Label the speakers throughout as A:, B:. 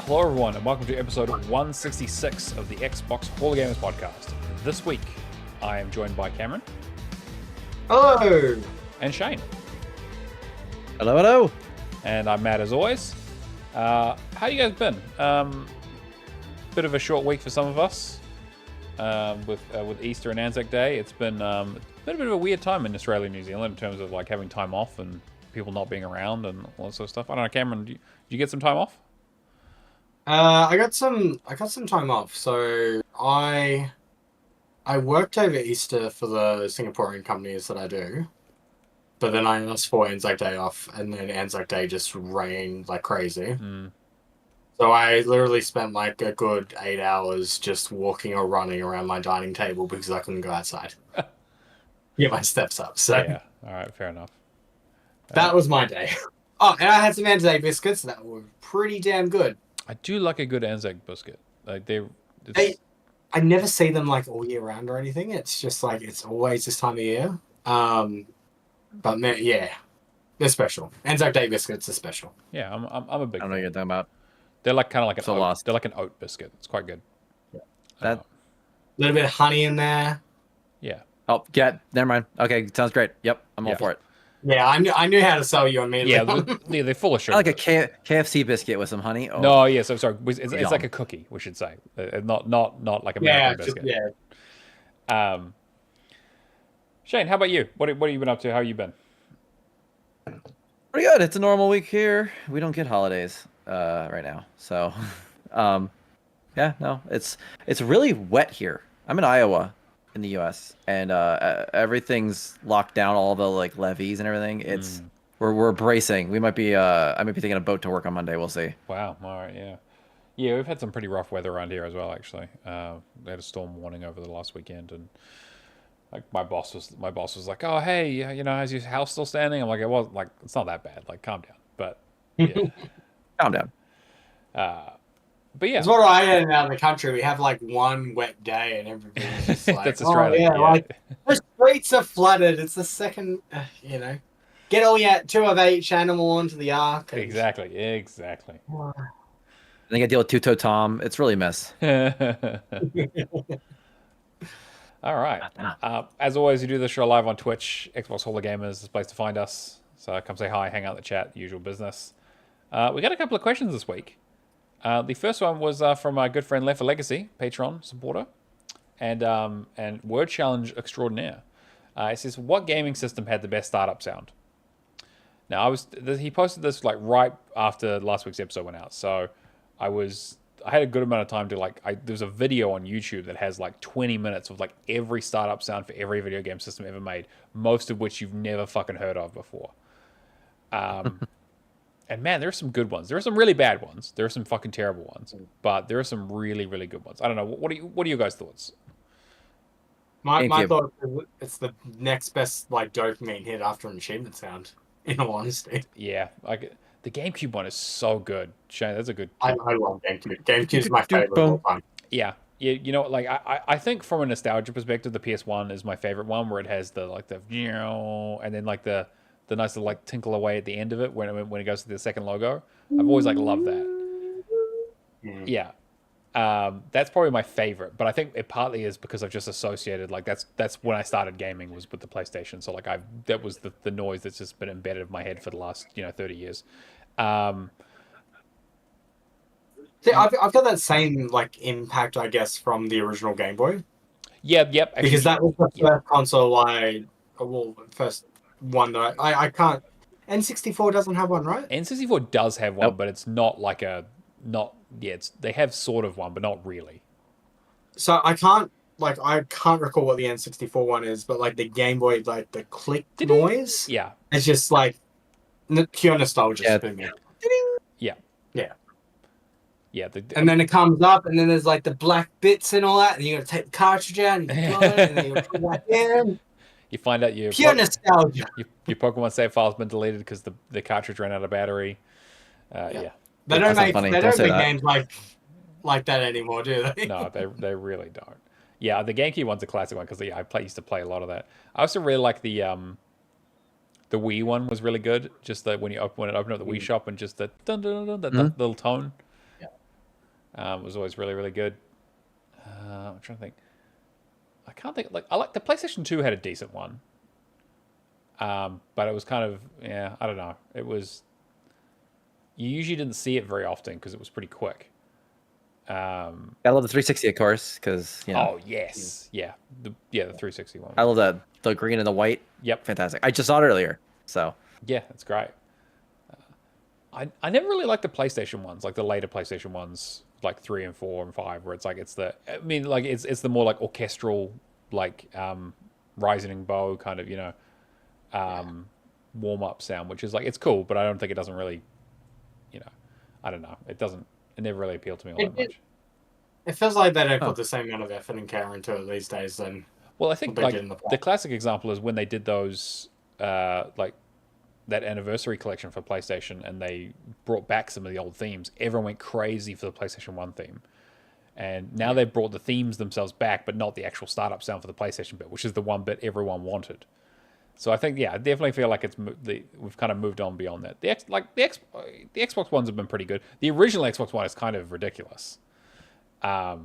A: Hello everyone and welcome to episode 166 of the Xbox Hall of Gamers podcast. This week I am joined by Cameron.
B: Hello!
A: And Shane.
C: Hello, hello!
A: And I'm Matt as always. How you guys been? Bit of a short week for some of us with Easter and Anzac Day. It's been a bit of a weird time in Australia and New Zealand in terms of like having time off and people not being around and all that sort of stuff. I don't know, Cameron, did you get some time off?
B: I got some time off. So I worked over Easter for the Singaporean companies that I do, but then I asked for Anzac Day off, and then Anzac Day just rained like crazy. So I literally spent like a good 8 hours just walking or running around my dining table because I couldn't go outside. Get my steps up. So
A: Yeah, all right, fair enough.
B: that was my day. Oh, and I had some Anzac Day biscuits that were pretty damn good.
A: I do like a good Anzac biscuit. Like
B: I never see them like all year round or anything. It's just like it's always this time of year. But man, yeah, they're special. Anzac Day biscuits are special.
A: Yeah, I'm a big.
C: I don't know what you're talking about.
A: They're like kind of like an oat.
C: Lost.
A: They're like an oat biscuit. It's quite good.
B: Yeah.
C: That.
B: A little bit of honey in there.
A: Yeah.
C: Oh, yeah. Never mind. Okay, sounds great. Yep, I'm all for it.
B: Yeah, I knew how to sell you immediately.
A: Yeah, they're full of sugar.
C: I like a KFC biscuit with some honey. Oh.
A: No, yeah, so sorry. It's like a cookie, we should say. Not like a American biscuit.
B: Yeah.
A: Shane, how about you? What have you been up to? How have you been?
C: Pretty good. It's a normal week here. We don't get holidays right now, so yeah, no, it's really wet here. I'm in Iowa, in the U.S., and everything's locked down. All the like levees and everything. It's we're bracing. I might be taking a boat to work on Monday. We'll see.
A: Wow. All right. Yeah. We've had some pretty rough weather around here as well. Actually, we had a storm warning over the last weekend, and like my boss was like, "Oh, hey, you know, is your house still standing?" I'm like, "It was like it's not that bad. Like, calm down." But yeah.
C: Calm down.
A: But yeah,
B: It's what I had out in the country. We have like one wet day, and everybody's just like,
A: That's Australia.
B: yeah, like the streets are flooded. It's the second, get all your 2 of each animal onto the ark. And...
A: Exactly.
C: I think I deal with Two-Toe Tom. It's really a mess.
A: All right. As always, we do this show live on Twitch. Xbox Hall of Gamers is the place to find us. So come say hi, hang out in the chat, usual business. We got a couple of questions this week. The first one was from our good friend Left for Legacy, Patreon supporter, and Word Challenge Extraordinaire. It says, what gaming system had the best startup sound? Now, he posted this like right after last week's episode went out, so I had a good amount of time to there's a video on YouTube that has like 20 minutes of like every startup sound for every video game system ever made, most of which you've never fucking heard of before. And man, there are some good ones. There are some really bad ones. There are some fucking terrible ones, but there are some really, really good ones. I don't know. What are you guys' thoughts?
B: My thought is it's the next best like dopamine hit after an achievement sound. In all honesty.
A: Yeah, like the GameCube one is so good. Shane, that's a good.
B: I love GameCube. GameCube's my favorite of all time.
A: Yeah, you know, like I think from a nostalgia perspective, the PS1 is my favorite one, where it has the and then like the nice little like tinkle away at the end of it when it goes to the second logo. I've always like loved that. Yeah, that's probably my favorite. But I think it partly is because I've just associated like that's when I started gaming was with the PlayStation. So like that was the noise that's just been embedded in my head for the last 30 years.
B: See, I've got that same like impact, I guess, from the original Game Boy.
A: Yep. Actually,
B: because that was the first console first one that I can't. N64 doesn't have one, right?
A: N64 does have one,
C: Nope.
A: but it's not like they have sort of one, but not really.
B: So I can't recall what the N64 one is, but like the Game Boy, like the click noise,
A: Yeah.
B: it's just like pure nostalgia.
A: Yeah.
B: And then it comes up, and then there's like the black bits and all that, and you got to take the cartridge out, and you put it, and then you put that in.
A: You find out
B: Pure nostalgia.
A: your Pokemon save file's been deleted because the cartridge ran out of battery. Yeah.
B: They don't make
C: Don't say that.
B: games like that anymore, do they?
A: No, they really don't. Yeah, the GameCube one's a classic one because I used to play a lot of that. I also really like the Wii one was really good. Just that when it opened up the Wii shop and just the dun dun dun, that little tone. was always really, really good. I'm trying to think. I can't think. Like, I like the PlayStation 2 had a decent one. But it was kind of, yeah, I don't know. It was, you usually didn't see it very often because it was pretty quick.
C: I love the 360, of course, because
A: Oh yes, yeah, the 360 one.
C: I love the green and the white.
A: Yep,
C: fantastic. I just saw it earlier, so
A: yeah, that's great. I never really liked the PlayStation ones, like the later PlayStation ones, like 3 and 4 and 5, where it's like it's the more like orchestral, like rising and bow kind of warm up sound, which is like it's cool, but I don't think it doesn't really, I don't know, it never really appealed to me all that much.
B: It feels like they don't put the same amount of effort and care into it these days than.
A: Well, I think like the classic example is when they did those like that anniversary collection for PlayStation, and they brought back some of the old themes. Everyone went crazy for the PlayStation 1 theme. And now they've brought the themes themselves back, but not the actual startup sound for the PlayStation bit, which is the one bit everyone wanted. So I think, I definitely feel like we've kind of moved on beyond that. The Xbox ones have been pretty good. The original Xbox One is kind of ridiculous, because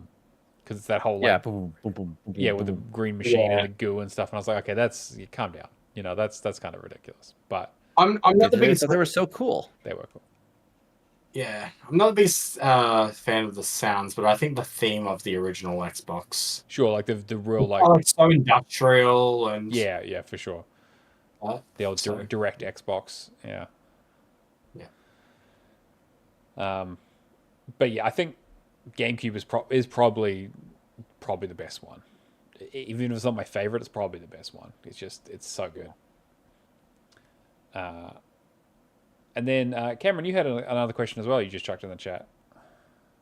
A: it's that whole boom, boom, boom, with the green machine and the goo and stuff. And I was like, okay, calm down. That's kind of ridiculous. But
B: I'm not the biggest.
C: They were so cool.
A: They were cool.
B: Yeah, I'm not the biggest fan of the sounds, but I think the theme of the original Xbox.
A: Sure, like the real like
B: so industrial and.
A: Yeah, for sure. The old direct Xbox, yeah. But yeah, I think GameCube is probably the best one. Even if it's not my favorite, it's probably the best one. It's so good. And then Cameron, you had another question as well. You just chucked in the chat.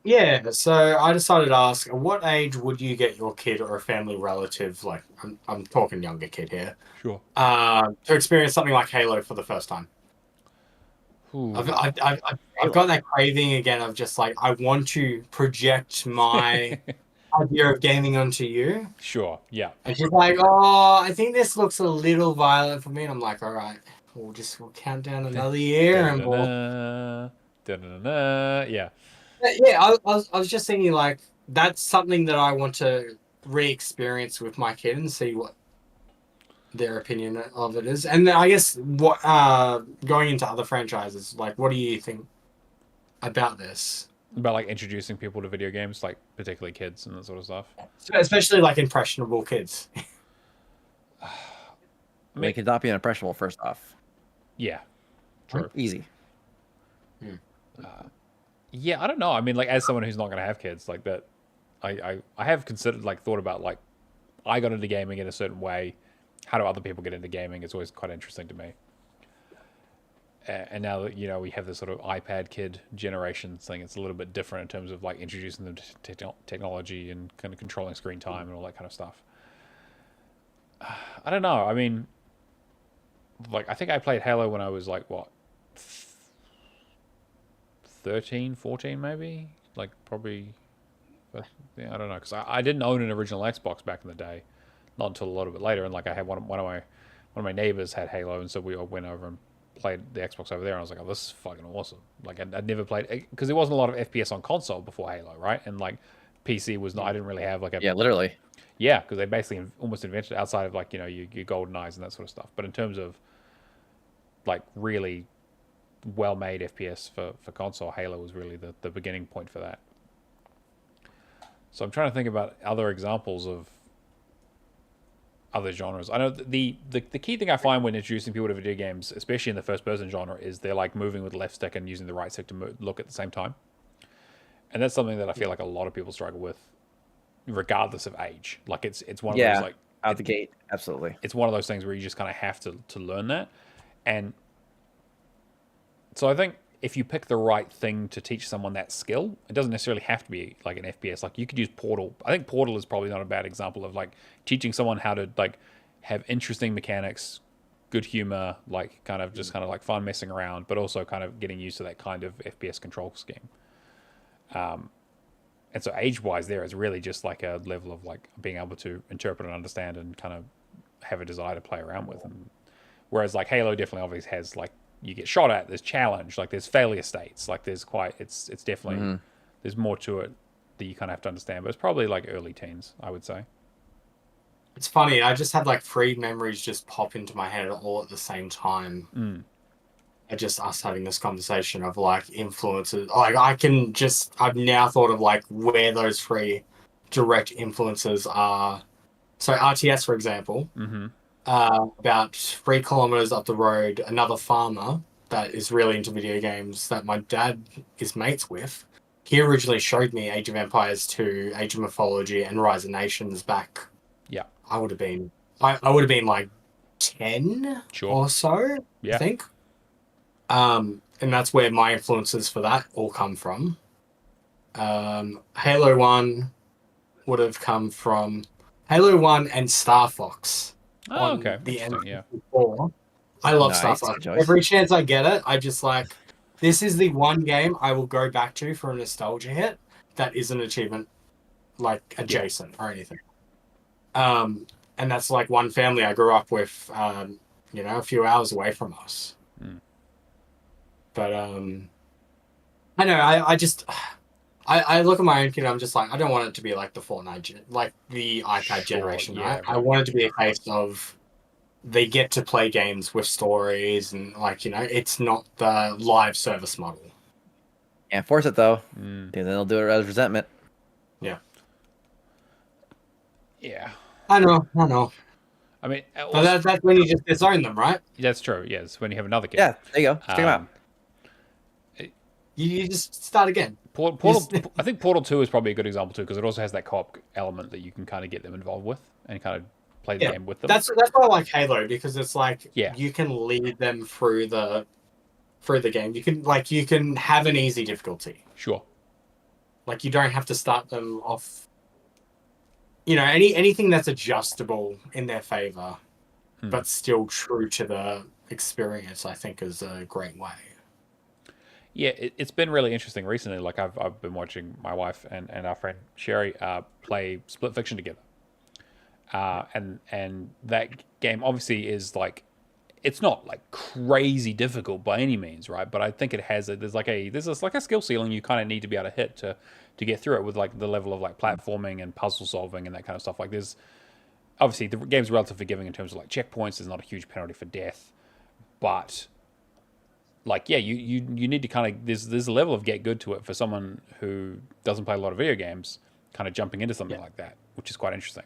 B: Yeah, so I decided to ask, at what age would you get your kid or a family relative, like I'm talking younger kid here,
A: sure,
B: to experience something like Halo for the first time? I've got that craving again of just like I want to project my idea of gaming onto you.
A: Sure, yeah.
B: And she's like, oh, I think this looks a little violent for me, and I'm like, all right, we'll count down another year and we'll.
A: Yeah.
B: Yeah, I was just thinking like that's something that I want to re-experience with my kid and see what their opinion of it is. And I guess what going into other franchises, like what do you think about this?
A: About like introducing people to video games, like particularly kids and that sort of stuff.
B: Especially like impressionable kids.
C: I mean, they could not be impressionable first off.
A: Yeah. True.
C: Easy.
A: Yeah, I don't know. I mean, like as someone who's not going to have kids, like that, I have considered, like thought about, like I got into gaming in a certain way. How do other people get into gaming? It's always quite interesting to me. And now that we have this sort of iPad kid generation thing, it's a little bit different in terms of like introducing them to technology and kind of controlling screen time and all that kind of stuff. I don't know. I mean, like I think I played Halo when I was like what, 13, 14 maybe, like probably. But yeah, I don't know, because I didn't own an original Xbox back in the day, not until a little bit later. And like I had one of my neighbors had Halo, and so we all went over and played the Xbox over there. And I was like, oh, this is fucking awesome. Like I'd never played, because there wasn't a lot of FPS on console before Halo, right? And like PC was not. I didn't really have like a
C: literally.
A: Yeah, because they basically almost invented it outside of like your Golden Eyes and that sort of stuff. But in terms of like really well-made FPS for console, Halo was really the beginning point for that. So I'm trying to think about other examples of other genres. I know the key thing I find when introducing people to video games, especially in the first-person genre, is they're like moving with the left stick and using the right stick to look at the same time. And that's something that I feel like a lot of people struggle with, regardless of age. Like it's one of those like
C: out the gate, absolutely.
A: It's one of those things where you just kind of have to learn that. And so I think if you pick the right thing to teach someone that skill, it doesn't necessarily have to be like an FPS. Like you could use Portal. I think Portal is probably not a bad example of like teaching someone how to like have interesting mechanics, good humor, like kind of like fun messing around, but also kind of getting used to that kind of FPS control scheme. And so age-wise there is really just like a level of like being able to interpret and understand and kind of have a desire to play around with. And whereas like Halo definitely obviously has like, you get shot at, there's challenge, like there's failure states, like there's quite, it's definitely, there's more to it that you kind of have to understand. But it's probably like early teens, I would say.
B: It's funny. I just had like three memories just pop into my head all at the same time.
A: Mm.
B: Just us having this conversation of like influences. Like I've now thought of like where those three direct influences are. So RTS, for example, about 3 kilometers up the road, another farmer that is really into video games that my dad is mates with. He originally showed me Age of Empires 2, Age of Mythology, and Rise of Nations back.
A: Yeah,
B: I would have been like 10 or so, I think. And that's where my influences for that all come from. Halo 1 would have come from Halo 1 and Star Fox.
A: Oh,
B: on
A: okay.
B: The
A: N64.
B: I love
C: Nice.
B: Star Fox.
C: Joyce.
B: Every chance I get it, I just like, this is the one game I will go back to for a nostalgia hit that is an achievement like adjacent or anything. And that's like one family I grew up with, a few hours away from us. But I know I look at my own kid. I'm just like, I don't want it to be like the Fortnite, like the iPad generation, right? I want it to be a case of they get to play games with stories and like it's not the live service model.
C: Can't force it though, because then they'll do it as resentment.
A: Yeah.
B: I know.
A: I mean,
B: but that's when you just disown them, right?
A: That's true. Yes, when you have another game.
C: Yeah, there you go. Check them out.
B: You just start again.
A: Portal. I think Portal 2 is probably a good example too, because it also has that co-op element that you can kind of get them involved with and kind of play the game with them.
B: That's why I like Halo, because it's like you can lead them through the game. You can have an easy difficulty.
A: Sure.
B: Like you don't have to start them off. Anything that's adjustable in their favor, but still true to the experience, I think is a great way.
A: Yeah, it's been really interesting recently. Like I've been watching my wife and our friend Sherry play Split Fiction together, and that game obviously is like, it's not like crazy difficult by any means, right? But I think it has there's like a skill ceiling you kind of need to be able to hit to get through it, with like the level of like platforming and puzzle solving and that kind of stuff. Like there's obviously the game's relatively forgiving in terms of like checkpoints. There's not a huge penalty for death, but like you need to kind of there's a level of get good to it for someone who doesn't play a lot of video games, kind of jumping into something like that, which is quite interesting.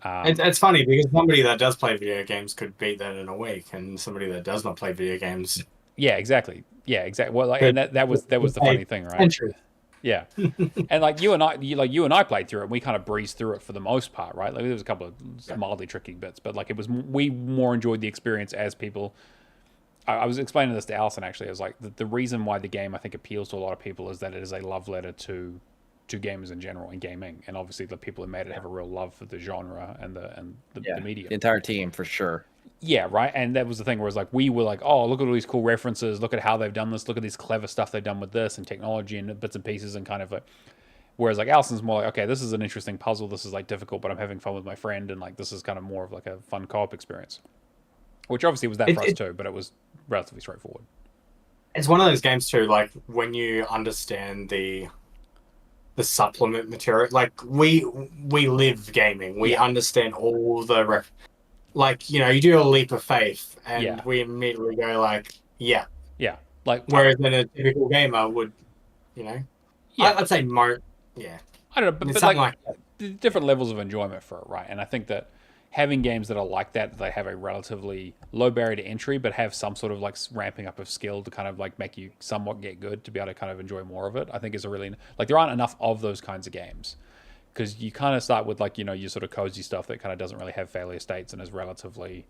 B: It's funny because somebody that does play video games could beat that in a week, and somebody that does not play video games.
A: Yeah, exactly. Well, like, and that was the funny thing, right? Yeah, and like you and I played through it. And we kind of breezed through it for the most part, right? Like there was a couple of mildly tricky bits, but like we more enjoyed the experience as people. I was explaining this to Alison actually. I was like, the reason why the game I think appeals to a lot of people is that it is a love letter to gamers in general and gaming, and obviously the people who made it have a real love for the genre and the media.
C: The entire team for sure.
A: Yeah, right. And that was the thing where it's like we were like, oh, look at all these cool references, look at how they've done this, look at these clever stuff they've done with this and technology and bits and pieces and kind of like. Whereas like Alison's more like, okay, this is an interesting puzzle, this is like difficult, but I'm having fun with my friend, and like this is kind of more of like a fun co-op experience. Which obviously was that for us too, but it was relatively straightforward.
B: It's one of those games too, like when you understand the supplement material, like we live gaming, we understand all the you do a leap of faith, and we immediately go like, like whereas then a typical gamer would, I'd say I
A: don't know, but like different levels of enjoyment for it, right? And I think that having games that are like that they have a relatively low barrier to entry, but have some sort of like ramping up of skill to kind of like make you somewhat get good to be able to kind of enjoy more of it, I think is a really, like there aren't enough of those kinds of games, because you kind of start with like, your sort of cozy stuff that kind of doesn't really have failure states and is relatively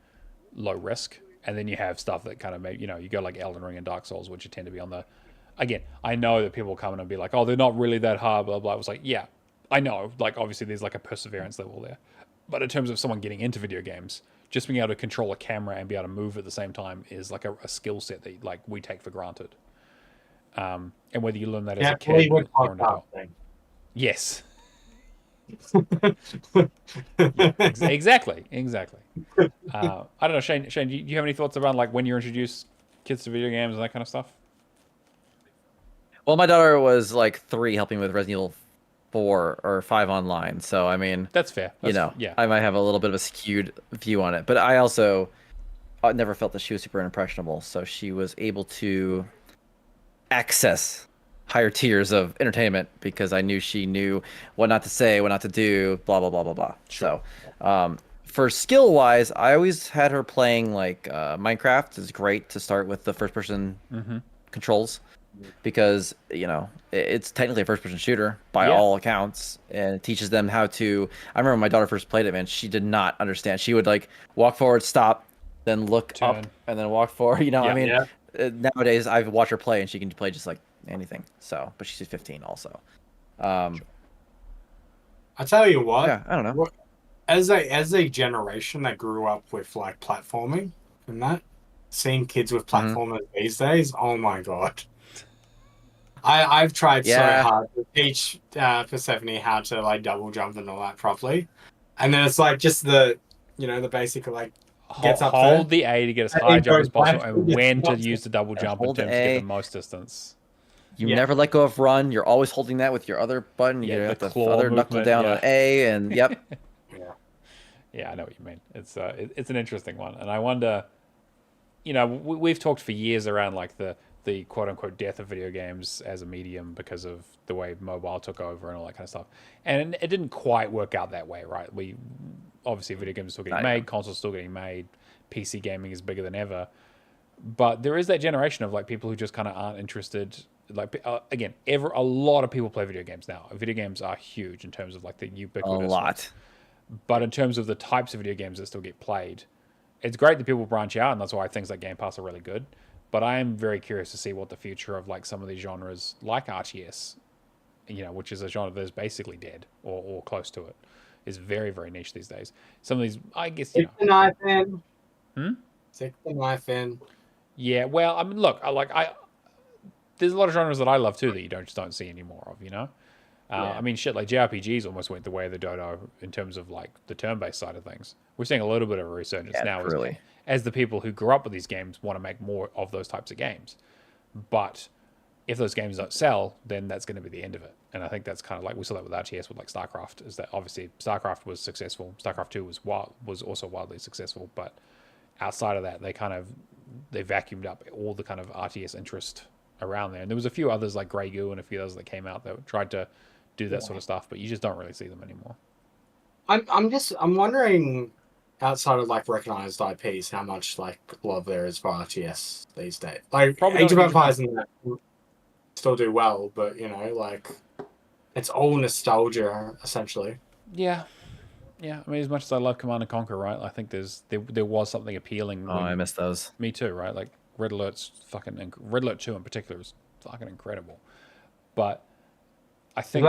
A: low risk. And then you have stuff that kind of you go like Elden Ring and Dark Souls, which tend to be on the, again, I know that people come in and be like, oh, they're not really that hard, blah, blah. I was like, yeah, I know. Like, obviously there's like a perseverance level there. But in terms of someone getting into video games, just being able to control a camera and be able to move at the same time is like a skill set that like we take for granted. And whether you learn that as a kid or an adult. Yes. Exactly. I don't know, Shane, do you have any thoughts around like when you introduce kids to video games and that kind of stuff?
C: Well, my daughter was like 3 helping with Resident Evil 4 or 5 online. So I mean,
A: That's fair. Yeah.
C: I might have a little bit of a skewed view on it, but I also never felt that she was super impressionable. So she was able to access higher tiers of entertainment because I knew she knew what not to say, what not to do, blah blah blah blah blah.
A: Sure.
C: So, for skill wise, I always had her playing like Minecraft is great to start with the first person controls because it's technically a first person shooter by all accounts, and it teaches them how to. I remember when my daughter first played it, man, she did not understand. She would like walk forward, stop, then look up, and then walk forward. Nowadays I've watched her play and she can play just like anything. So, but she's 15 also.
B: I tell you what.
C: Yeah, I don't know.
B: As a generation that grew up with like platforming and that, seeing kids with platformers these days, oh my god. I've tried so hard to teach Persephone how to like double jump and all that properly. And then it's like just the basic like gets up
A: hold
B: there.
A: the A to get as high a jump as possible, and when to use the double jump in terms to get the most distance.
C: You never let go of run. You're always holding that with your other button. You have the other knuckle down on A, and yep.
A: Yeah, I know what you mean. It's an interesting one, and I wonder. We've talked for years around like the quote unquote death of video games as a medium because of the way mobile took over and all that kind of stuff, and it didn't quite work out that way, right? We obviously video games are still getting made, consoles still getting made, PC gaming is bigger than ever, but there is that generation of like people who just kind of aren't interested. Like again, a lot of people play video games now. Video games are huge in terms of like the ubiquitous.
C: A lot.
A: But in terms of the types of video games that still get played, it's great that people branch out, and that's why things like Game Pass are really good. But I am very curious to see what the future of like some of these genres, like RTS, which is a genre that is basically dead or close to it, is very, very niche these days. Some of these, I guess,
B: Stick the knife in.
A: Stick
B: the knife in.
A: Yeah, well, I mean, look, there's a lot of genres that I love too that you just don't see anymore of, I mean, shit, like JRPGs almost went the way of the dodo in terms of like the turn-based side of things. We're seeing a little bit of a resurgence now as the people who grew up with these games want to make more of those types of games. But if those games don't sell, then that's going to be the end of it. And I think that's kind of like we saw that with RTS with like StarCraft. Is that obviously StarCraft was successful. StarCraft 2 was also wildly successful, but outside of that, they vacuumed up all the kind of RTS interest around there. And there was a few others like Grey Goo and a few others that came out that tried to do that sort of stuff, but you just don't really see them anymore.
B: I'm wondering, outside of like recognized IPs, how much like love there is for RTS these days. Like
A: Probably
B: Age of Empires and that still do well, but like it's all nostalgia essentially.
A: Yeah. I mean, as much as I love Command and Conquer, right? I think there was something appealing.
C: Oh, I miss those.
A: Me too, right? Like Red Alert 2 in particular is fucking incredible, but I think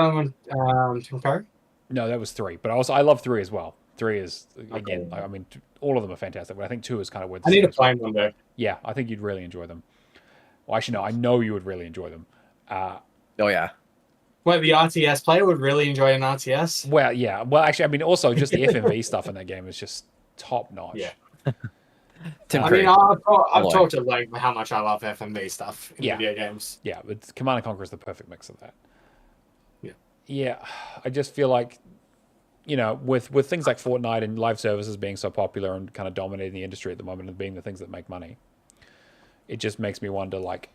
B: compare?
A: No, that was 3, but I love 3 as well. 3 is again, I mean, all of them are fantastic, but I think 2 is kind of where
B: I need to play them though.
A: Yeah, I think you'd really enjoy them. Well, actually, no, I know you would really enjoy them.
C: Oh yeah.
B: Well, the RTS player would really enjoy an RTS.
A: Well, yeah. Well, actually, I mean, also just the FMV stuff in that game is just top notch.
B: Yeah.
C: I mean,
B: I've talked at length how much I love FMV stuff in video games.
A: Yeah, but Command and Conquer is the perfect mix of that.
B: Yeah,
A: I just feel like, with things like Fortnite and live services being so popular and kind of dominating the industry at the moment and being the things that make money, it just makes me wonder, like,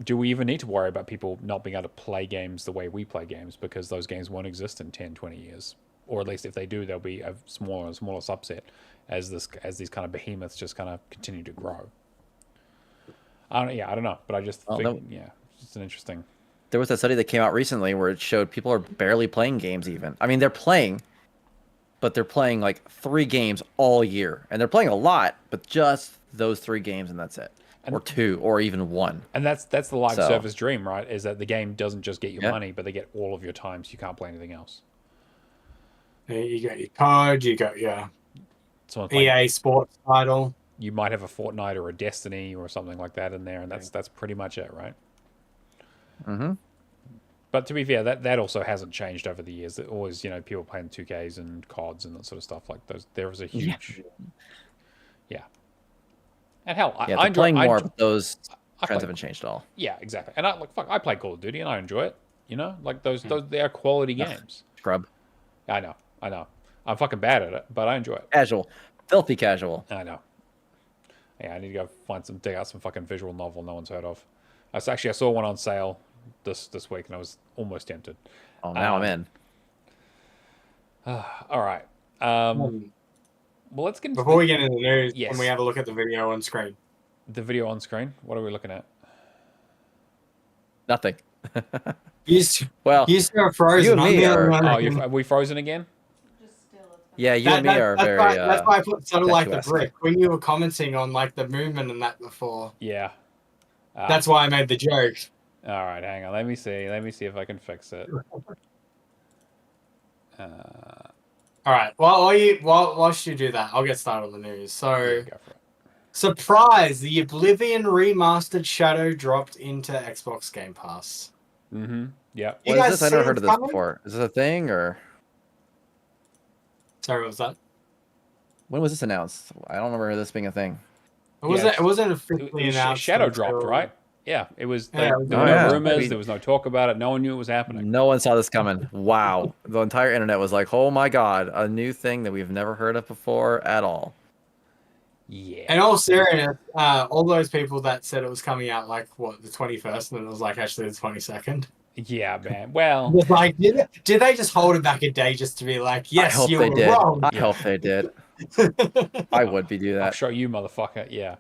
A: do we even need to worry about people not being able to play games the way we play games because those games won't exist in 10, 20 years? Or at least if they do, they'll be a smaller and smaller subset as these kind of behemoths just kind of continue to grow. I don't know, but I just think, it's an interesting...
C: There was a study that came out recently where it showed people are barely playing games even. I mean, they're playing, but they're playing like 3 games all year. And they're playing a lot, but just those 3 games and that's it. Or 2, or even 1.
A: And that's the live service dream, right? Is that the game doesn't just get your money, but they get all of your time, so you can't play anything else.
B: You got your card, you got your EA Sports title.
A: You might have a Fortnite or a Destiny or something like that in there, and that's pretty much it, right?
C: Mm-hmm.
A: But to be fair, that also hasn't changed over the years. There always, people playing 2Ks and CODs and that sort of stuff like those. There was a huge, And hell, I enjoy
C: playing more, but those trends haven't changed at all.
A: Yeah, exactly. And I play Call of Duty and I enjoy it. You know, like those they are quality games.
C: Scrub.
A: I know. I'm fucking bad at it, but I enjoy it.
C: Casual. Filthy casual.
A: I know. Yeah, I need to go dig out some fucking visual novel no one's heard of. I saw one on sale this week, and I was almost tempted.
C: Oh, now I'm in.
A: All right. Well, let's get into
B: Before we get into the news,
A: Yes.
B: can we have a look at the video on screen?
A: the video on screen. What are we looking at?
C: Nothing.
B: You
C: Well,
B: still frozen.
C: you and me
B: I'm the
C: are-
B: only one.
A: Are we frozen again?
C: Yeah, you and me are
B: that's
C: very.
B: why, that's why I put sort of like the
C: statuesque.
B: brick when you were commenting on like the movement and that before.
A: Yeah.
B: That's why I made the joke.
A: All right, hang on. Let me see if I can fix it.
B: All right. Whilst you do that, I'll get started on the news. So,
A: Yeah, go for it.
B: surprise! The Oblivion remastered Shadow dropped into Xbox Game Pass.
A: Mm-hmm. Yep.
B: You
C: What
B: guys
C: is this? I never
B: see
C: heard
B: it
C: of this
B: coming?
C: before. Is this a thing or
B: Sorry, what was that?
C: when was this announced? I don't remember this being a thing.
B: It wasn't
A: It
B: officially
A: was
B: announced.
A: Shadow dropped,
B: until-
A: right? Yeah, it was.
B: Yeah, it was-
A: there were
C: Oh,
A: no
C: yeah.
A: rumors. There was no talk about it. No one knew it was happening.
C: No one saw this coming. Wow. The entire internet was like, "Oh my god, a new thing that we've never heard of before at all."
A: Yeah.
B: In all seriousness, all those people that said it was coming out like what the 21st, and then it was like actually the 22nd.
A: Yeah, man. Well,
B: Was like, did they just hold it back a day just to be like,
C: I
B: yes,
C: hope
B: you
C: they
B: were
C: did.
B: wrong?
C: I hope they did. I would be do
A: I'll
C: that.
A: show you, motherfucker. Yeah.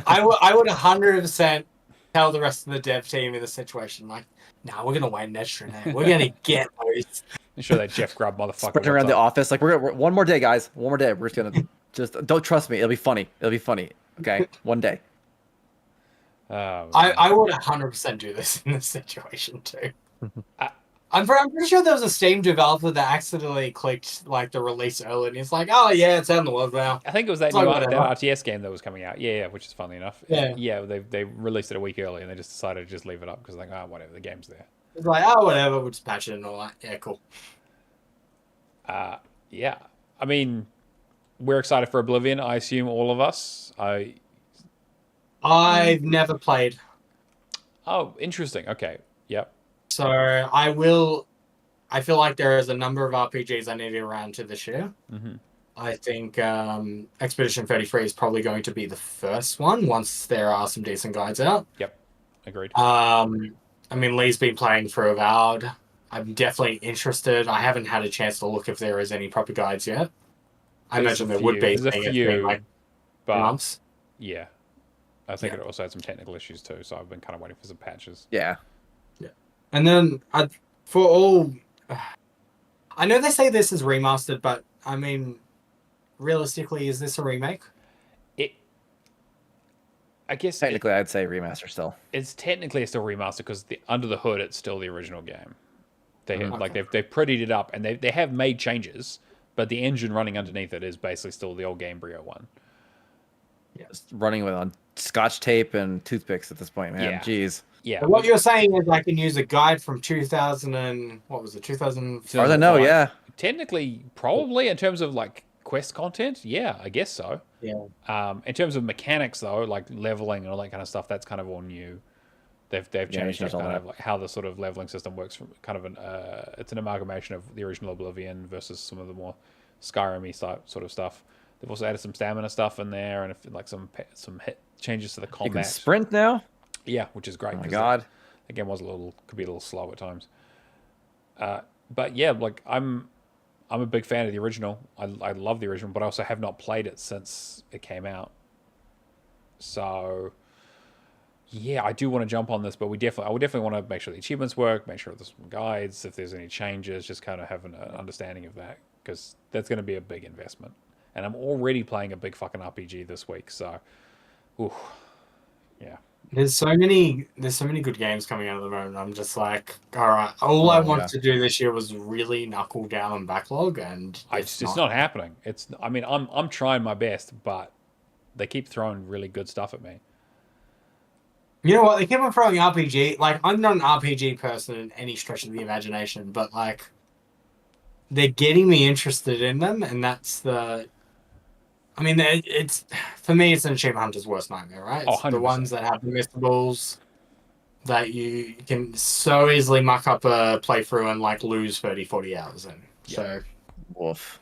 B: I would 100% tell the rest of the dev team in the situation like, nah, we're gonna wait an extra day. We're gonna get those.
A: I'm sure that Jeff Grubb motherfucker.
C: Sprinting around
A: what's
C: the
A: up.
C: office like we're one more day, guys. One more day. We're just gonna just don't trust me. It'll be funny. It'll be funny. Okay, one day.
A: Oh,
B: I would 100% do this in this situation too.
A: I-
B: I'm pretty sure there was a Steam developer that accidentally clicked like the release early, and it's like, oh yeah, it's out in the world now.
A: I think it was that
B: It's like
A: new
B: whatever.
A: that RTS game that was coming out. Yeah, which is funny enough.
B: Yeah.
A: They released it a week early and they just decided to just leave it up because like, whatever, the game's there.
B: It's like, oh whatever, we'll just patch it and all that. Yeah, cool.
A: Yeah. I mean, we're excited for Oblivion. I assume all of us.
B: I've never played,
A: Oh, interesting. Okay. Yep.
B: so I feel like there is a number of RPGs I need to get around to this year.
A: Mm-hmm.
B: I think Expedition 33 is probably going to be the first one once there are some decent guides out.
A: Yep. Agreed.
B: I mean, Lee's been playing for Avowed. I'm definitely interested. I haven't had a chance to look if there is any proper guides yet. I
A: There's
B: imagine
A: a
B: there would be.
A: few. There's a
B: seeing it's
A: few,
B: been, like
A: but
B: months.
A: yeah, I think
B: Yeah.
A: it also had some technical issues too. So I've been kind of waiting for some patches.
C: Yeah.
B: And then for all, I know they say this is remastered, but I mean, realistically, is this a remake?
A: I guess
C: Technically, I'd say remaster still.
A: it's technically still remastered because under the hood it's still the original game. They
C: Mhm.
A: like they've prettied it up and they have made changes, but the engine running underneath it is basically still the old Gamebryo one.
C: Just running with on scotch tape and toothpicks at this point, man.
A: Yeah.
C: Jeez.
A: Yeah,
B: But what you're saying is I can use a guide from 2000 and what was it, 2000?
C: As far as I know, yeah.
A: technically, probably in terms of like quest content, yeah, I guess so.
B: Yeah.
A: In terms of mechanics though, like leveling and all that kind of stuff, that's kind of all new. They've
C: Yeah,
A: changed
C: changed all
A: kind
C: that.
A: of like how the sort of leveling system works from kind of it's an amalgamation of the original Oblivion versus some of the more Skyrim-y sort of stuff. They've also added some stamina stuff in there and like some hit changes to the
C: You can
A: combat.
C: sprint now.
A: Yeah, which is great.
C: Oh my
A: 'cause
C: god.
A: the game could be a little slow at times. But yeah, like I'm a big fan of the original. I love the original, but I also have not played it since it came out. So yeah, I do want to jump on this, but I would definitely want to make sure the achievements work, make sure there's some guides, if there's any changes, just kind of have an understanding of that, because that's going to be a big investment. And I'm already playing a big fucking RPG this week, so ooh, yeah.
B: There's so many good games coming out at the moment. I'm just like, all right. All I wanted to do this year was really knuckle down on backlog, and
A: It's not happening. I mean, I'm trying my best, but they keep throwing really good stuff at me.
B: You know what? They keep on throwing RPG. Like, I'm not an RPG person in any stretch of the imagination, but like, they're getting me interested in them, and that's the. I mean, it's for me, it's an achievement hunter's worst nightmare, right?
A: Oh,
B: It's the
A: 100%.
B: ones that have the missables, that you can so easily muck up a playthrough and like lose 30, 40 hours in. So,
C: Woof.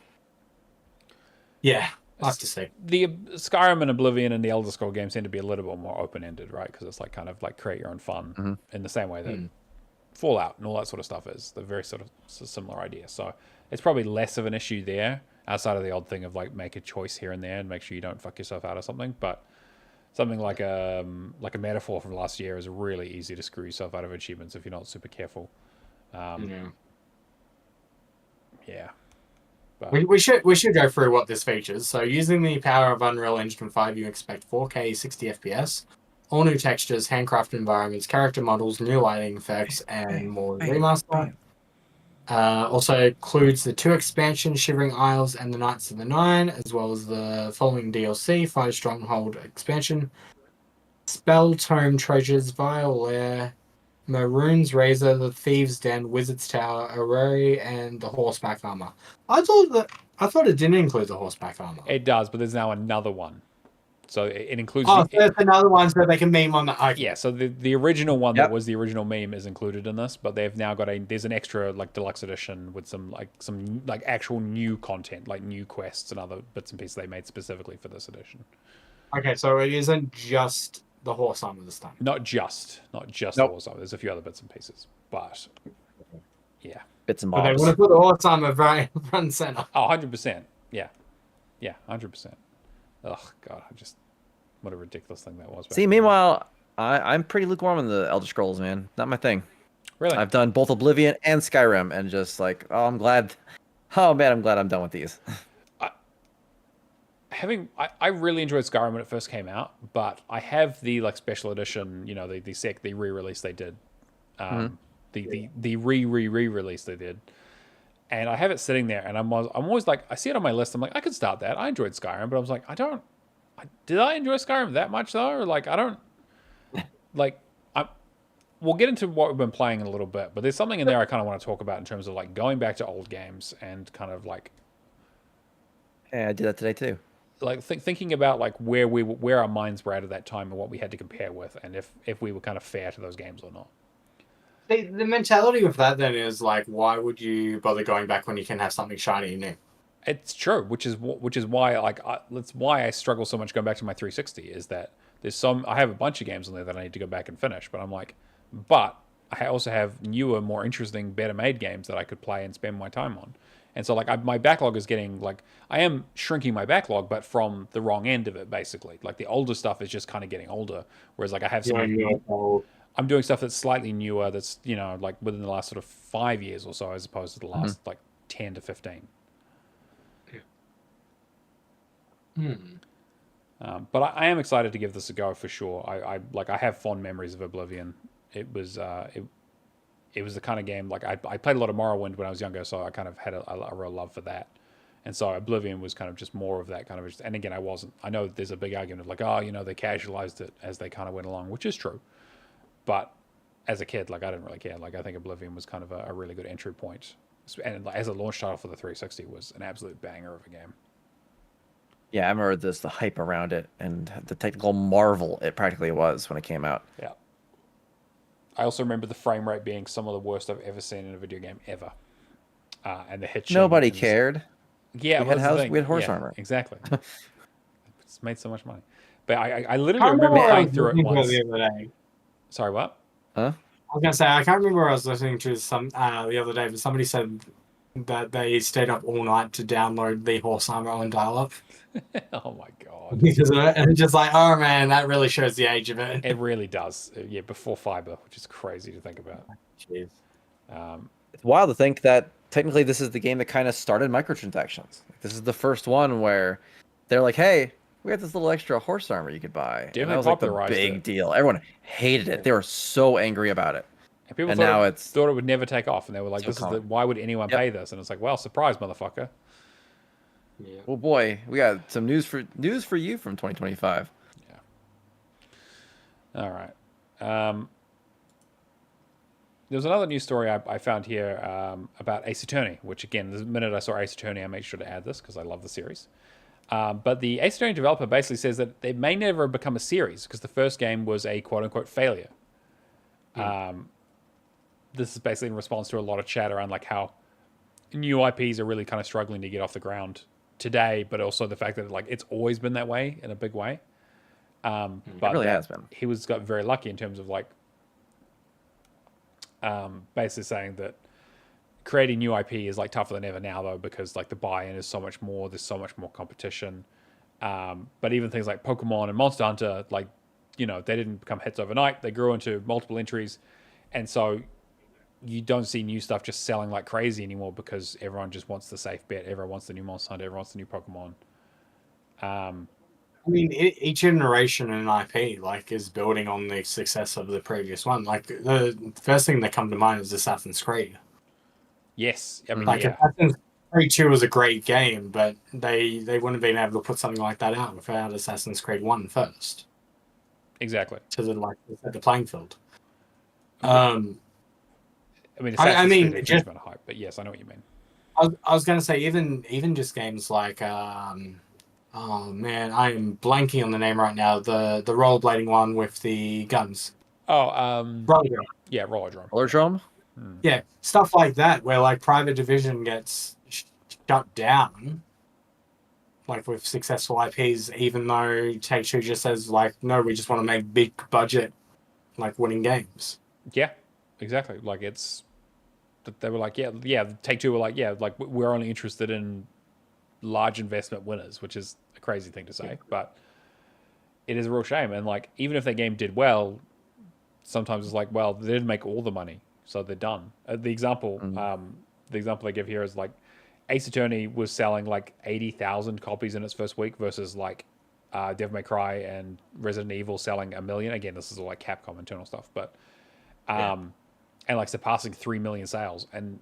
B: yeah, I'll have to see.
A: The Skyrim and Oblivion and the Elder Scrolls games tend to be a little bit more open-ended, right? Because it's like kind of like create your own fun in the same way that Fallout and all that sort of stuff is. They're very sort of similar idea. So it's probably less of an issue there, outside of the odd thing of like make a choice here and there and make sure you don't fuck yourself out or something. But something like a metaphor from last year is really easy to screw yourself out of achievements if you're not super careful. Yeah. But
B: We should go through what this features. So using the power of Unreal Engine 5, you expect 4K 60 FPS, all new textures, handcrafted environments, character models, new lighting effects, and more remaster. Also includes the 2 expansions, Shivering Isles and the Knights of the Nine, as well as the following DLC, Fire Stronghold expansion, Spell Tome Treasures, Vile Lair, Maroon's Razor, the Thieves' Den, Wizard's Tower, Array, and the Horseback Armor. I thought it didn't include the Horseback Armor.
A: it does, but there's now another one. So it includes.
B: Oh, so there's another one so they can meme on the. Okay.
A: Yeah, so the original one that was the original meme is included in this, but they've now got there's an extra like deluxe edition with some actual new content, like new quests and other bits and pieces they made specifically for this edition.
B: Okay, so it isn't just the horse armor this time.
A: Not just the horse armor. There's a few other bits and pieces, but yeah,
C: bits and
B: But they
C: bobs.
B: want to put the horse armor right front and center.
A: Oh, 100%. Yeah, 100%. Oh god, what a ridiculous thing that was.
C: See, meanwhile, I'm pretty lukewarm on the Elder Scrolls, man. Not my thing.
A: Really?
C: I've done both Oblivion and Skyrim, and just like, I'm glad I'm done with these.
A: I really enjoyed Skyrim when it first came out, but I have the like special edition, the re-release they did, the re-release they did, and I have it sitting there, and I'm always like, I see it on my list, I'm like, I could start that. I enjoyed Skyrim, but I was like, did I enjoy Skyrim that much though? Or like, I don't like. We'll get into what we've been playing in a little bit, but there's something in there I kind of want to talk about in terms of like going back to old games and kind of like.
C: Yeah, I did that today too.
A: Like thinking about like where our minds were at that time and what we had to compare with, and if we were kind of fair to those games or not.
B: The mentality of that then is like, why would you bother going back when you can have something shiny and new?
A: It's true, which is why that's why I struggle so much going back to my 360. Is that I have a bunch of games on there that I need to go back and finish, but I'm like, but I also have newer, more interesting, better made games that I could play and spend my time on. And so like my backlog is getting like, I am shrinking my backlog, but from the wrong end of it, basically. Like the older stuff is just kind of getting older, whereas like I have some. I'm doing stuff that's slightly newer, that's like within the last sort of 5 years or so, as opposed to the last like 10 to 15. But I am excited to give this a go for sure. I have fond memories of Oblivion. It was the kind of game like I played a lot of Morrowind when I was younger, so I kind of had a real love for that. And so Oblivion was kind of just more of that kind of. And again, I know there's a big argument of like, they casualized it as they kind of went along, which is true. But as a kid, like I didn't really care. Like I think Oblivion was kind of a really good entry point, and as a launch title for the 360 was an absolute banger of a game.
C: Yeah, I remember the hype around it and the technical marvel it practically was when it came out.
A: Yeah. I also remember the frame rate being some of the worst I've ever seen in a video game ever. And the hitching.
C: Nobody cared.
A: Yeah,
C: we had horse armor.
A: Exactly. It's made so much money. But I literally remember playing through it once.
B: The other day.
A: Sorry, what?
C: Huh?
B: I was going to say, I can't remember what I was listening to the other day, but somebody said that they stayed up all night to download the horse armor on dial-up.
A: Oh my god.
B: Because of it. And just like, oh man, that really shows the age of it.
A: It really does. Yeah, before fiber, which is crazy to think about.
B: Jeez.
C: It's wild to think that technically this is the game that kind of started microtransactions. This is the first one where they're like, hey, we got this little extra horse armor you could buy.
A: Definitely
C: and that was like the
A: popularized
C: big
A: it.
C: deal. Everyone hated it. They were so angry about it.
A: And people
C: and
A: thought it would never take off, and they were like,
C: so
A: why would anyone pay this? And it's like, well, surprise, motherfucker.
B: Yeah.
C: Well, boy, we got some news for you from 2025.
A: Yeah. All right. There's another news story I found here about Ace Attorney, which again, the minute I saw Ace Attorney, I made sure to add this because I love the series. But the Ace Attorney developer basically says that they may never become a series because the first game was a quote-unquote failure. This is basically in response to a lot of chat around like how new IPs are really kind of struggling to get off the ground today, but also the fact that like it's always been that way in a big way. But
C: it really has been.
A: He got very lucky in terms of like basically saying that creating new IP is like tougher than ever now though, because like the buy-in is so much more. There's so much more competition. But even things like Pokemon and Monster Hunter, like, you know, they didn't become hits overnight. They grew into multiple entries, and so you don't see new stuff just selling like crazy anymore because everyone just wants the safe bet. Everyone wants the new Monster Hunter. Everyone wants the new Pokemon.
B: I mean, each generation in IP like is building on the success of the previous one. Like the first thing that come to mind is Assassin's Creed.
A: Yes, I mean,
B: Like
A: yeah,
B: Assassin's Creed 2 was a great game, but they wouldn't have been able to put something like that out without Assassin's Creed 1 first.
A: exactly.
B: To set the playing field.
A: I mean, Assassin's
B: mean,
A: Creed had a huge amount of hype, but yes, I know what you mean.
B: I was going to say even just games like oh man, I am blanking on the name right now. The rollerblading one with the guns.
A: Oh,
B: Rollerdrome.
A: yeah, Rollerdrome.
C: Rollerdrome?
B: Yeah, stuff like that where like Private Division gets shut down, like with successful IPs, even though Take-Two just says like, no, we just want to make big budget, like winning games.
A: Yeah, exactly. Like they were like, yeah. Take-Two were like, yeah, like we're only interested in large investment winners, which is a crazy thing to say, but it is a real shame. And like, even if that game did well, sometimes it's like, well, they didn't make all the money, so they're done. The example I give here is like Ace Attorney was selling like 80,000 copies in its first week versus like Devil May Cry and Resident Evil selling 1 million. Again, this is all like Capcom internal stuff, but and like surpassing 3 million sales. And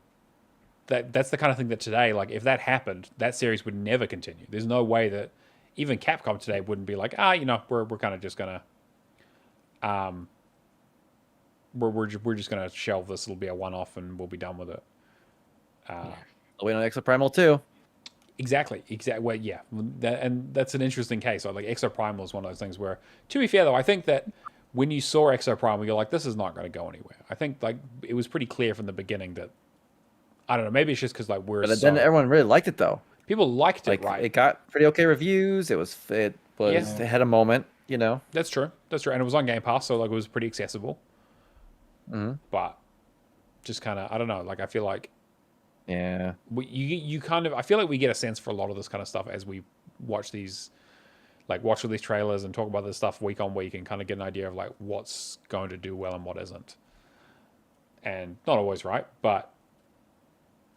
A: that's the kind of thing that today, like if that happened, that series would never continue. There's no way that even Capcom today wouldn't be like, you know, we're kind of just gonna we're just gonna shelve this. It'll be a one-off and we'll be done with it.
C: Wait on Exoprimal too.
A: Exactly. Well, yeah, and that's an interesting case. So, like Exoprimal is one of those things where, to be fair though, I think that when you saw Exoprimal, you're like, this is not going to go anywhere. I think like it was pretty clear from the beginning that, I don't know, maybe it's just because like
C: But then everyone really liked it though.
A: People liked it,
C: Like
A: right?
C: it got pretty okay reviews. It had a moment, you know.
A: That's true, and it was on Game Pass, so like it was pretty accessible. But just kind of, I don't know, like I feel like you kind of, I feel like we get a sense for a lot of this kind of stuff as we watch all these trailers and talk about this stuff week on week and kind of get an idea of like what's going to do well and what isn't. And not always right, but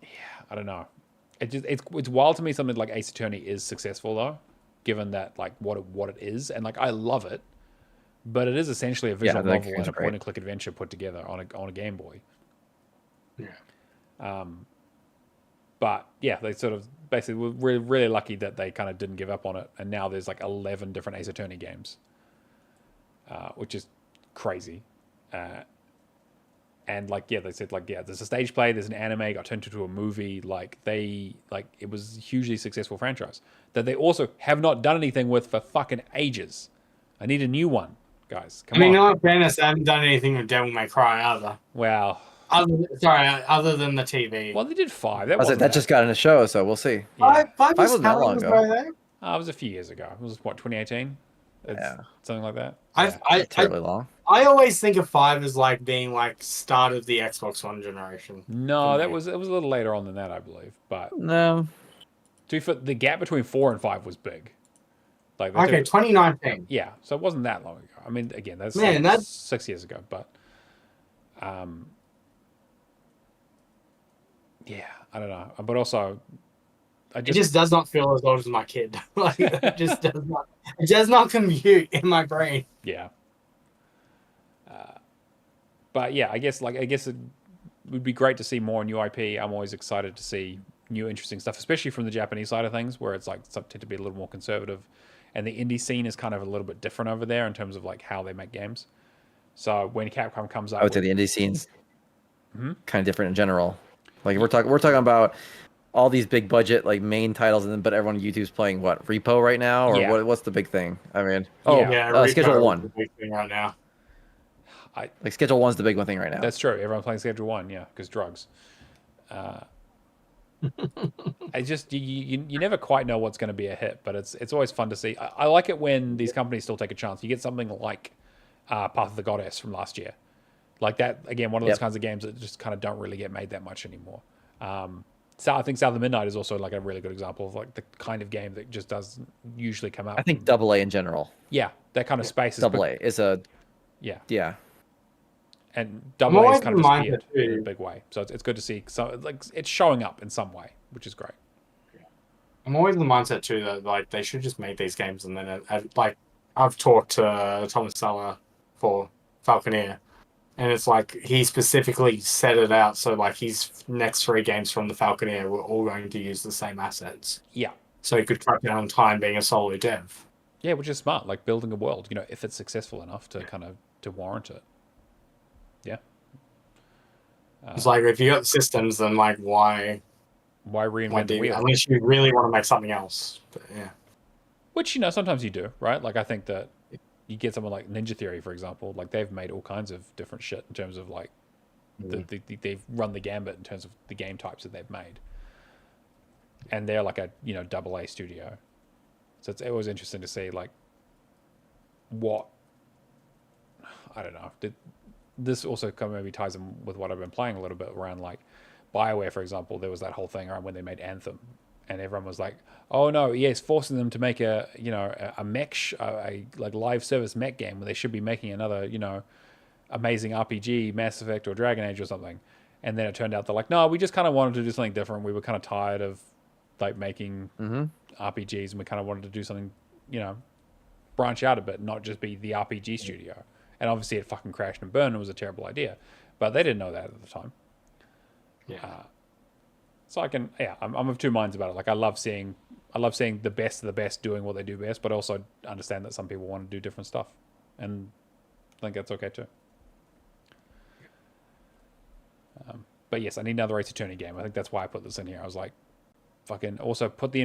A: yeah, I don't know. It's wild to me something like Ace Attorney is successful though, given that like what it is, and like I love it, but it is essentially a visual novel and a point and click adventure put together on a Game Boy.
B: Yeah.
A: But yeah, they sort of basically were really lucky that they kind of didn't give up on it, and now there's like 11 different Ace Attorney games, which is crazy. And like, yeah, they said like, yeah, there's a stage play, there's an anime, got turned into a movie. Like it was a hugely successful franchise that they also have not done anything with for fucking ages. I need a new one, guys. Come on.
B: No fairness, I haven't done anything with Devil May Cry either.
A: Wow.
B: Other than the TV.
A: Well, they did 5.
C: That just got in a show, so we'll see.
B: Yeah. Five
C: wasn't that long ago.
A: It was a few years ago. It was what, 2018? Something like that.
C: Terribly long.
B: I always think of 5 as like being like start of the Xbox One generation.
A: No, it was a little later on than that, I believe. But
C: no,
A: the gap between 4 and 5 was big. Like
B: 2019.
A: Yeah, so it wasn't that long ago. I mean, again, that's 6 years ago, but yeah, I don't know. But also,
B: it just does not feel as old as my kid. Like it just does not compute in my brain.
A: Yeah. But yeah, I guess it would be great to see more new IP. I'm always excited to see new interesting stuff, especially from the Japanese side of things, where it's like tend to be a little more conservative, and the indie scene is kind of a little bit different over there in terms of like how they make games. So when Capcom comes up,
C: I would say the indie scene's kind of different in general. Like we're talking about all these big budget like main titles, but everyone on YouTube's playing what, Repo right now, or what's the big thing? I mean, Schedule 1
B: is the big thing right now.
C: Like Schedule 1's the big one thing right now.
A: That's true. Everyone's playing Schedule 1, yeah, because drugs. I just you never quite know what's going to be a hit, but it's always fun to see. I like it when these companies still take a chance. You get something like Path of the Goddess from last year, like that again. One of those kinds of games that just kind of don't really get made that much anymore. So I think South of Midnight is also like a really good example of like the kind of game that just doesn't usually come out.
C: I think AA in general.
A: Yeah, that kind of space.
C: AA is a
A: yeah. And AA is kind of disappeared in a big way. So it's good to see. So like it's showing up in some way, which is great.
B: I'm always in the mindset too that like they should just make these games and then like I've talked to Thomas Seller for Falconeer, and it's like he specifically set it out so like his next 3 games from the Falconeer were all going to use the same assets.
A: Yeah.
B: So he could cut down on time being a solo dev.
A: Yeah, which is smart. Like building a world, you know, if it's successful enough to kind of to warrant it. Yeah.
B: It's like if you got the systems, then like why
A: reinvent the wheel?
B: Unless you really want to make something else. But yeah.
A: Which, you know, sometimes you do, right? Like I think that you get someone like Ninja Theory, for example, like they've made all kinds of different shit in terms of like they've run the gambit in terms of the game types that they've made. And they're like a, you know, AA studio. So it's always interesting to see like what, I don't know. This also kind of maybe ties in with what I've been playing a little bit around like BioWare, for example. There was that whole thing around when they made Anthem, and everyone was like, "Oh no, EA's forcing them to make a mech, a like live service mech game when they should be making another, you know, amazing RPG, Mass Effect or Dragon Age or something." And then it turned out they're like, "No, we just kind of wanted to do something different. We were kind of tired of like making RPGs, and we kind of wanted to do something, you know, branch out a bit, not just be the RPG studio." And obviously it fucking crashed and burned and it was a terrible idea. But they didn't know that at the time.
B: Yeah.
A: So I'm of two minds about it. Like I love seeing the best of the best doing what they do best, but also understand that some people want to do different stuff. And I think that's okay too. But yes, I need another Ace Attorney game. I think that's why I put this in here. I was like, fucking also put the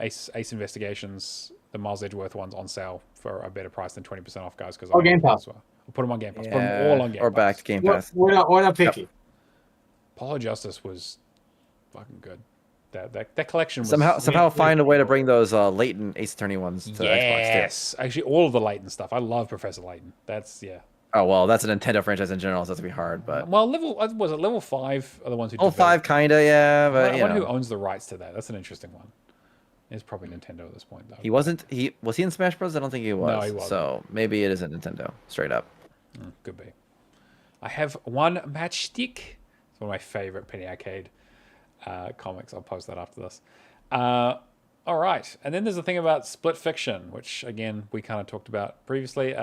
A: Ace Investigations, the Miles Edgeworth ones on sale for a better price than 20% off, guys. Because
B: Game Pass.
A: Well. We'll put them on Game Pass. Put them all on Game Pass.
C: Or back to Game Pass.
B: Why not picky?
C: Yep.
A: Apollo Justice was fucking good. That collection was
C: somehow find a way to bring those latent Ace Attorney ones to Xbox too.
A: Yes, actually, all of the Layton stuff. I love Professor Layton. That's
C: Oh well, that's a Nintendo franchise in general, so that's gonna be hard. But
A: level 5 are the ones who.
C: Level 5, kinda, yeah. But
A: I wonder who owns the rights to that. That's an interesting one. It's probably Nintendo at this point, though.
C: Was he in Smash Bros? I don't think he was.
A: No, he wasn't.
C: So maybe it isn't Nintendo, straight up.
A: Could be. I have one matchstick. It's one of my favorite Penny Arcade comics. I'll post that after this. All right. And then there's the thing about Split Fiction, which, again, we kind of talked about previously,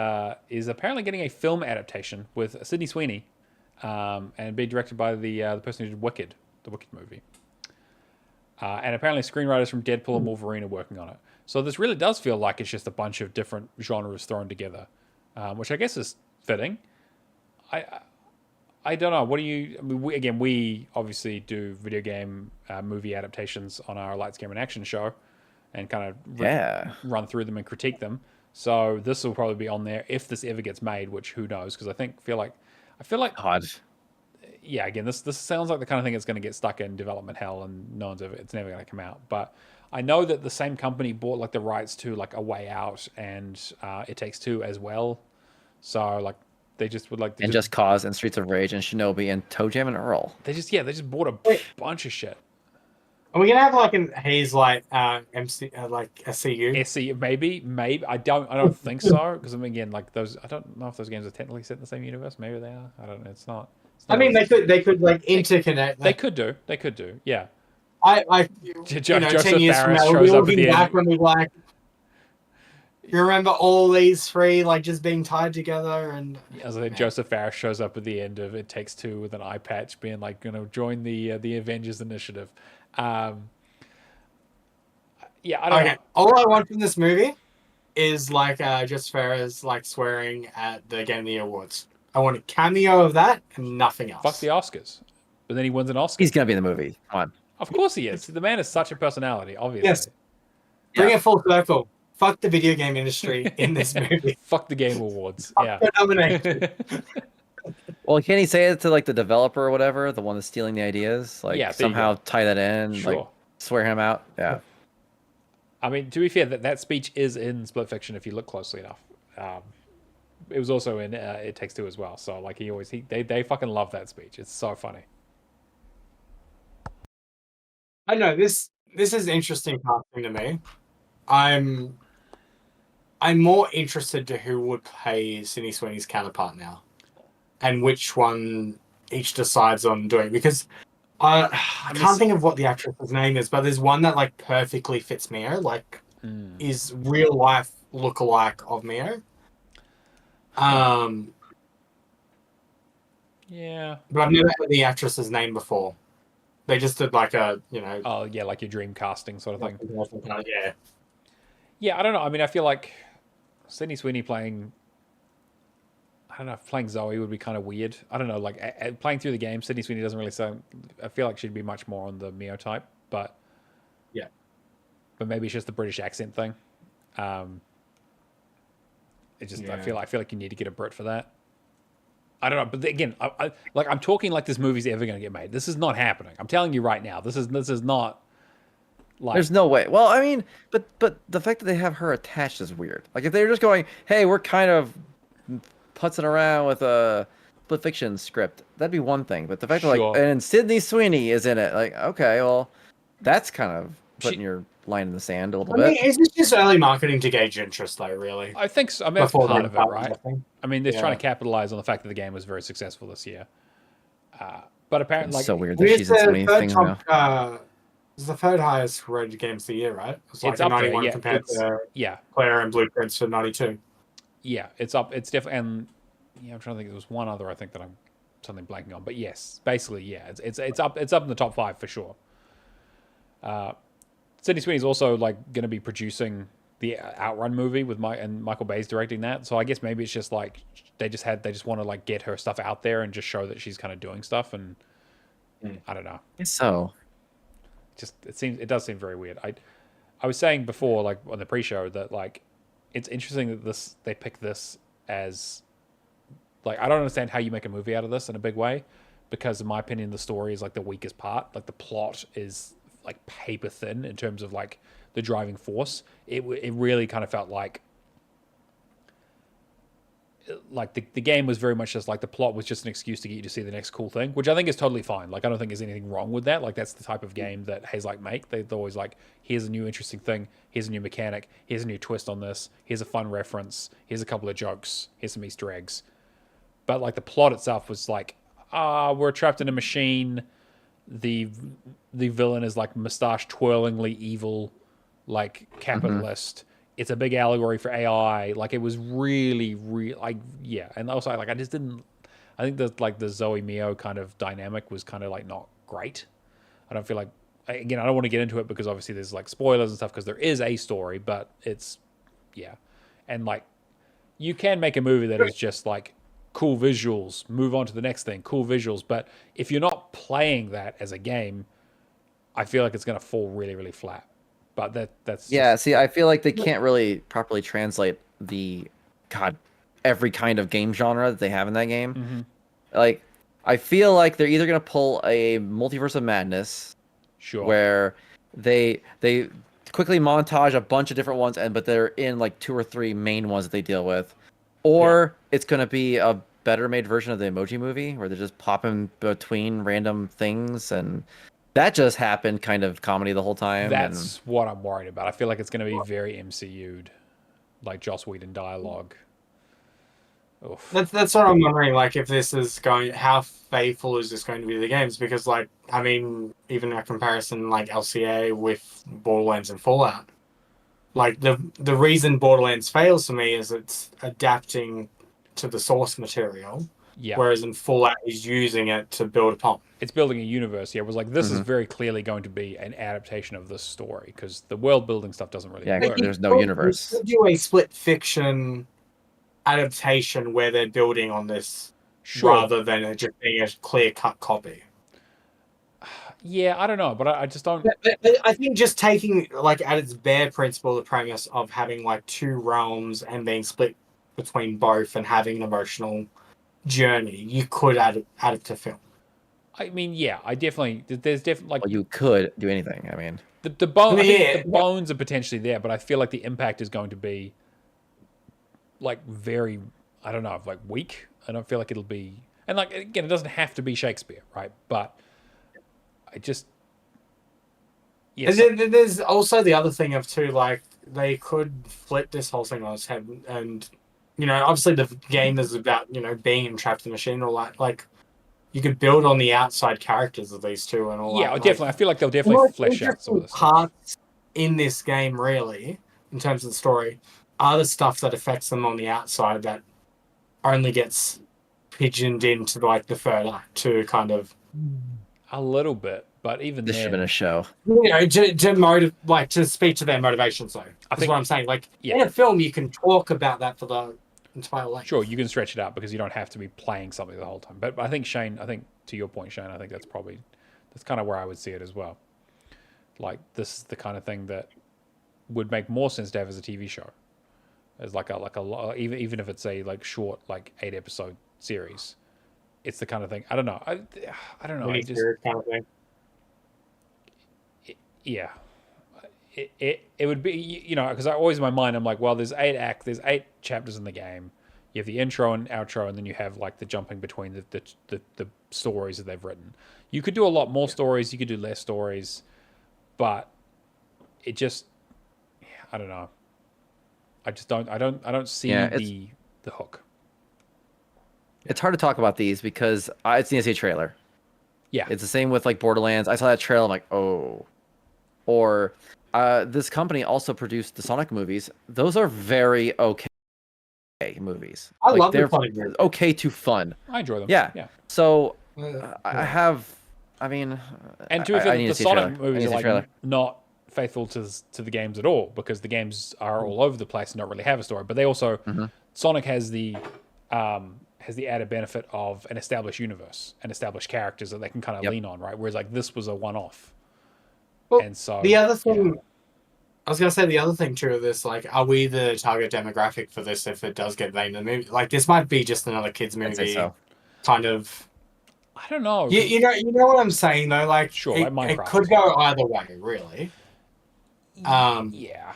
A: is apparently getting a film adaptation with Sydney Sweeney and being directed by the person who did Wicked, the Wicked movie. And apparently screenwriters from Deadpool and Wolverine are working on it. So this really does feel like it's just a bunch of different genres thrown together, which I guess is fitting. I don't know. What do you... I mean, we obviously do video game movie adaptations on our Lights, Camera, and Action show and kind of run through them and critique them. So this will probably be on there if this ever gets made, which who knows? Because I feel like...
C: Odd.
A: Yeah, again, this sounds like the kind of thing that's going to get stuck in development hell and it's never going to come out. But I know that the same company bought like the rights to like A Way Out and It Takes Two as well. So like they just would like...
C: Just Cause and Streets of Rage and Shinobi and Toe Jam and Earl.
A: They just bought a bunch of shit.
B: Are we gonna have like an Haze like MC like SCU?
A: SCU maybe. I don't think so because again like those, I don't know if those games are technically set in the same universe. Maybe they are. I don't know. It's not
B: I mean, they could like interconnect.
A: They could do. Yeah.
B: Joseph
A: 10 years from now, we'll be
B: back when we like. You remember all these three like just being tied together and.
A: As I think Joseph Farris shows up at the end of It Takes Two with an eye patch, being like, join the Avengers Initiative. I don't know.
B: All I want from this movie is like Joseph Farris like swearing at the Game of the Year awards. I want a cameo of that and nothing else.
A: Fuck the Oscars. But then he wins an Oscar.
C: He's going to be in the movie. Come on.
A: Of course he is. The man is such a personality, obviously.
B: Yes. Bring it full circle. fuck the video game industry in this movie.
A: Fuck the Game Awards.
B: Fuck
A: Yeah.
B: the nomination.
C: Well, can he say it to like the developer or whatever, the one that's stealing the ideas? Like
A: Yeah, there you
C: somehow
A: go.
C: tie that in, like
A: Sure.
C: swear him out. Yeah.
A: I mean, to be fair, that speech is in Split Fiction if you look closely enough. It was also in It Takes Two as well. So like they fucking love that speech. It's so funny.
B: I know this is interesting casting to me. I'm more interested to who would play Sydney Sweeney's counterpart now, and which one each decides on doing, because I can't think of what the actress's name is, but there's one that like perfectly fits Mio, like is real life lookalike of Mio.
A: Yeah.
B: But I've never heard the actress's name before. They just did like a,
A: Oh yeah, like your dream casting sort of thing.
B: Yeah.
A: Yeah, I don't know. I mean, I feel like Sydney Sweeney playing, I don't know, playing Zoe would be kind of weird. I don't know, like playing through the game, Sydney Sweeney doesn't really sound. I feel like she'd be much more on the Mio type, but
B: Yeah.
A: But maybe it's just the British accent thing. It just I feel like you need to get a Brit for that. I don't know, but again, I'm talking like this movie's ever going to get made. This is not happening. I'm telling you right now. This is not. Like,
C: there's no way. Well, I mean, but the fact that they have her attached is weird. Like if they're just going, hey, we're kind of putzing around with a Split Fiction script, that'd be one thing. But the fact that like, and Sydney Sweeney is in it, like, okay, well, that's kind of putting your line in the sand a little bit.
B: Is this just early marketing to gauge interest, though? Really?
A: I think so. I mean, that's part of it, right? I mean, they're trying to capitalize on the fact that the game was very successful this year. But apparently,
C: it's
A: like,
C: so weird that she's in so many things now.
B: It's the third highest rated game of the year, right? It's like
A: it's
B: a
A: up
B: 91
A: there,
B: compared to
A: yeah,
B: Claire and Blueprints to 92.
A: Yeah, it's up. It's definitely, and yeah, I'm trying to think. There was one other I think that I'm something blanking on, but yes, basically, yeah, it's up. It's up in the top 5 for sure. Sydney Sweeney's also like going to be producing the Outrun movie with Michael Bay's directing that. So I guess maybe it's just like they just want to like get her stuff out there and just show that she's kind of doing stuff. And I don't know.
C: So
A: it does seem very weird. I was saying before, like on the pre-show, that like it's interesting that they pick this as like I don't understand how you make a movie out of this in a big way, because in my opinion the story is like the weakest part. Like the plot is like paper thin in terms of like the driving force. It really kind of felt like the game was very much just like the plot was just an excuse to get you to see the next cool thing, which I think is totally fine. Like I don't think there's anything wrong with that. Like that's the type of game that Hazelight make. They're always like, here's a new interesting thing, here's a new mechanic, here's a new twist on this, here's a fun reference, here's a couple of jokes, here's some Easter eggs. But like the plot itself was like, we're trapped in a machine. The villain is like mustache twirlingly evil, like capitalist. It's a big allegory for AI. Like it was really like yeah. And also like I think that like the Zoe Mio kind of dynamic was kind of like not great. I don't feel like, again, I don't want to get into it because obviously there's like spoilers and stuff because there is a story, but it's yeah. And like you can make a movie that is just like cool visuals, move on to the next thing, cool visuals. But if you're not playing that as a game, I feel like it's going to fall really, really flat. But that's
C: see, I feel like they can't really properly translate every kind of game genre that they have in that game. Like, I feel like they're either going to pull a Multiverse of Madness, where they quickly montage a bunch of different ones, but they're in like 2 or 3 main ones that they deal with. Or it's going to be a better made version of the Emoji Movie where they're just popping between random things, and that just happened kind of comedy the whole time.
A: That's what I'm worried about. I feel like it's going to be very MCU'd, like Joss Whedon dialogue. Oof.
B: That's what I'm wondering, like if this is how faithful is this going to be to the games? Because like, I mean, even a comparison like LCA with Borderlands and Fallout. Like the reason Borderlands fails for me is it's adapting to the source material, whereas in Fallout is using it to build upon.
A: It's building a universe. Yeah, it was like this is very clearly going to be an adaptation of this story because the world building stuff doesn't really work.
C: There's no universe.
B: You could do a Split Fiction adaptation where they're building on this rather than it just being a clear cut copy.
A: Yeah, I don't know, but I just don't.
B: I think just taking like at its bare principle, the premise of having like two realms and being split between both and having an emotional journey, you could add it to film.
A: I mean, yeah, there's definitely like
C: Well, you could do anything. I mean,
A: the bone. I think
B: Yeah,
A: the bones are potentially there, but I feel like the impact is going to be like very, I don't know, like weak. I don't feel like it'll be, and like again, it doesn't have to be Shakespeare, right? But I just, yeah,
B: and then there's also the other thing of too, like they could flip this whole thing on its head, and obviously the game is about being entrapped in the machine, or like you could build on the outside characters of these two and all
A: yeah,
B: that.
A: definitely. I feel like they'll
B: The
A: definitely
B: most
A: flesh out some of
B: interesting
A: this stuff.
B: parts in this game, really, in terms of the story, are the stuff that affects them on the outside that only gets pigeoned into like the third act to kind of
A: A little bit, but even
C: this should have been
A: then,
C: a show.
B: to speak to their motivations though. That's what I'm saying. Like in a film, you can talk about that for the entire length.
A: sure, you can stretch it out because you don't have to be playing something the whole time. But I think Shane, to your point, Shane, I think that's kind of where I would see it as well. Like this is the kind of thing that would make more sense to have as a TV show, as even if it's a like short like 8 episode series. It's the kind of thing. I don't know. I don't know. I just
B: kind of thing.
A: yeah. It would be because I always in my mind I'm like, well, there's 8 chapters in the game. You have the intro and outro, and then you have like the jumping between the stories that they've written. You could do a lot more stories. You could do less stories, but it just I don't know. I just don't. I don't see the hook.
C: It's hard to talk about these because it's the SEA trailer.
A: Yeah,
C: it's the same with like Borderlands. I saw that trailer, I'm like, oh. Or this company also produced the Sonic movies. Those are very okay movies.
B: I love
C: they're
B: the Sonic movies.
C: okay to fun.
A: I enjoy them.
C: Yeah.
A: Yeah.
C: So I mean,
A: and to be fair, the Sonic movies are like not faithful to the games at all because the games are all over the place and don't really have a story. But they also Sonic has the added benefit of an established universe and established characters that they can kind of lean on, right? Whereas like this was a one-off.
B: Well,
A: and so
B: the other thing, I was gonna say the other thing too of this, like, are we the target demographic for this if it does get made in the movie? Like, this might be just another kids movie, kind of.
A: I don't know.
B: You know what I'm saying though. Like,
A: sure,
B: it could go either way, really.
A: Yeah.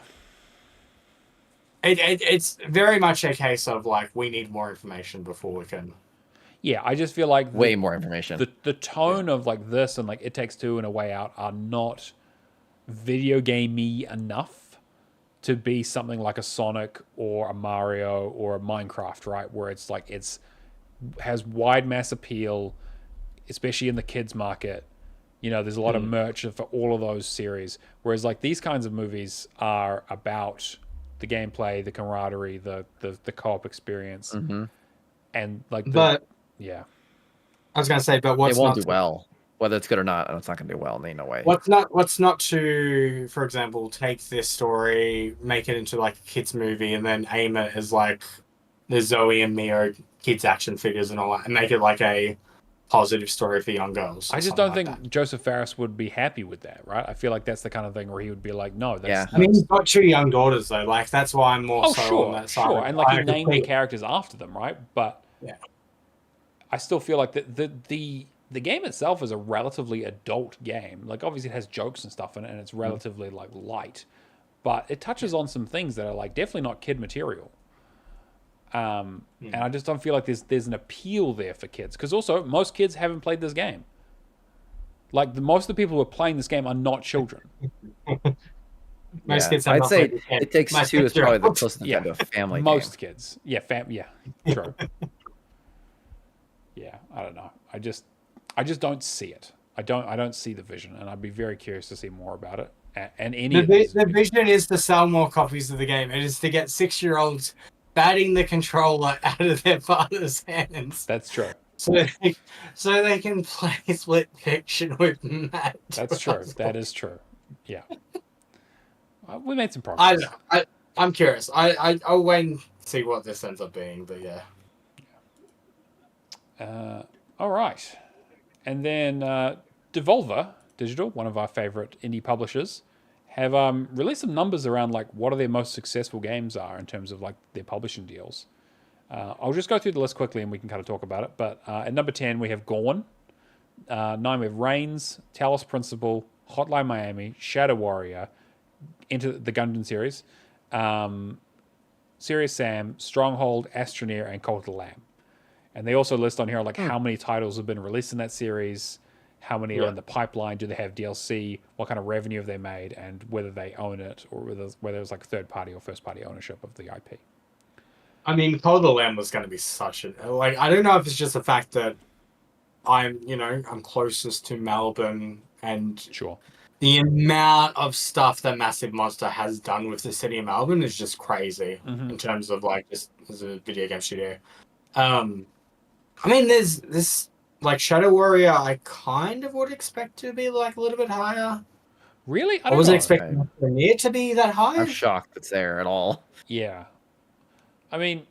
B: It's very much a case of like we need more information before we can.
A: Yeah, I just feel like
C: way more information.
A: The tone of like this and like It Takes Two and A Way Out are not video gamey enough to be something like a Sonic or a Mario or a Minecraft, right? Where it's like has wide mass appeal, especially in the kids market. There's a lot of merch for all of those series. Whereas like these kinds of movies are about the gameplay, the camaraderie, the co-op experience, and like yeah.
B: I was gonna say, but what's
C: it won't do well. Whether it's good or not, it's not gonna do well. Ain't no way.
B: What's not to, for example, take this story, make it into like a kids movie, and then aim it as like the Zoe and Mio kids action figures and all that, and make it like a positive story for young girls.
A: I just don't think Joseph Fares would be happy with that, right? I feel like that's the kind of thing where he would be like, no, that's...
B: I mean, he's got 2 young daughters, though. Like, that's why I'm more on that side.
A: Sure, and like he named the characters after them, right? But
B: yeah,
A: I still feel like the game itself is a relatively adult game. Like, obviously it has jokes and stuff in it, and it's relatively, like, light. But it touches on some things that are, like, definitely not kid material. And I just don't feel like there's an appeal there for kids. Because also, most kids haven't played this game. Like, most of the people who are playing this game are not children.
B: Most kids have
C: I'd
B: not
C: say
B: played this game.
C: It Takes Two is probably the closest
A: Yeah,
C: to a family
A: most
C: game.
A: kids. Yeah, true. Yeah, I don't know. I just don't see it. I don't see the vision, and I'd be very curious to see more about it. And
B: the vision is to sell more copies of the game. It is to get 6-year-olds batting the controller out of their father's hands.
A: That's true.
B: So they can play Split Fiction with Matt.
A: That's true. That is true. Yeah. We made some progress.
B: I'm curious. I'll wait and see what this ends up being, but yeah.
A: All right. And then Devolver Digital, one of our favorite indie publishers, have released some numbers around like what are their most successful games are in terms of like their publishing deals. I'll just go through the list quickly and we can kind of talk about it. But at number 10, we have Gorn. 9, we have Reigns, Talos Principle, Hotline Miami, Shadow Warrior, into the Gundam series, Serious Sam, Stronghold, Astroneer, and Cult of the Lamb. And they also list on here like how many titles have been released in that series, how many are in the pipeline, do they have DLC, what kind of revenue have they made, and whether they own it or whether it's like third party or first party ownership of the IP.
B: I mean, Call of the Lamb was going to be such a... Like, I don't know if it's just the fact that I'm closest to Melbourne, and
A: Sure.
B: the amount of stuff that Massive Monster has done with the city of Melbourne is just crazy in terms of, like, just as a video game studio. I mean, there's this, like, Shadow Warrior, I kind of would expect to be, like, a little bit higher.
A: Really?
B: I wasn't expecting it to be that high.
C: I'm shocked it's there at all.
A: Yeah. I mean,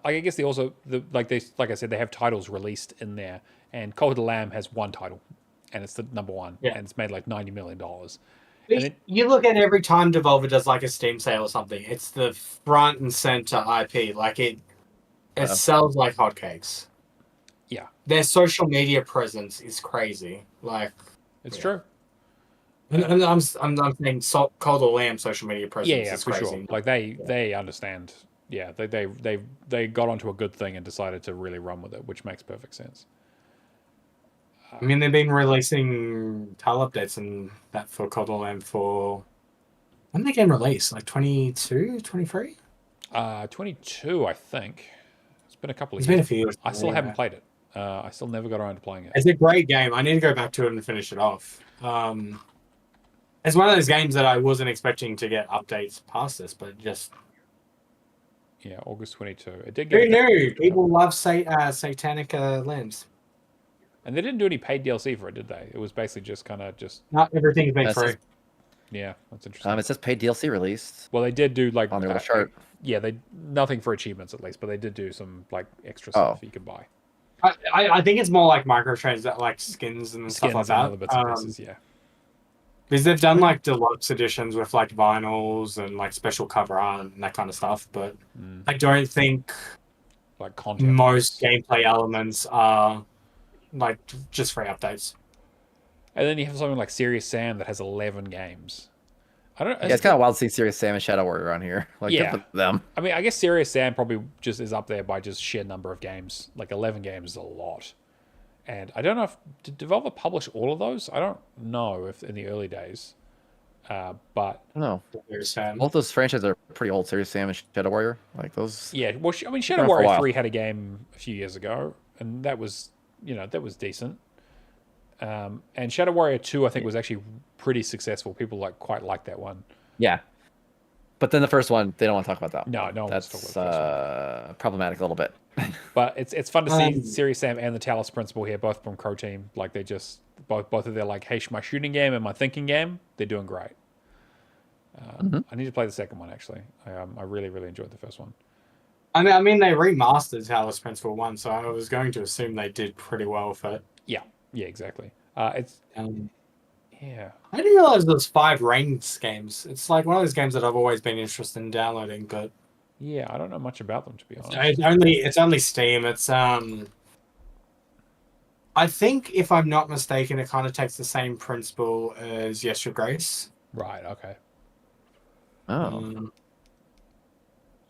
A: I guess they also, like I said, they have titles released in there, and Cult of the Lamb has one title, and it's the number one, and it's made like $90 million.
B: You look at every time Devolver does like a Steam sale or something, it's the front and center IP. Like it sells like hotcakes.
A: Yeah,
B: their social media presence is crazy. Like
A: it's true.
B: And I'm saying Cult of the Lamb social media presence is
A: for
B: crazy.
A: sure. Like they understand. Yeah, they got onto a good thing and decided to really run with it, which makes perfect sense.
B: I mean, they've been releasing tile updates and that for Cult of the Lamb for... When did the game release? Like 22, 23?
A: 22, I think. It's been a couple of
B: years.
A: It's
B: been a few years.
A: I still haven't played it. I still never got around to playing it.
B: It's a great game. I need to go back to it and finish it off. It's one of those games that I wasn't expecting to get updates past this, but just...
A: Yeah, August 22. It did get...
B: Who knew? People love satanic lambs.
A: And they didn't do any paid DLC for it, did they? It was basically just kind of just...
B: Not everything's been free.
A: Yeah, that's interesting.
C: It says paid DLC released.
A: Well, they did do like...
C: on their chart.
A: Yeah, nothing for achievements at least, but they did do some like extra stuff you could buy.
B: I think it's more like microtransactions, like skins and stuff like that.
A: Other bits and pieces, yeah.
B: Because they've done like deluxe editions with like vinyls and like special cover art and that kind of stuff, but I don't think
A: like content
B: most gameplay elements are like just free updates.
A: And then you have something like Serious Sam that has 11 games. I don't.
C: Yeah, it's kind of wild to see Serious Sam and Shadow Warrior on here. Like, good for them.
A: I mean, I guess Serious Sam probably just is up there by just sheer number of games. Like 11 games is a lot. And I don't know if... Did Devolver publish all of those? I don't know if in the early days. But...
C: No. Both those franchises are pretty old. Serious Sam and Shadow Warrior. Like those...
A: Yeah, well, I mean, Shadow Warrior 3 had a game a few years ago. And that was, that was decent. And Shadow Warrior 2, I think, was actually pretty successful. People quite liked that one.
C: Yeah. But then the first one, they don't want to talk about that.
A: No, no one wants to talk about the first one.
C: Problematic a little bit.
A: But it's fun to see Serious Sam and the Talos Principle here, both from Crow Team. Like they just both of their like, hey, my shooting game and my thinking game, they're doing great. I need to play the second one actually. I really enjoyed the first one.
B: I mean they remastered Talos Principle 1, so I was going to assume they did pretty well with it.
A: Yeah, exactly. It's yeah.
B: I didn't realize there's 5 Reigns games. It's like one of those games that I've always been interested in downloading, but
A: yeah, I don't know much about them to be honest.
B: It's only Steam. It's I think if I'm not mistaken, it kind of takes the same principle as Yes Your Grace.
A: Right. Okay.
C: Oh.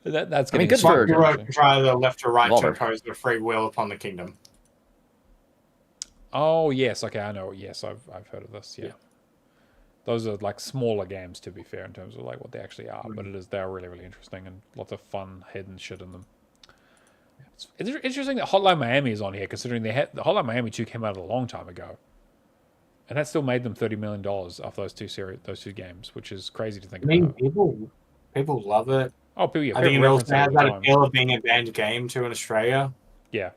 A: That's
C: good for
B: try the left to right to impose the free will upon the kingdom.
A: Oh yes, okay, I know. Yes, I've heard of this. Yeah, those are like smaller games to be fair in terms of like what they actually are, but they're really interesting and lots of fun hidden shit in them. It's interesting that Hotline Miami is on here, considering the Hotline Miami 2 came out a long time ago, and that still made them $30 million off those two games, which is crazy to think about.
B: People love it.
A: Oh, people, yeah.
B: I think it also has that appeal of being a banned game too in Australia.
A: Yeah.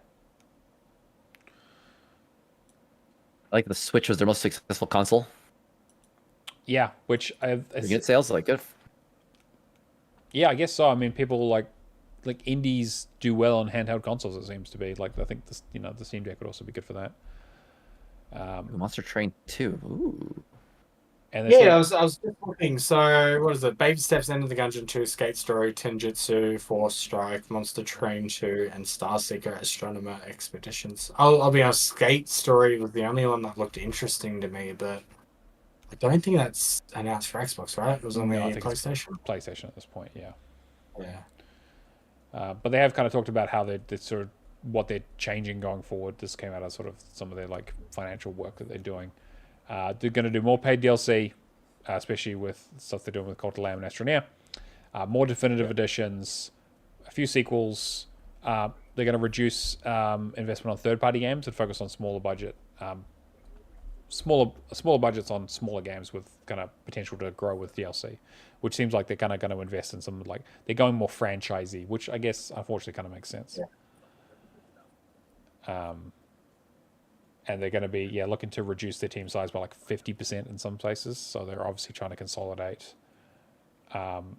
C: Like the Switch was their most successful console.
A: Yeah, which
C: good sales, like good.
A: Yeah, I guess so. I mean, people like indies do well on handheld consoles. It seems to be like I think the Steam Deck would also be good for that.
C: Monster Train 2. Ooh.
A: And they
B: Yeah, I
A: said,
B: was just looking. So, what is it? Baby Steps, End of the Gungeon 2, Skate Story, Tenjutsu, Force Strike, Monster Train 2, and Starseeker Astronomer Expeditions. I'll be honest, Skate Story was the only one that looked interesting to me, but I don't think that's announced for Xbox, right? It was on
A: no, I
B: the
A: think
B: PlayStation.
A: it's PlayStation at this point, yeah.
B: Yeah.
A: But they have kind of talked about how they sort of what they're changing going forward. This came out of sort of some of their like financial work that they're doing. They're going to do more paid DLC, especially with stuff they're doing with Cult of Lamb and Astroneer. More definitive editions, a few sequels. They're going to reduce investment on third-party games and focus on smaller budgets on smaller games with kind of potential to grow with DLC, which seems like they're kind of going to invest in some like they're going more franchisey, which I guess unfortunately kind of makes sense. And they're going to be looking to reduce their team size by like 50% in some places. So they're obviously trying to consolidate, and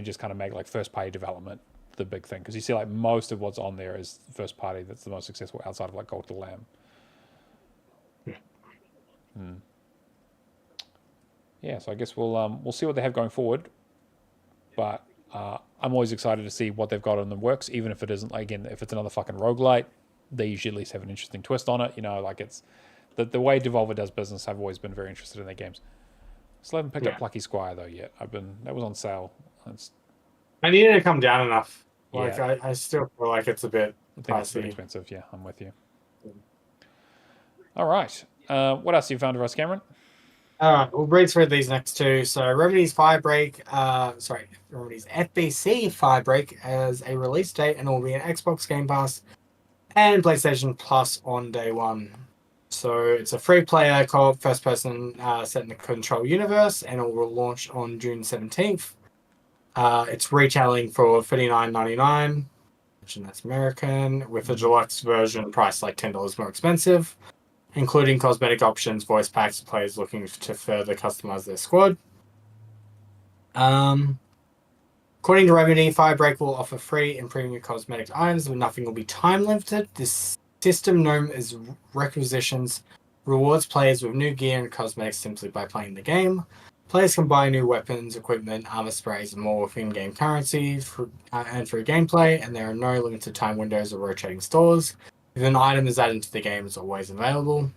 A: just kind of make like first party development the big thing, because you see like most of what's on there is first party that's the most successful outside of like Gold to Lamb. Yeah, so I guess we'll see what they have going forward, but I'm always excited to see what they've got in the works, even if it isn't like, again, if it's another fucking roguelite, they usually at least have an interesting twist on it. You know, like it's the way Devolver does business. I've always been very interested in their games. Still haven't picked up Lucky Squire though yet. That was on sale.
B: I needed to come down enough. Like
A: Yeah.
B: I still feel like it's a bit
A: I think it's a bit
B: pricey.
A: expensive. Yeah, I'm with you. All right. What else have you found for us, Cameron?
B: All right, we'll breeze through these next two. So Remedy's Remedy's FBC Firebreak has a release date and it will be an Xbox Game Pass and PlayStation Plus on day one. So it's a free-player co-op first-person set in the Control universe, and it will launch on June 17th. It's retailing for $39.99, which that's American, with a deluxe version priced like $10 more expensive, including cosmetic options, voice packs for players looking to further customize their squad. According to Remedy, Firebreak will offer free and premium cosmetic items, but nothing will be time limited. This system, known as Requisitions, rewards players with new gear and cosmetics simply by playing the game. Players can buy new weapons, equipment, armor sprays, and more with in-game currency and free gameplay, and there are no limited time windows or rotating stores. If an item is added to the game, it's always available.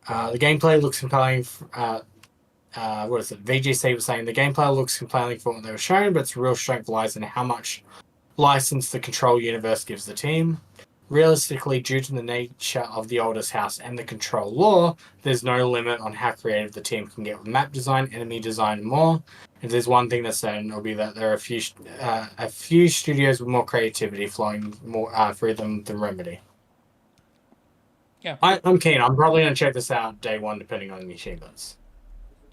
B: The gameplay looks compelling. VGC was saying the gameplay looks compelling for what they were shown, but its real strength lies in how much license the Control universe gives the team. Realistically, due to the nature of the Oldest House and the Control lore, there's no limit on how creative the team can get with map design, enemy design, and more. If there's one thing that's certain, it'll be that there are a few studios with more creativity flowing more through them than Remedy.
A: Yeah,
B: I'm keen. I'm probably going to check this out day one, depending on the achievements.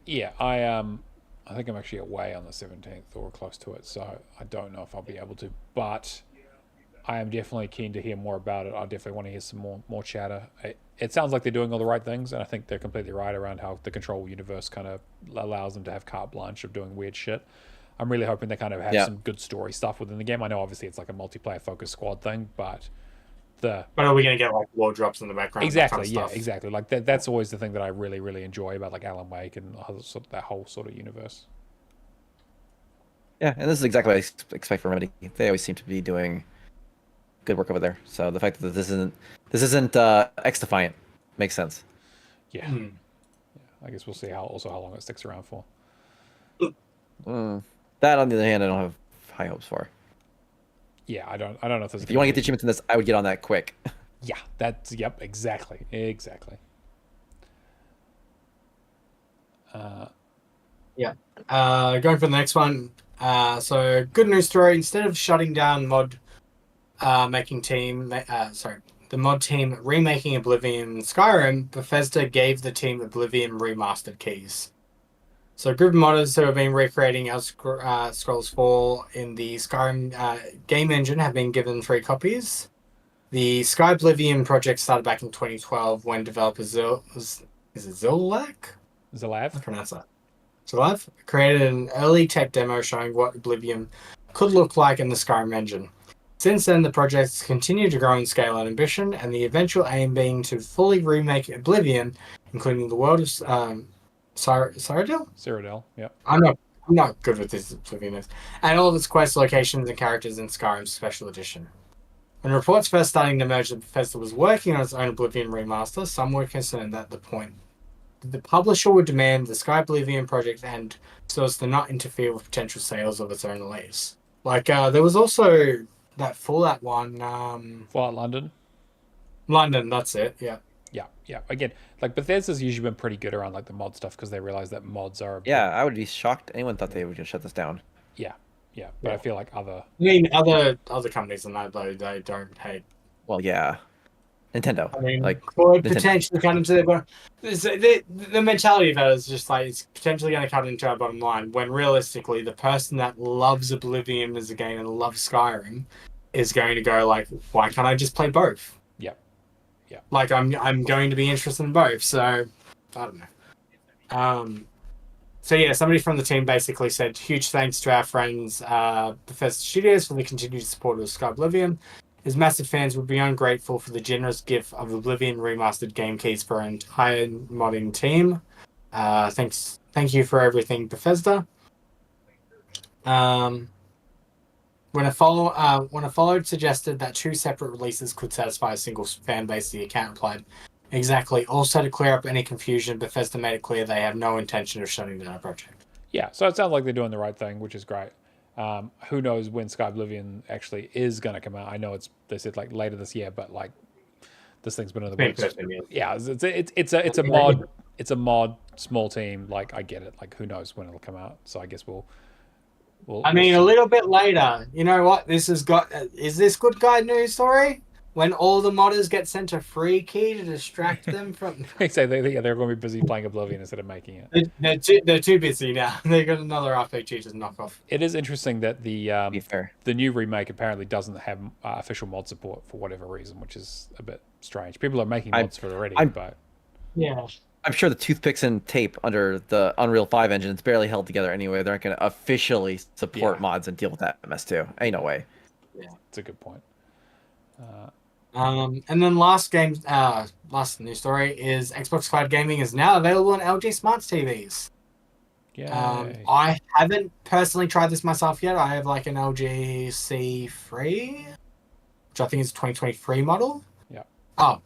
A: Yeah, I think I'm actually away on the 17th or close to it, so I don't know if I'll be able to. But I am definitely keen to hear more about it. I definitely want to hear some more chatter. It sounds like they're doing all the right things, and I think they're completely right around how the Control universe kind of allows them to have carte blanche of doing weird shit. I'm really hoping they kind of have some good story stuff within the game. I know obviously it's like a multiplayer focused squad thing, but
B: But are we going to get like war drops in the background?
A: Exactly,
B: that kind of stuff?
A: exactly. Like that's always the thing that I really, really enjoy about like Alan Wake and that whole sort of universe.
C: Yeah, and this is exactly what I expect from Remedy. They always seem to be doing good work over there. So the fact that this isn't X-Defiant makes sense.
A: Yeah. I guess we'll see how long it sticks around for.
C: That on the other hand, I don't have high hopes for.
A: Yeah, I don't know if there's.
C: If you want to get the achievements in this, I would get on that quick.
A: Yeah, exactly.
B: Going for the next one. So good news story. Instead of shutting down the mod team remaking Oblivion Skyrim, Bethesda gave the team Oblivion remastered keys. So a group of modders who have been recreating Elder Scrolls 4 in the Skyrim game engine have been given 3 copies. The Sky Oblivion project started back in 2012 when developer Zilak?
A: Zalav?
B: I pronounce that. Zalav created an early tech demo showing what Oblivion could look like in the Skyrim engine. Since then, the project has continued to grow in scale and ambition, and the eventual aim being to fully remake Oblivion, including the world of Cyrodiil?
A: Cyrodiil, yep.
B: I'm not good with this Oblivion is, and all of its quest locations and characters in Skyrim's Special Edition. When reports first starting to emerge that Bethesda was working on its own Oblivion remaster, some were concerned that the publisher would demand the Sky Oblivion project end so as to not interfere with potential sales of its own release. Like, there was also that Fallout one.
A: Fallout London.
B: London, that's it, yeah.
A: Yeah. Again, like Bethesda's usually been pretty good around like the mod stuff because they realize that mods are.
C: Yeah, I would be shocked. Anyone thought they would just shut this down.
A: Yeah. But I feel like other.
B: I mean, other companies than that, though, they don't hate.
C: Well, yeah. Nintendo.
B: I mean,
C: like
B: could
C: Nintendo.
B: potentially cut into their bottom. The mentality of that is just like it's potentially going to cut into our bottom line. When realistically, the person that loves Oblivion as a game and loves Skyrim is going to go like, why can't I just play both?
A: Yeah.
B: Like I'm going to be interested in both. So I don't know. So yeah, somebody from the team basically said, huge thanks to our friends Bethesda Studios for the continued support of Sky Oblivion. His massive fans would be ungrateful for the generous gift of Oblivion remastered game keys for our entire modding team. Thank you for everything, Bethesda. When a followed suggested that 2 separate releases could satisfy a single fan base, the account replied, exactly. Also, to clear up any confusion, Bethesda made it clear they have no intention of shutting down a project.
A: Yeah, so it sounds like they're doing the right thing, which is great. Who knows when Sky Oblivion actually is going to come out? I know they said like later this year, but like this thing's been in the works. Yeah, it's a mod, small team. Like I get it. Like who knows when it'll come out? So I guess we'll
B: a little bit later. You know what? Is this good guy news story? When all the modders get sent a free key to distract them from...
A: they're going to be busy playing Oblivion instead of making it.
B: They're too busy now. They got another RPG to knock off.
A: It is interesting that the new remake apparently doesn't have official mod support for whatever reason, which is a bit strange. People are making mods for it already, but...
B: Yeah.
C: I'm sure the toothpicks and tape under the Unreal 5 engine is barely held together anyway. They're not going to officially support mods and deal with that mess too. Ain't no way.
B: Yeah,
A: it's a good point.
B: And then last news story is Xbox Cloud Gaming is now available on LG Smart TVs.
A: Yeah.
B: I haven't personally tried this myself yet. I have like an LG C3, which I think is a 2023 model.
A: Yeah.
B: Oh,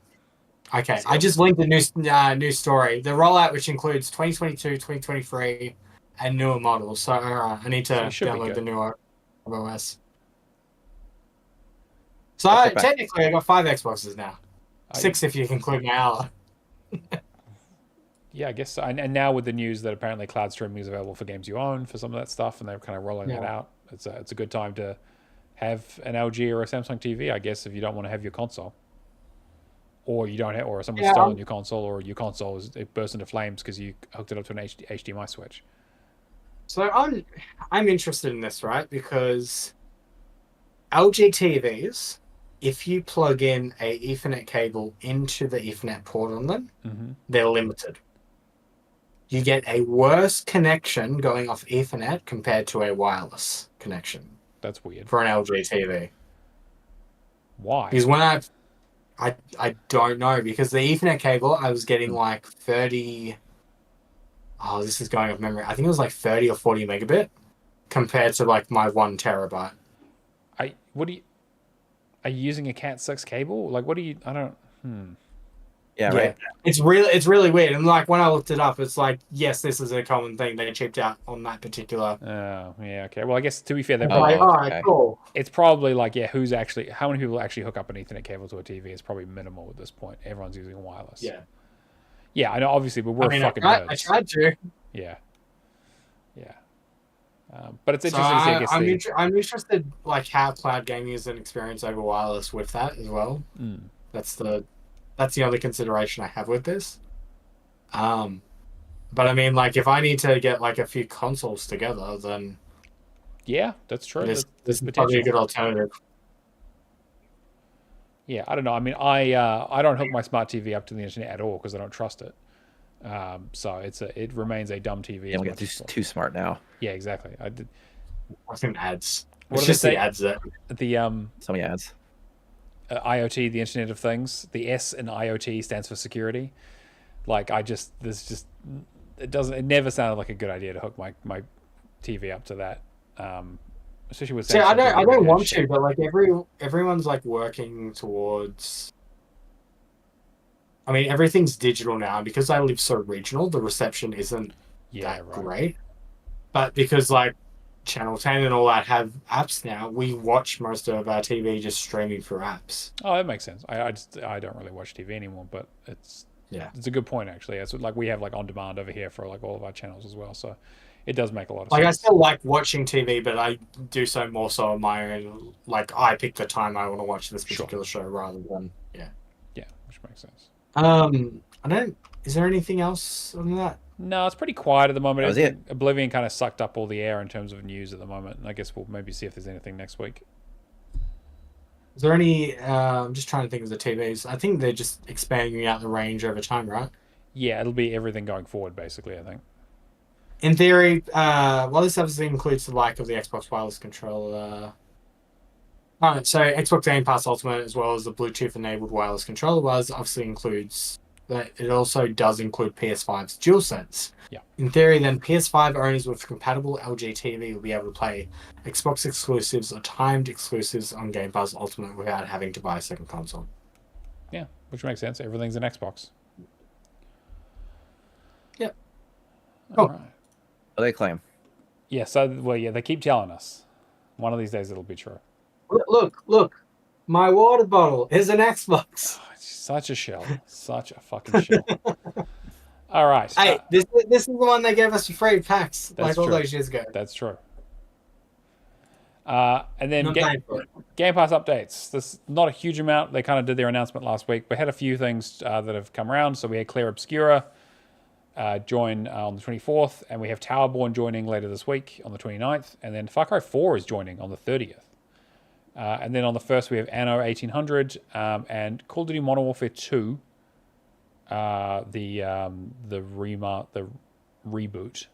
B: okay. I just linked the new story. The rollout, which includes 2022, 2023, and newer models. So I need to download the newer OS. So technically, I've got 5 Xboxes now. 6 if you include my Ally.
A: Yeah, I guess so. And now with the news that apparently cloud streaming is available for games you own for some of that stuff, and they're kind of rolling that out. It's a good time to have an LG or a Samsung TV, I guess, if you don't want to have your console, or you don't have, or someone's stolen your console, or your console it burst into flames because you hooked it up to an HDMI switch.
B: So I'm interested in this, right? Because LG TVs, if you plug in a Ethernet cable into the Ethernet port on them, they're limited. You get a worse connection going off Ethernet compared to a wireless connection.
A: That's weird.
B: For an LG TV.
A: Why?
B: Because when I don't know, because the Ethernet cable, I was getting like 30... Oh, this is going off memory. I think it was like 30 or 40 megabit compared to like my 1 terabyte.
A: Are you using a Cat 6 cable? Like,
C: Yeah, right.
B: It's really weird. And like when I looked it up, it's like, yes, this is a common thing. They chipped out on that particular.
A: Oh, yeah, okay. Well, I guess to be fair, they're
B: all right, cool.
A: It's probably like, how many people actually hook up an Ethernet cable to a TV? It's probably minimal at this point. Everyone's using wireless.
B: Yeah.
A: Yeah, I know, obviously, but we're fucking nerds.
B: I tried to.
A: Yeah. But it's interesting.
B: I'm interested, like how cloud gaming is an experience over wireless with that as well. That's the other consideration I have with this. But I mean, like, if I need to get like a few consoles together, then
A: yeah, that's true.
B: This is probably a good alternative.
A: Yeah, I don't know. I mean, I don't hook my smart TV up to the internet at all because I don't trust it. So it remains a dumb TV.
C: Yeah, we got too smart now.
A: Yeah, exactly.
B: I think ads.
A: what
B: It's
A: do they
B: just the
A: say?
B: ads there.
A: The
C: So many ads.
A: IoT, the Internet of Things. The S in IoT stands for security. Like it never sounded like a good idea to hook my TV up to that. Especially with
B: See, I
A: Samsung
B: don't
A: doing
B: want
A: shit.
B: to, but like everyone's like working towards. I mean, everything's digital now, and because I live so regional, the reception isn't that great. But because like Channel 10 and all that have apps now, we watch most of our TV just streaming through apps.
A: Oh, that makes sense. I don't really watch TV anymore, but it's a good point actually. It's like we have like on demand over here for like all of our channels as well, so it does make a lot of sense.
B: Like I still like watching TV, but I do so more so on my own. Like I pick the time I want to watch this particular show rather than
A: yeah, which makes sense.
B: I don't. Is there anything else on that?
A: No, it's pretty quiet at the moment.
C: That was it.
A: Oblivion kind of sucked up all the air in terms of news at the moment. And I guess we'll maybe see if there's anything next week.
B: Is there any? I'm just trying to think of the TVs. I think they're just expanding out the range over time, right?
A: Yeah, it'll be everything going forward, basically, I think.
B: In theory, well, this obviously includes the like of the Xbox wireless controller. So Xbox Game Pass Ultimate, as well as the Bluetooth-enabled wireless controller, obviously includes that. It also does include PS5's DualSense.
A: Yeah.
B: In theory, then PS5 owners with compatible LG TV will be able to play Xbox exclusives or timed exclusives on Game Pass Ultimate without having to buy a second console.
A: Yeah, which makes sense. Everything's an Xbox.
B: Yep.
A: All right.
C: What do they claim?
A: Yeah, they keep telling us. One of these days it'll be true.
B: Look. My water bottle is an Xbox.
A: Oh, it's such a shell. Such a fucking shell. All right.
B: Hey, this is the one they gave us for free packs like all those years ago.
A: That's true. And then Game Pass updates. This not a huge amount. They kind of did their announcement last week. We had a few things that have come around. So we had Claire Obscura join on the 24th, and we have Towerborn joining later this week on the 29th, and then Far Cry 4 is joining on the 30th. And then on the 1st, we have Anno 1800 and Call of Duty Modern Warfare 2, the reboot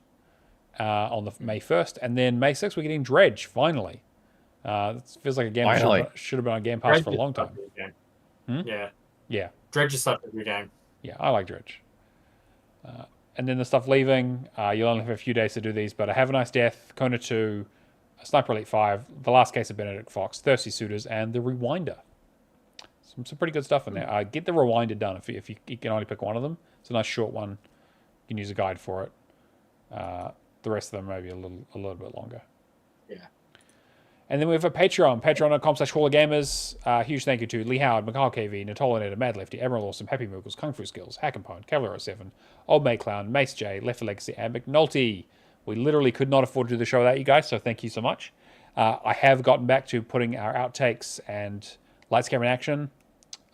A: on the May 1st. And then May 6th, we're getting Dredge, finally. It feels like a game that should have been on Game Pass for a long time.
B: Yeah. Dredge is such a good game.
A: Yeah, I like Dredge. And then the stuff leaving, you'll only have a few days to do these, but Have a Nice Death, Kona 2, Sniper Elite 5, The Last Case of Benedict Fox, Thirsty Suitors, and The Rewinder. Some pretty good stuff in there. Get The Rewinder done if you can only pick one of them. It's a nice short one. You can use a guide for it. The rest of them maybe a little bit longer.
B: Yeah.
A: And then we have a Patreon, patreon.com/HallOfGamers. Huge thank you to Lee Howard, Mikhail KV, Natola Netta, Mad Lefty, Admiral Awesome, Happy Moogles, Kung Fu Skills, Hack and Pone, Cavalier 07, Old May Clown, Mace J, Left for Legacy, and McNulty. We literally could not afford to do the show without you guys, so thank you so much. I have gotten back to putting our outtakes and Lights, Camera, and Action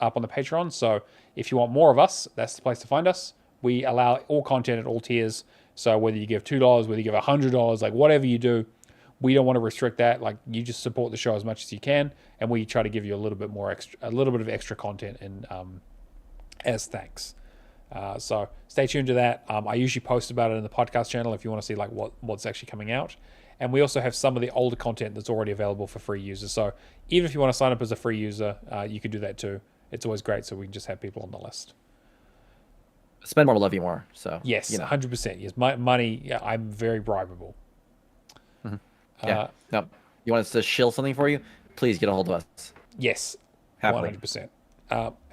A: up on the Patreon, so if you want more of us, that's the place to find us. We allow all content at all tiers, so whether you give $2, whether you give $100, like whatever you do, we don't want to restrict that. Like, you just support the show as much as you can, and we try to give you a little bit of extra content in as thanks. So stay tuned to that. I usually post about it in the podcast channel if you want to see like what's actually coming out. And we also have some of the older content that's already available for free users. So even if you want to sign up as a free user, you can do that too. It's always great, so we can just have people on the list.
C: Spend more, love you more. So
A: yes, 100%. Yes, my money. Yeah, I'm very bribable.
C: Mm-hmm. Yeah. No, you want us to shill something for you? Please get a hold of us.
A: Yes,
C: happily.
A: 100%.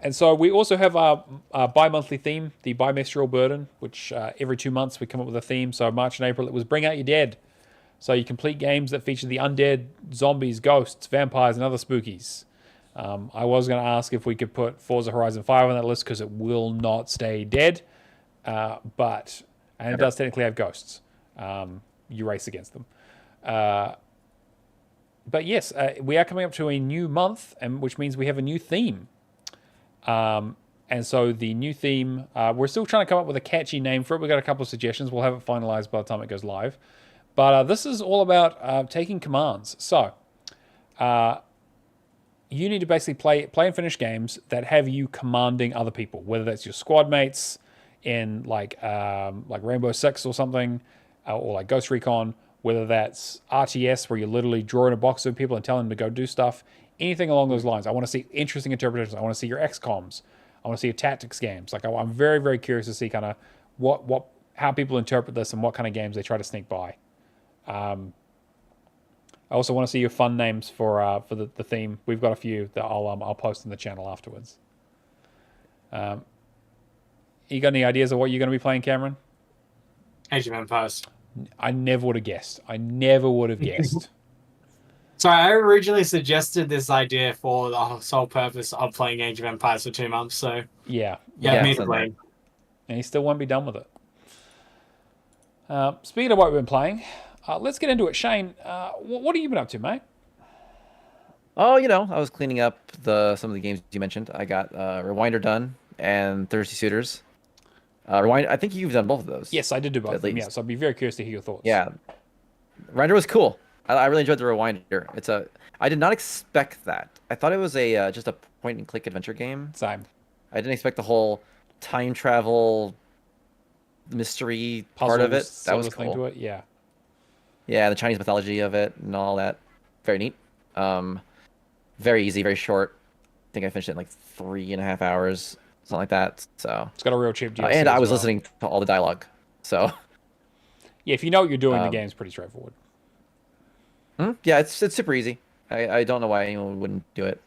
A: And so we also have our bi-monthly theme, the Bimestral Burden, which every 2 months we come up with a theme. So March and April, it was Bring Out Your Dead. So you complete games that feature the undead, zombies, ghosts, vampires, and other spookies. I was going to ask if we could put Forza Horizon 5 on that list because it will not stay dead. But it does technically have ghosts. You race against them. But yes, we are coming up to a new month, which means we have a new theme. And so the new theme, we're still trying to come up with a catchy name for it. We've got a couple of suggestions. We'll have it finalized by the time it goes live. But this is all about taking commands. So you need to basically play and finish games that have you commanding other people, whether that's your squad mates in like Rainbow Six or something, or like Ghost Recon, whether that's RTS where you're literally drawing a box of people and telling them to go do stuff, anything along those lines. I want to see interesting interpretations. I want to see your XComs. I want to see your tactics games. Like I'm very, very curious to see kind of how people interpret this and what kind of games they try to sneak by. I also want to see your fun names for the theme. We've got a few that I'll post in the channel afterwards. You got any ideas of what you're going to be playing, Cameron?
B: Age of Empires.
A: I never would have guessed. I never would have guessed.
B: So I originally suggested this idea for the sole purpose of playing Age of Empires for 2 months. So
A: yeah,
B: me to blame.
A: And he still won't be done with it. Speaking of what we've been playing, let's get into it. Shane, what have you been up to, mate?
C: Oh, I was cleaning up some of the games you mentioned. I got Rewinder done and Thirsty Suitors. Rewind. I think you've done both of those.
A: Yes, I did do both of them. Yeah, so I'd be very curious to hear your thoughts.
C: Yeah, Rewinder was cool. I really enjoyed the Rewinder. I did not expect that. I thought it was just a point and click adventure game.
A: Same.
C: I didn't expect the whole time travel mystery
A: Puzzles,
C: part of it. That was cool.
A: Thing to it. Yeah.
C: Yeah, the Chinese mythology of it and all that. Very neat. Very easy, very short. I think I finished it in like 3.5 hours, something like that. So
A: it's got a real cheap DLC.
C: And I was listening to all the dialogue. So
A: yeah, if you know what you're doing, the game's pretty straightforward.
C: Yeah, it's super easy. I don't know why anyone wouldn't do it.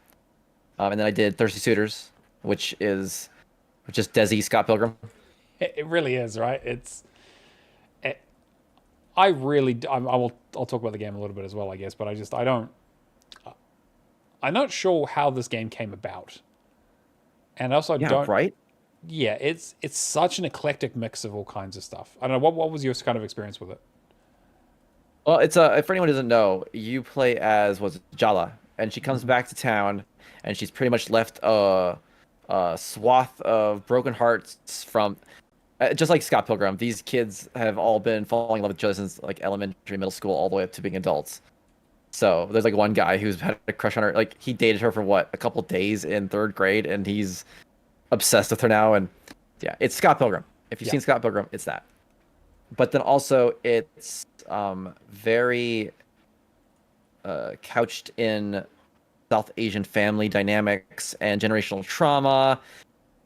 C: And then I did Thirsty Suitors, which is just SEA Scott Pilgrim.
A: It really is, right? I'll talk about the game a little bit as well, I guess, but I'm not sure how this game came about. And also
C: right?
A: Yeah, it's such an eclectic mix of all kinds of stuff. I don't know, what was your kind of experience with it?
C: Well, it's for anyone who doesn't know, you play as Jala, and she comes back to town, and she's pretty much left a swath of broken hearts from, just like Scott Pilgrim. These kids have all been falling in love with each other since like elementary, middle school, all the way up to being adults. So there's like one guy who's had a crush on her. Like he dated her for a couple days in 3rd grade, and he's obsessed with her now. And yeah, it's Scott Pilgrim. If you've seen Scott Pilgrim, it's that. But then also it's very couched in South Asian family dynamics and generational trauma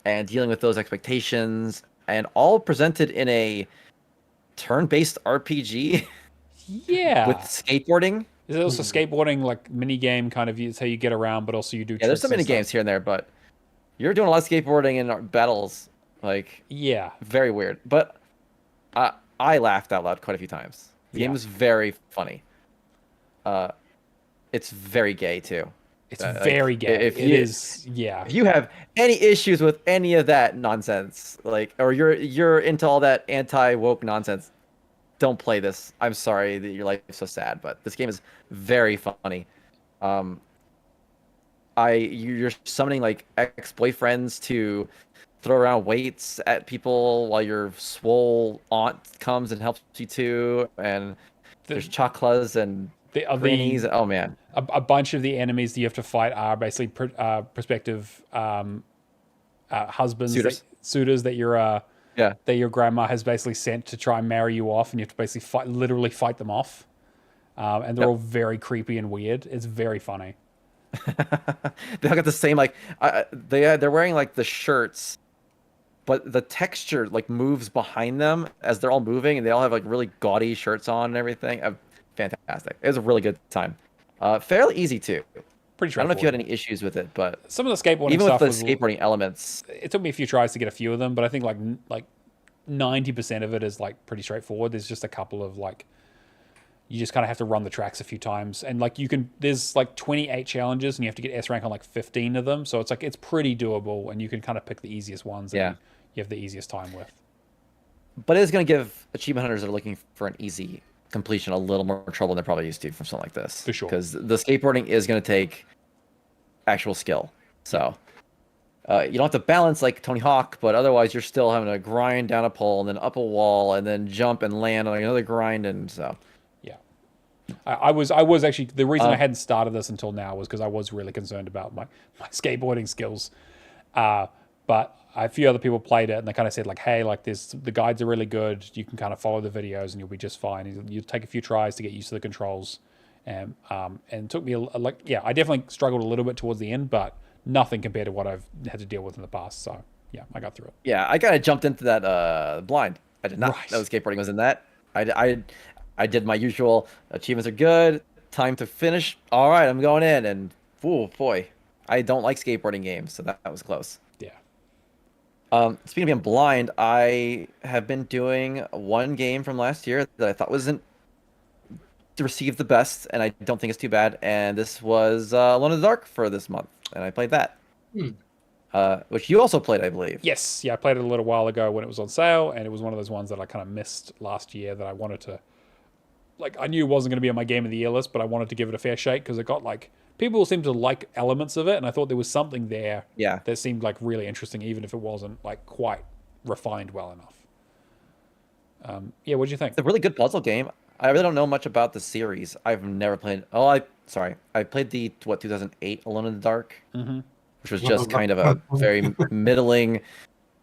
C: and dealing with those expectations, and all presented in a turn-based RPG.
A: Yeah.
C: With skateboarding.
A: Is it also skateboarding, like mini game kind of? It's how you get around, but also you do.
C: Yeah, there's some mini games here and there, but you're doing a lot of skateboarding in battles. Like,
A: yeah,
C: very weird. But I laughed out loud quite a few times. The game is very funny. It's very gay too.
A: It's very gay. It is. Yeah.
C: If you have any issues with any of that nonsense, or you're into all that anti-woke nonsense, don't play this. I'm sorry that your life is so sad, but this game is very funny. You're summoning like ex-boyfriends to throw around weights at people while your swole aunt comes and helps you too, and there's chaklas and grannies. Oh man,
A: a bunch of the enemies that you have to fight are basically prospective husbands, suitors that your grandma has basically sent to try and marry you off, and you have to basically literally fight them off. And they're all very creepy and weird. It's very funny.
C: They all got the same they're wearing like the shirts, but the texture like moves behind them as they're all moving, and they all have like really gaudy shirts on and everything. Fantastic. It was a really good time. Fairly easy too.
A: Pretty straightforward.
C: I don't know if you had any issues with it, but
A: some of the skateboarding
C: even
A: stuff
C: with the skateboarding elements,
A: it took me a few tries to get a few of them, but I think like 90% of it is like pretty straightforward. There's just a couple of you just kind of have to run the tracks a few times, and there's like 28 challenges, and you have to get S rank on like 15 of them. So it's pretty doable, and you can kind of pick the easiest ones that you have the easiest time with.
C: But it is going to give achievement hunters that are looking for an easy completion a little more trouble than they're probably used to from something like this.
A: For sure.
C: Because the skateboarding is going to take actual skill. So you don't have to balance like Tony Hawk, but otherwise you're still having to grind down a pole and then up a wall and then jump and land on another grind, and so.
A: Yeah. I was actually, the reason I hadn't started this until now was because I was really concerned about my skateboarding skills. but a few other people played it and they kind of said like, hey, like the guides are really good. You can kind of follow the videos and you'll be just fine. You'll take a few tries to get used to the controls. And it took me I definitely struggled a little bit towards the end, but nothing compared to what I've had to deal with in the past. So yeah, I got through it.
C: Yeah, I kind of jumped into that blind. I did not know skateboarding was in that. I did my usual achievements are good. Time to finish. All right, I'm going in. And oh boy, I don't like skateboarding games, so that was close.
A: Yeah.
C: Speaking of being blind, I have been doing one game from last year that I thought wasn't received the best, and I don't think it's too bad. And this was Alone in the Dark for this month, and I played that. Which you also played, I believe.
A: Yes, yeah, I played it a little while ago when it was on sale, and it was one of those ones that I kind of missed last year that I wanted to, like, I knew it wasn't going to be on my Game of the Year list, but I wanted to give it a fair shake because it got, like, people seemed to like elements of it, and I thought there was something there that seemed, like, really interesting, even if it wasn't, like, quite refined well enough. Yeah, what did you think?
C: It's a really good puzzle game. I really don't know much about the series. I've never played... I played the, 2008 Alone in the Dark? Mm-hmm. Which was just kind of a very middling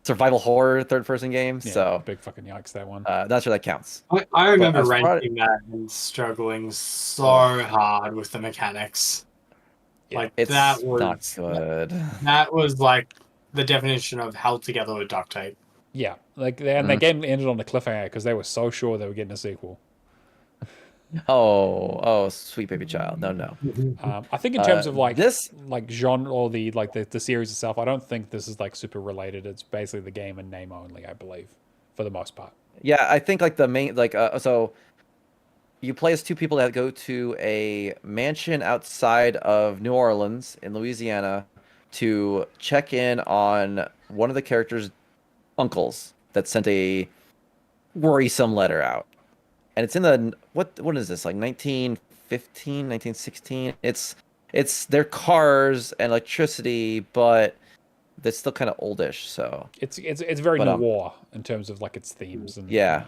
C: survival horror third-person game.
A: Yeah,
C: so
A: big fucking yikes, that one.
C: Not sure that counts.
B: I remember renting that and struggling so hard with the mechanics. Like
C: it's
B: that was
C: not good.
B: That was like the definition of held together with duct tape.
A: Yeah, like that game ended on a cliffhanger because they were so sure they were getting a sequel.
C: Oh, sweet baby child. No.
A: I think in terms of like
C: this,
A: like genre or the series itself, I don't think this is like super related. It's basically the game in name only, I believe, for the most part.
C: Yeah, I think like the main so you play as two people that go to a mansion outside of New Orleans in Louisiana to check in on one of the characters' uncles that sent a worrisome letter out. And it's in the what is this, like 1915, 1916? It's their cars and electricity, but it's still kind of oldish. So
A: it's very noir in terms of like its themes and
C: yeah.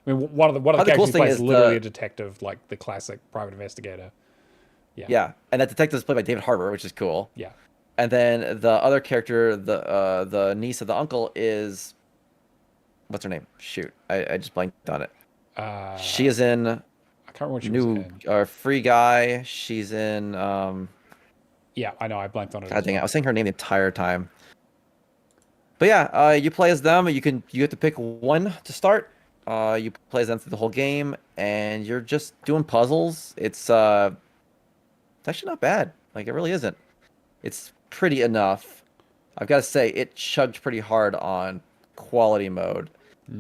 A: I mean, one of the characters
C: cool
A: plays literally a detective, like the classic private investigator.
C: Yeah, and that detective is played by David Harbour, which is cool.
A: Yeah,
C: and then the other character, the niece of the uncle, is what's her name? Shoot, I just blanked on it. She is in.
A: I can't remember what she was in.
C: Free Guy. She's in.
A: Yeah, I know. I blanked on it.
C: God dang it! I was saying her name the entire time. But yeah, you play as them. You have to pick one to start. You play as them through the whole game, and you're just doing puzzles. It's actually not bad. Like, it really isn't. It's pretty enough. I've got to say, it chugged pretty hard on quality mode.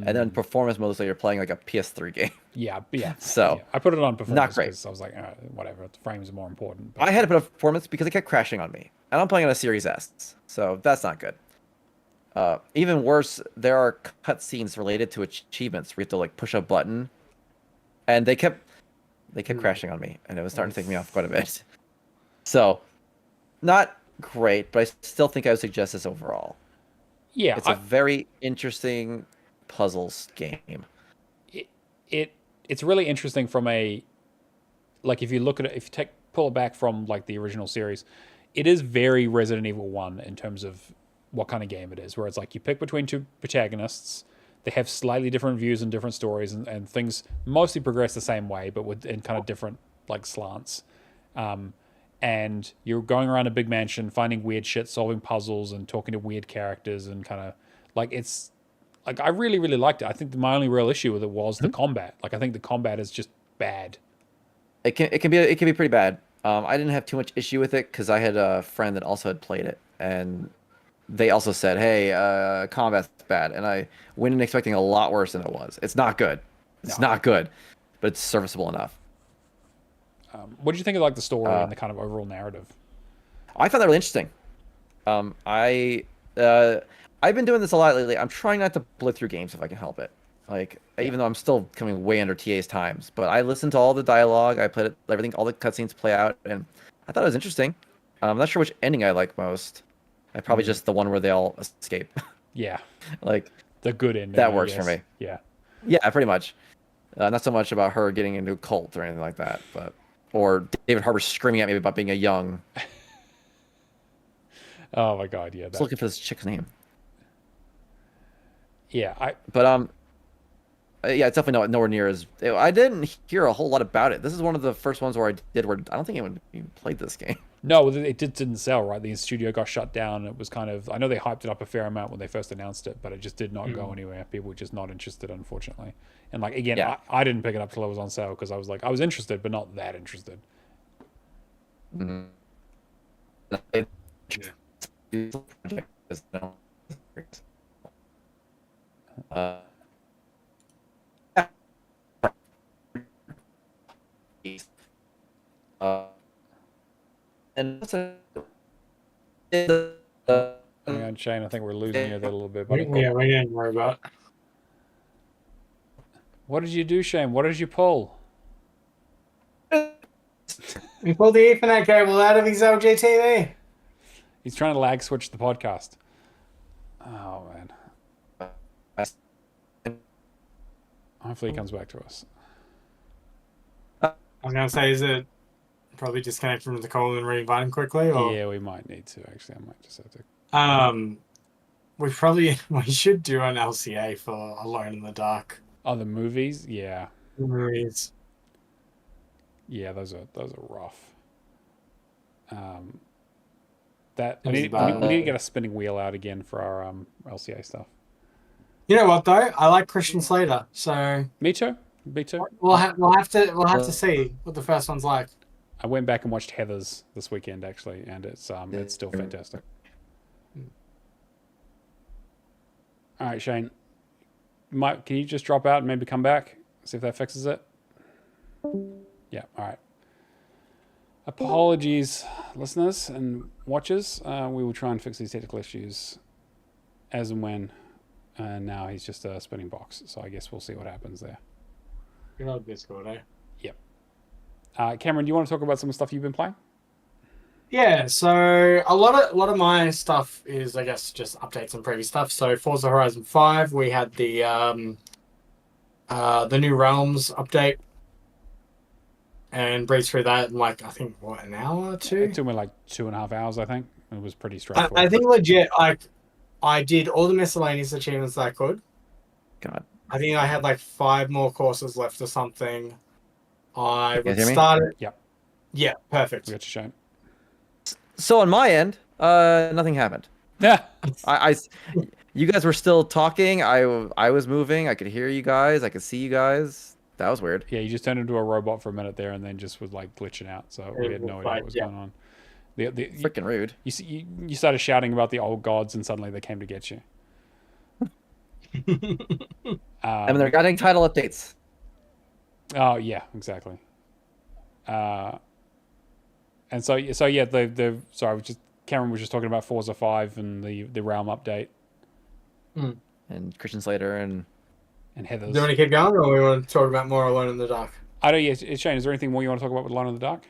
C: And then performance mode, so you're playing like a PS3 game.
A: Yeah.
C: So
A: I put it on performance.
C: Not great.
A: Because I was like, whatever. The frames are more important.
C: But I had to put up performance because it kept crashing on me, and I'm playing on a Series S, so that's not good. Even worse, there are cutscenes related to achievements where you have to like push a button, and they kept crashing on me, and it was starting to take me off quite a bit. So, not great, but I still think I would suggest this overall.
A: Yeah,
C: it's a very interesting puzzles game.
A: It's really interesting from a, like, if you look at it, if you pull it back from like the original series, it is very Resident Evil 1 in terms of what kind of game it is, where it's like you pick between two protagonists, they have slightly different views and different stories, and things mostly progress the same way, but in kind of different like slants. And you're going around a big mansion, finding weird shit, solving puzzles, and talking to weird characters, and kind of like it's like I really, really liked it. I think my only real issue with it was the combat. Like I think the combat is just bad.
C: It can be pretty bad. I didn't have too much issue with it because I had a friend that also had played it, and they also said, "Hey, combat's bad," and I went in expecting a lot worse than it was. It's not good. It's not good, but it's serviceable enough.
A: What did you think of like the story and the kind of overall narrative?
C: I found that really interesting. I've been doing this a lot lately. I'm trying not to blitz through games if I can help it. Like, even though I'm still coming way under TA's times, but I listened to all the dialogue. I played everything, all the cutscenes play out, and I thought it was interesting. I'm not sure which ending I like most. I probably just the one where they all escape.
A: Yeah,
C: like
A: the good ending.
C: That works for me.
A: Yeah,
C: pretty much. Not so much about her getting into a cult or anything like that, or David Harbour screaming at me about being a young.
A: Oh my god, yeah.
C: I was looking for this chick's name.
A: Yeah,
C: But yeah, it's definitely nowhere near as. I didn't hear a whole lot about it. This is one of the first ones where I don't think anyone even played this game.
A: No, it didn't sell, right? The studio got shut down. It was kind of, I know they hyped it up a fair amount when they first announced it, but it just did not go anywhere. People were just not interested, unfortunately. And like, again,
C: Yeah.
A: I didn't pick it up till it was on sale because I was like, I was interested, but not that interested.
C: Mm-hmm. And
A: Hang on, Shane, I think we're losing you there a little bit, buddy.
B: Yeah, we didn't worry about it.
A: What did you do, Shane? What did you pull?
B: We pulled the Ethernet cable out of his LG TV.
A: He's trying to lag switch the podcast. Oh, man. Hopefully he comes back to us.
B: I was going to say, is it probably disconnect from the call and re-invite him quickly? Or?
A: Yeah, we might need to, actually. I might just have to...
B: we should do an LCA for Alone in the Dark.
A: Oh, the movies? Yeah.
B: Movies.
A: Yeah, those are rough. We need to get a spinning wheel out again for our LCA stuff.
B: You know what though? I like Christian Slater, so
A: Me too.
B: we'll have to see what the first one's like.
A: I went back and watched Heathers this weekend actually, and it's still fantastic. All right, Shane. Can you just drop out and maybe come back? See if that fixes it. Yeah. All right. Apologies, listeners and watchers. We will try and fix these technical issues as and when. And now he's just a spinning box, so I guess we'll see what happens there.
B: Good old Discord, eh?
A: Yep. Cameron, do you want to talk about some of the stuff you've been playing?
B: Yeah, so a lot of my stuff is, I guess, just updates on previous stuff. So Forza Horizon 5, we had the New Realms update, and breezed through that in like, I think, what, an hour or two?
A: It took me like 2.5 hours, I think. It was pretty straightforward.
B: I think legit, I did all the miscellaneous achievements that I could.
C: God.
B: I think I had like 5 more courses left or something. I would
C: hear me?
B: start it.
A: Yep.
B: Yeah, perfect.
A: We got you, Shane.
C: So on my end, nothing happened.
A: Yeah.
C: You guys were still talking. I was moving. I could hear you guys. I could see you guys. That was weird.
A: Yeah, you just turned into a robot for a minute there, and then just was like glitching out. So we had no idea what was going on.
C: Freaking rude.
A: You started shouting about the old gods, and suddenly they came to get you.
C: I mean, they're getting title updates.
A: Oh yeah, exactly. And so yeah, Cameron was just talking about Forza 5 and the Realm update.
C: And Christian Slater and
A: Heathers.
B: Do you want to keep going, or we want to talk about more Alone in the Dark?
A: I don't. Yeah, Shane, is there anything more you want to talk about with Alone in the Dark?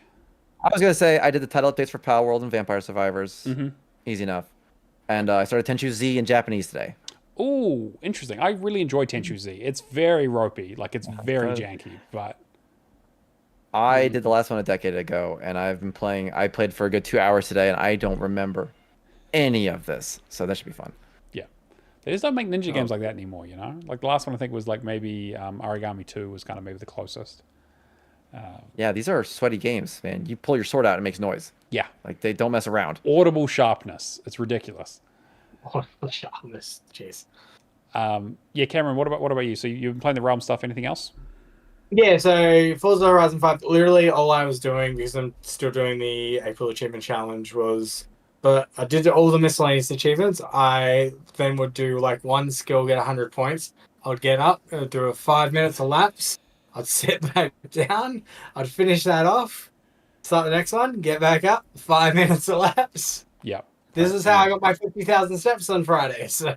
C: I was gonna say I did the title updates for Power World and Vampire Survivors.
A: Mm-hmm.
C: Easy enough. And I started Tenchu Z in Japanese today.
A: Ooh, interesting. I really enjoy Tenchu Z. It's very ropey, like it's very janky, but
C: I did the last one a decade ago, and I've been playing. I played for a good 2 hours today, and I don't remember any of this. So that should be fun.
A: Yeah, they just don't make ninja games like that anymore. You know, like the last one I think was like maybe Origami 2 was kind of maybe the closest.
C: Yeah, these are sweaty games, man. You pull your sword out, and it makes noise.
A: Yeah,
C: Like they don't mess around.
A: audible sharpness. It's ridiculous.
B: Sharpness, jeez.
A: Yeah, Cameron, what about you? So you've been playing the Realm stuff. Anything else?
B: Yeah, so Forza Horizon 5, literally all I was doing, because I'm still doing the April Achievement Challenge, but I did all the miscellaneous achievements. I then would do like one skill, get 100 points. I would get up, do a 5 minutes elapse. I'd sit back down. I'd finish that off. Start the next one. Get back up. 5 minutes elapse.
A: Yeah.
B: This is how I got my 50,000 steps on Friday. So,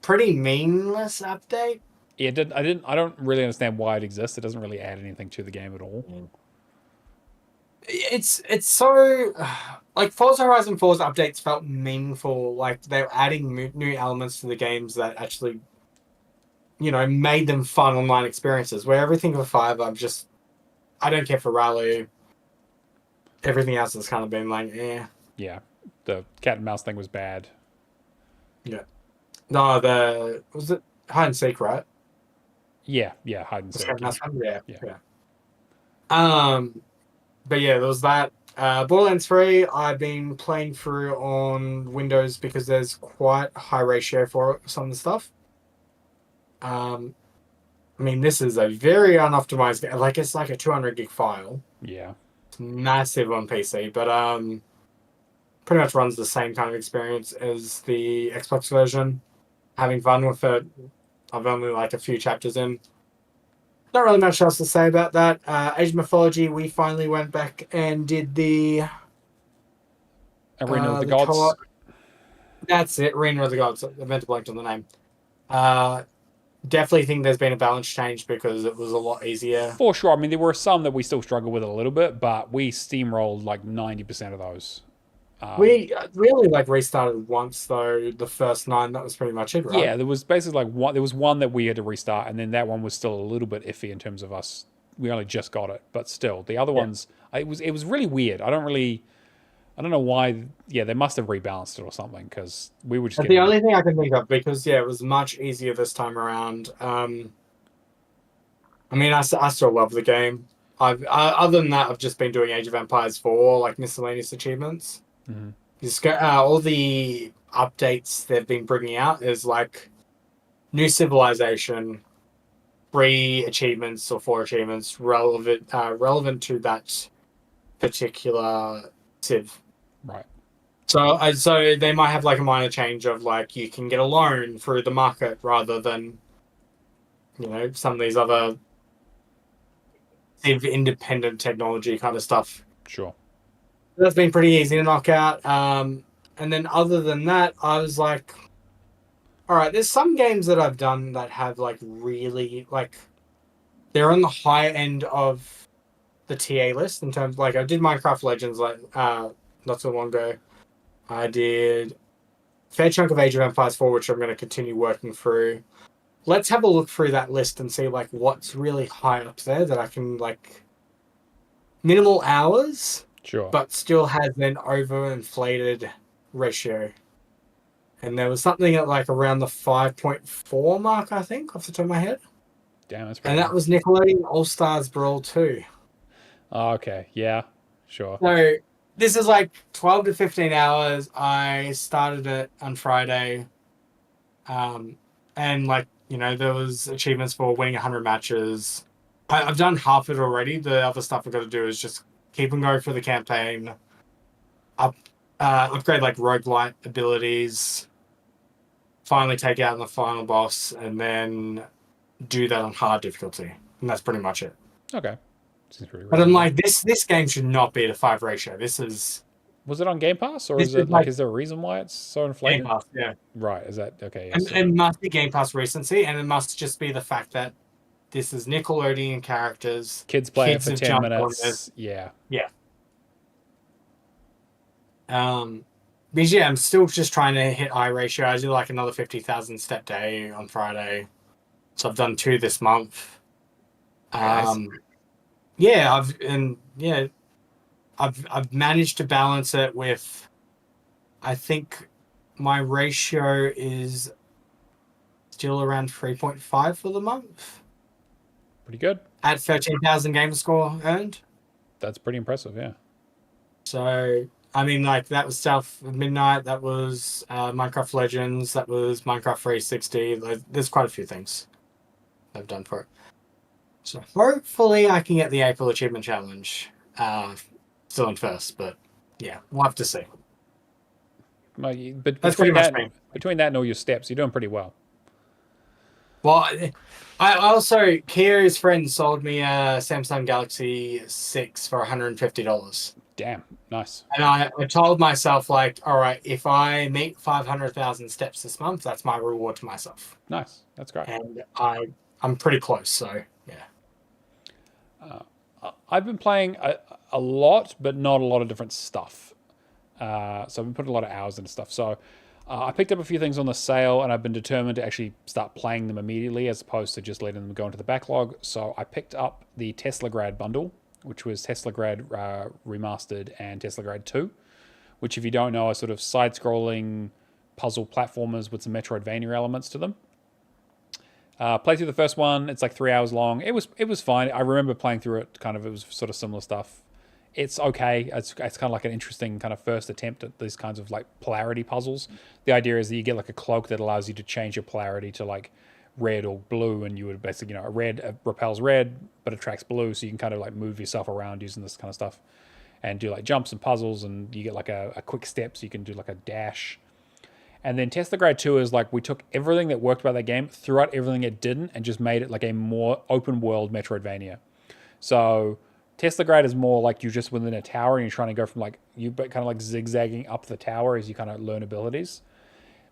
B: pretty meaningless update.
A: Yeah, I don't really understand why it exists. It doesn't really add anything to the game at all.
B: It's so like Forza Horizon 4's updates felt meaningful. Like they were adding new elements to the games that actually, made them fun online experiences. Where everything for 5, I don't care for Rally. everything else has kind of been like, eh.
A: Yeah, the cat and mouse thing was bad.
B: Yeah. No, was it hide and seek, right?
A: Yeah, hide and
B: The
A: seek.
B: cat and
A: Yeah.
B: mouse one? Yeah,
A: Yeah.
B: yeah. But yeah, there was that. Borderlands 3, I've been playing through on Windows because there's quite high ratio for some of the stuff. I mean, this is a very unoptimized game. Like, it's like a 200 gig file.
A: Yeah.
B: It's massive on PC, but pretty much runs the same kind of experience as the Xbox version. Having fun with it. I've only like a few chapters in. Not really much else to say about that. Age of Mythology, we finally went back and did the
A: Arena of the
B: the
A: Gods.
B: co-op. That's it, Arena of the Gods. I meant to blank on the name. Definitely think there's been a balance change because it was a lot easier.
A: For sure. I mean, there were some that we still struggle with a little bit, but we steamrolled like 90% of those.
B: We really like restarted once though. The first 9, that was pretty much it, right?
A: Yeah, there was basically like one. There was one that we had to restart, and then that one was still a little bit iffy in terms of us. We only just got it, but still, the other ones, it was really weird. I don't know why. Yeah, they must have rebalanced it or something because we were just.
B: That's the only thing I can think of because it was much easier this time around. I mean, I still love the game. Other than that, I've just been doing Age of Empires 4, like miscellaneous achievements.
A: Mm-hmm.
B: All the updates they've been bringing out is like new civilization, 3 achievements or 4 achievements relevant to that particular civ.
A: Right.
B: So they might have like a minor change of like you can get a loan through the market rather than some of these other civ independent technology kind of stuff.
A: Sure.
B: That's been pretty easy to knock out. And then other than that, I was like, all right, there's some games that I've done that have like really like they're on the high end of the TA list in terms like I did Minecraft Legends like not so long ago. I did a fair chunk of Age of Empires 4, which I'm going to continue working through. Let's have a look through that list and see like what's really high up there that I can like minimal hours.
A: Sure.
B: But still has an overinflated ratio. And there was something at like around the 5.4 mark, I think, off the top of my head.
A: Damn, that's pretty.
B: And that was Nickelodeon All Stars Brawl 2.
A: Oh, okay. Yeah. Sure.
B: So this is like 12 to 15 hours. I started it on Friday. And like, there was achievements for winning 100 matches. I've done half of it already. The other stuff I've got to do is just keep on going for the campaign. Upgrade like roguelite abilities. Finally take out the final boss, and then do that on hard difficulty. And that's pretty much it.
A: Okay. Seems pretty
B: But I'm
A: reasonable.
B: like, this game should not be at a 5 ratio. This is.
A: Was it on Game Pass, or
B: This
A: is it
B: is
A: like?
B: like
A: Is there a reason why it's so inflated?
B: Game Pass, yeah.
A: Right. Is that okay? Yeah,
B: And
A: so-
B: it must be Game Pass recency, and it must just be the fact that this is Nickelodeon characters.
A: kids play it for
B: have
A: 10
B: jumped on
A: minutes.
B: this.
A: Yeah.
B: Because I'm still just trying to hit eye ratio. I do like another 50,000 step day on Friday, so I've done 2 this month.
A: Nice.
B: I've managed to balance it with. I think my ratio is still around 3.5 for the month
A: Pretty good.
B: at 13,000 gamer score earned.
A: That's pretty impressive. Yeah.
B: So, I mean, like, that was South Midnight, that was Minecraft Legends, that was Minecraft 360. There's quite a few things I've done for it. So, hopefully, I can get the April Achievement Challenge. Still in first, but yeah, we'll have to see.
A: But
B: That's pretty much me.
A: between that and all your steps, you're doing pretty well.
B: Well, I also, Kia's friend sold me a Samsung Galaxy 6 for $150.
A: Damn. Nice.
B: And I told myself, like, all right, if I meet 500,000 steps this month, that's my reward to myself.
A: Nice. That's great.
B: And I'm pretty close, so yeah.
A: I've been playing a lot, but not a lot of different stuff. So I've been putting a lot of hours into stuff. So I picked up a few things on the sale, and I've been determined to actually start playing them immediately as opposed to just letting them go into the backlog. So I picked up the Tesla Grad bundle, which was Teslagrad Remastered and Teslagrad 2, which, if you don't know, are sort of side-scrolling puzzle platformers with some Metroidvania elements to them. Played through the first one. It's like 3 hours long. It was fine. I remember playing through it. Kind of, it was sort of similar stuff. It's okay. It's kind of like an interesting kind of first attempt at these kinds of like polarity puzzles. The idea is that you get like a cloak that allows you to change your polarity to like red or blue, and you would basically, a red repels red but attracts blue, so you can kind of like move yourself around using this kind of stuff and do like jumps and puzzles, and you get like a quick step, so you can do like a dash. And then Teslagrad 2 is like, we took everything that worked about that game, threw out everything it didn't, and just made it like a more open world Metroidvania. So Teslagrad is more like you're just within a tower and you're trying to go from like, you kind of like zigzagging up the tower as you kind of learn abilities.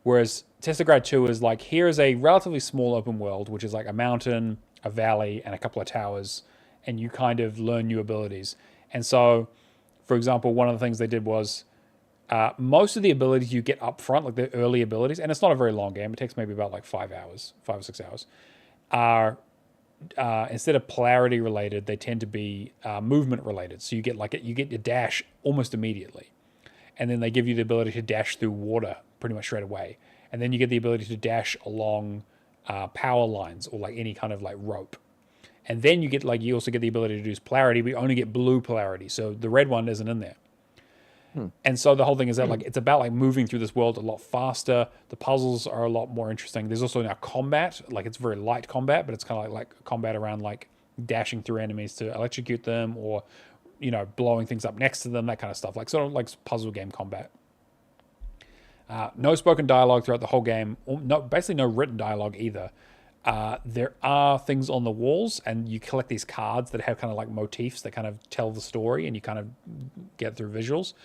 A: Whereas Teslagrad 2 is like, here's a relatively small open world, which is like a mountain, a valley, and a couple of towers, and you kind of learn new abilities. And so, for example, one of the things they did was, most of the abilities you get up front, like the early abilities, and it's not a very long game, it takes maybe about like 5 or 6 hours, are instead of polarity related, they tend to be movement related. So you get your dash almost immediately, and then they give you the ability to dash through water pretty much straight away, and then you get the ability to dash along power lines or like any kind of like rope. And then you also get the ability to use polarity, but you only get blue polarity, so the red one isn't in there. And so the whole thing is that like it's about like moving through this world a lot faster. The puzzles are a lot more interesting. There's also now combat, like it's very light combat, but it's kind of like combat around like dashing through enemies to electrocute them, or blowing things up next to them, that kind of stuff, like sort of like puzzle game combat. No spoken dialogue throughout the whole game. Basically no written dialogue either. There are things on the walls, and you collect these cards that have kind of like motifs that kind of tell the story, and you kind of get through visuals.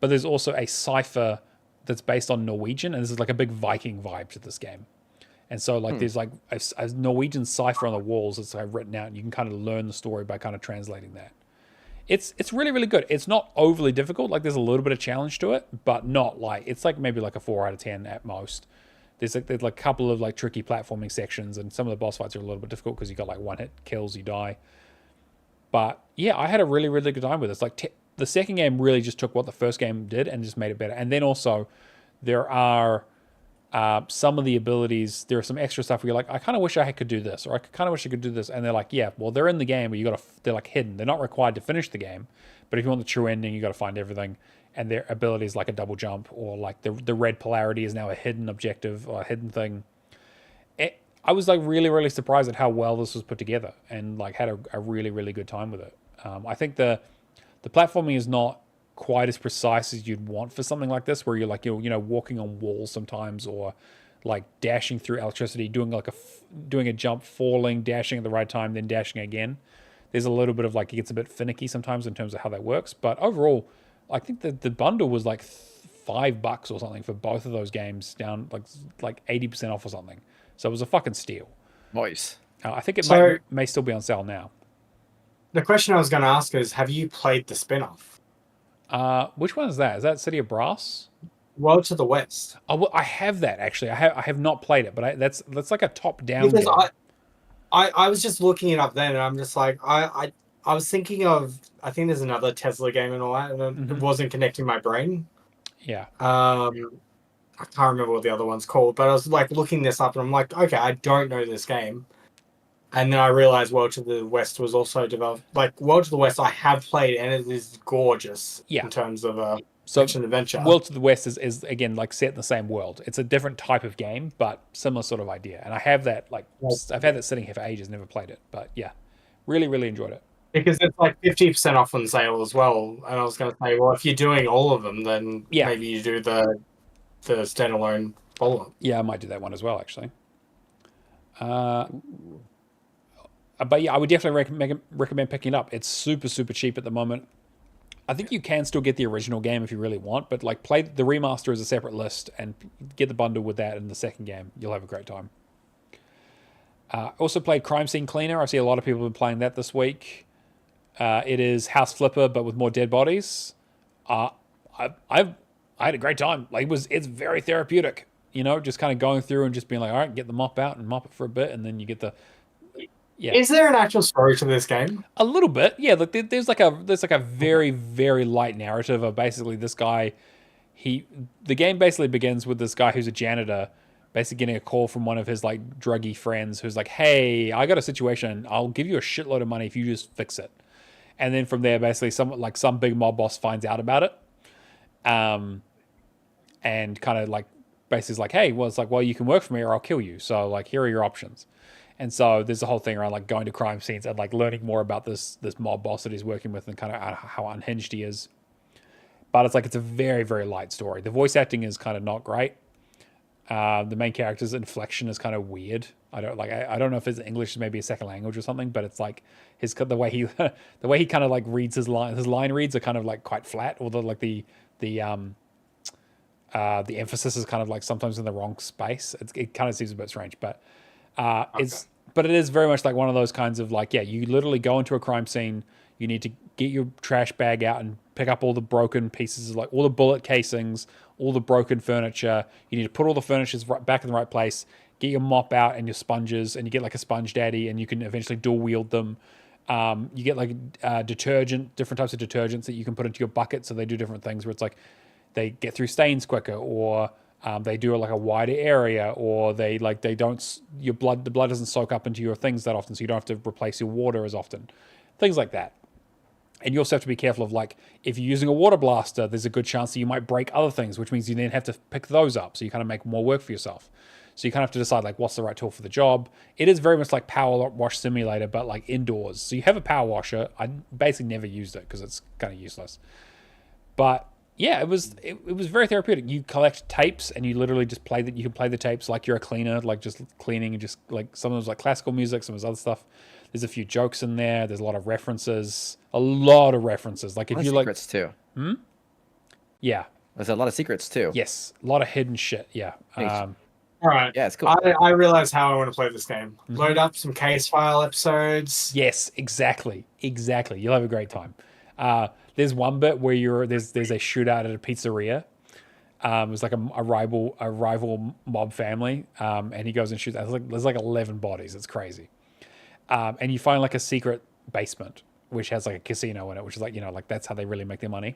A: But there's also a cipher that's based on Norwegian, and this is like a big Viking vibe to this game. And so like there's like a Norwegian cipher on the walls that's like written out, and you can kind of learn the story by kind of translating that. It's really, really good. It's not overly difficult. Like there's a little bit of challenge to it, but not like, it's like maybe like a 4 out of 10 at most. There's like a couple of like tricky platforming sections, and some of the boss fights are a little bit difficult because you got like one hit kills, you die. But yeah, I had a really, really good time with this. Like the second game really just took what the first game did and just made it better. And then also there are some of the abilities, there are some extra stuff where you're like, I kind of wish I could do this, or I kind of wish I could do this. And they're like, yeah, well, they're in the game, but they're like hidden. They're not required to finish the game, but if you want the true ending, you got to find everything. And their abilities like a double jump, or like the red polarity is now a hidden objective or a hidden thing. I was like really, really surprised at how well this was put together, and like had a really, really good time with it. I think the platforming is not quite as precise as you'd want for something like this, where you're like, walking on walls sometimes, or like dashing through electricity, doing a jump, falling, dashing at the right time, then dashing again. There's a little bit of like, it gets a bit finicky sometimes in terms of how that works, but overall, I think that the bundle was like $5 or something for both of those games, down like 80% off or something. So it was a fucking steal.
C: Nice.
A: I think it may still be on sale now.
B: The question I was going to ask is, have you played the spin-off?
A: Which one is that? Is that City of Brass?
B: World to the West.
A: Oh, well, I have that actually. I have not played it, but that's like a top-down
B: because
A: game.
B: I was just looking it up then, and I'm just like, I was thinking of, I think there's another Tesla game and all that, and it wasn't connecting my brain.
A: Yeah.
B: I can't remember what the other one's called, but I was like looking this up, and I'm like, okay, I don't know this game. And then I realized World to the West was also developed. Like, World to the West I have played, and it is gorgeous in terms of action adventure.
A: World to the West is again like set in the same world. It's a different type of game, but similar sort of idea. And I have that I've had that sitting here for ages, never played it, but yeah, really, really enjoyed it.
B: Because it's like 50% off on sale as well. And I was going to say, well, if you're doing all of them, then maybe you do the standalone follow-up.
A: Yeah, I might do that one as well, actually. But yeah, I would definitely recommend picking it up. It's super, super cheap at the moment. I think you can still get the original game if you really want, but like play the remaster as a separate list and get the bundle with that in the second game. You'll have a great time. Also played Crime Scene Cleaner. I see a lot of people have been playing that this week. It is House Flipper, but with more dead bodies. I had a great time. Like it's very therapeutic, just kind of going through and just being like, all right, get the mop out and mop it for a bit, and then you get Yeah.
B: Is there an actual story to this game?
A: A little bit, yeah. Like there's like a very very light narrative of basically this guy. The game basically begins with this guy who's a janitor, basically getting a call from one of his like druggy friends who's like, "Hey, I got a situation. I'll give you a shitload of money if you just fix it." And then from there, basically, some big mob boss finds out about it, and kind of like basically is like, "Hey, well, it's like, well, you can work for me or I'll kill you. So like, here are your options." And so there's a whole thing around like going to crime scenes and like learning more about this mob boss that he's working with and kind of how unhinged he is. But it's like it's a very very light story. The voice acting is kind of not great. The main character's inflection is kind of weird. I don't know if his English is maybe a second language or something, but it's like the way he the way he kind of like reads his line reads are kind of like quite flat, or the emphasis is kind of like sometimes in the wrong space. It kind of seems a bit strange, but it is very much like one of those kinds of like, yeah, you literally go into a crime scene, you need to get your trash bag out and pick up all the broken pieces, like all the bullet casings, all the broken furniture. You need to put all the furniture back in the right place, get your mop out and your sponges, and you get like a sponge daddy, and you can eventually dual wield them. You get like detergent, different types of detergents that you can put into your bucket, so they do different things where it's like they get through stains quicker, or they do like a wider area, or the blood doesn't soak up into your things that often, so you don't have to replace your water as often, things like that. And you also have to be careful of like, if you're using a water blaster, there's a good chance that you might break other things, which means you then have to pick those up, so you kind of make more work for yourself. So you kind of have to decide like what's the right tool for the job. It is very much like Power Wash Simulator, but like indoors. So you have a power washer. I basically never used it because it's kind of useless. But yeah, it was very therapeutic. You collect tapes and you literally just play that. You can play the tapes like you're a cleaner, like just cleaning, and just like some of them's like classical music, some of them's other stuff. There's a few jokes in there. There's a lot of references. Like if you like
C: secrets too.
A: Yeah.
C: There's a lot of secrets too.
A: Yes, a lot of hidden shit. Yeah.
B: All right.
C: Yeah, it's cool.
B: I realize how I want to play this game. Load up some case file episodes.
A: Yes, exactly. You'll have a great time. There's one bit where there's a shootout at a pizzeria. It's like a rival mob family, and he goes and shoots. There's like 11 bodies. It's crazy. And you find like a secret basement which has like a casino in it, which is like, like that's how they really make their money.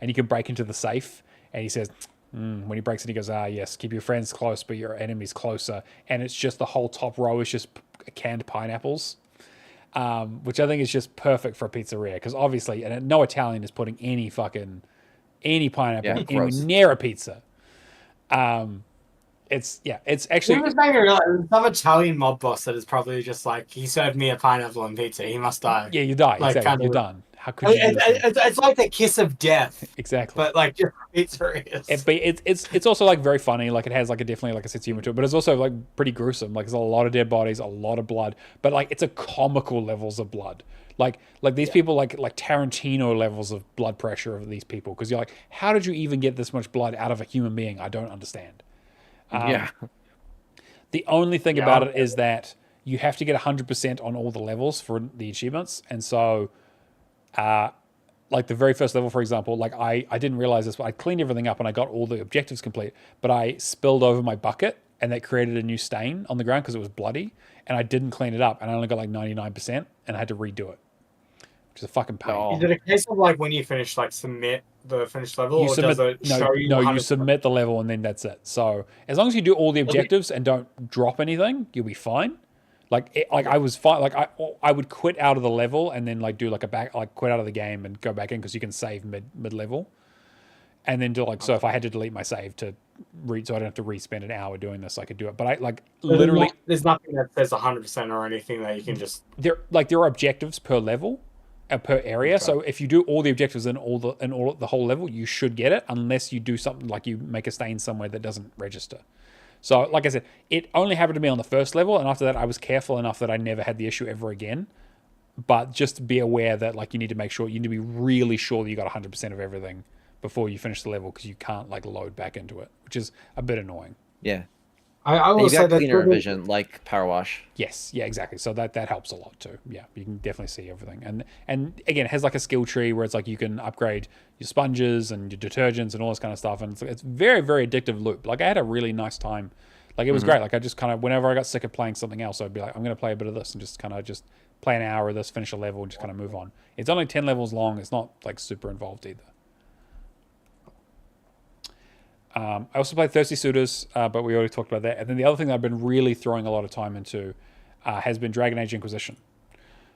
A: And you can break into the safe. And he says, when he breaks it, he goes, yes, keep your friends close, but your enemies closer. And it's just the whole top row is just canned pineapples, which I think is just perfect for a pizzeria, because obviously, and no Italian is putting any pineapple anywhere near a pizza. It's actually.
B: It was making me realize there's some Italian mob boss that is probably just like, he served me a pineapple on pizza, he must die.
A: Yeah, you die.
B: Like,
A: exactly. You're done. How could you?
B: It's like the kiss of death.
A: Exactly.
B: But like just pizzerias.
A: It's also like very funny. Like it has like definitely like a sense of humor to it, but it's also like pretty gruesome. Like there's a lot of dead bodies, a lot of blood, but like it's a comical levels of blood. Like these people like Tarantino levels of blood pressure of these people, because you're like, how did you even get this much blood out of a human being? I don't understand. The only thing about it is that you have to get 100% on all the levels for the achievements, and so like the very first level, for example, like I didn't realize this, but I cleaned everything up and I got all the objectives complete, but I spilled over my bucket and that created a new stain on the ground because it was bloody, and I didn't clean it up, and I only got like 99%, and I had to redo it, which is a fucking pain.
B: Is it a case of like when you finish, like submit the finished level, or does it show you?
A: No, you submit the level and then that's it. So as long as you do all the objectives and don't drop anything, you'll be fine. I was fine. Like I would quit out of the level and then like do like quit out of the game and go back in, because you can save mid level, and then do like, so if I had to delete my save to read, so I don't have to re-spend an hour doing this, I could do it. But I like literally
B: there's nothing that says 100% or anything that you can just
A: there are objectives per level. Per area, okay. So if you do all the objectives in the whole level, you should get it, unless you do something like you make a stain somewhere that doesn't register. So, like I said, it only happened to me on the first level, and after that, I was careful enough that I never had the issue ever again. But just be aware that like you need to be really sure that you got 100% of everything before you finish the level, because you can't like load back into it, which is a bit annoying.
C: Yeah.
B: I will say that
C: cleaner vision, like Power Wash.
A: Yes, yeah, exactly. So that helps a lot too. Yeah, you can definitely see everything, and again, it has like a skill tree where it's like you can upgrade your sponges and your detergents and all this kind of stuff, and it's very very addictive loop. Like I had a really nice time, Like, it was great. Like, I just kind of, whenever I got sick of playing something else, I'd be like, I'm going to play a bit of this and just kind of just play an hour of this, finish a level, and just kind of move on. It's only 10 levels long. It's not, like, super involved either. I also played Thirsty Suitors, but we already talked about that. And then the other thing that I've been really throwing a lot of time into has been Dragon Age Inquisition.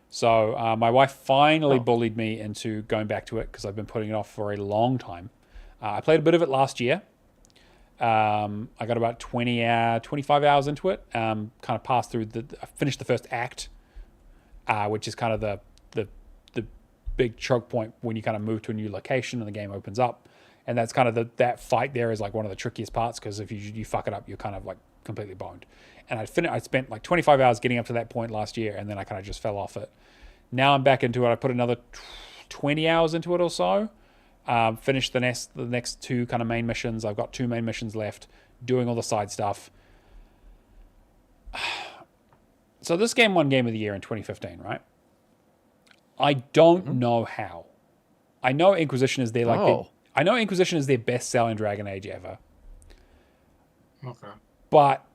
A: So my wife finally bullied me into going back to it because I've been putting it off for a long time. I played a bit of it last year. I got about 25 hours into it. Kind of passed through I finished the first act, which is kind of the big choke point when you kind of move to a new location and the game opens up. And that's kind of that fight there is like one of the trickiest parts because if you fuck it up, you're kind of like completely boned. And I spent like 25 hours getting up to that point last year, and then I kind of just fell off it. Now I'm back into it. I put another 20 hours into it or so. Finished the next two kind of main missions. I've got 2 main missions left, doing all the side stuff. So this game won Game of the Year in 2015, right? I don't know how. I know Inquisition is I know Inquisition is their best-selling Dragon Age ever.
B: Okay.
A: But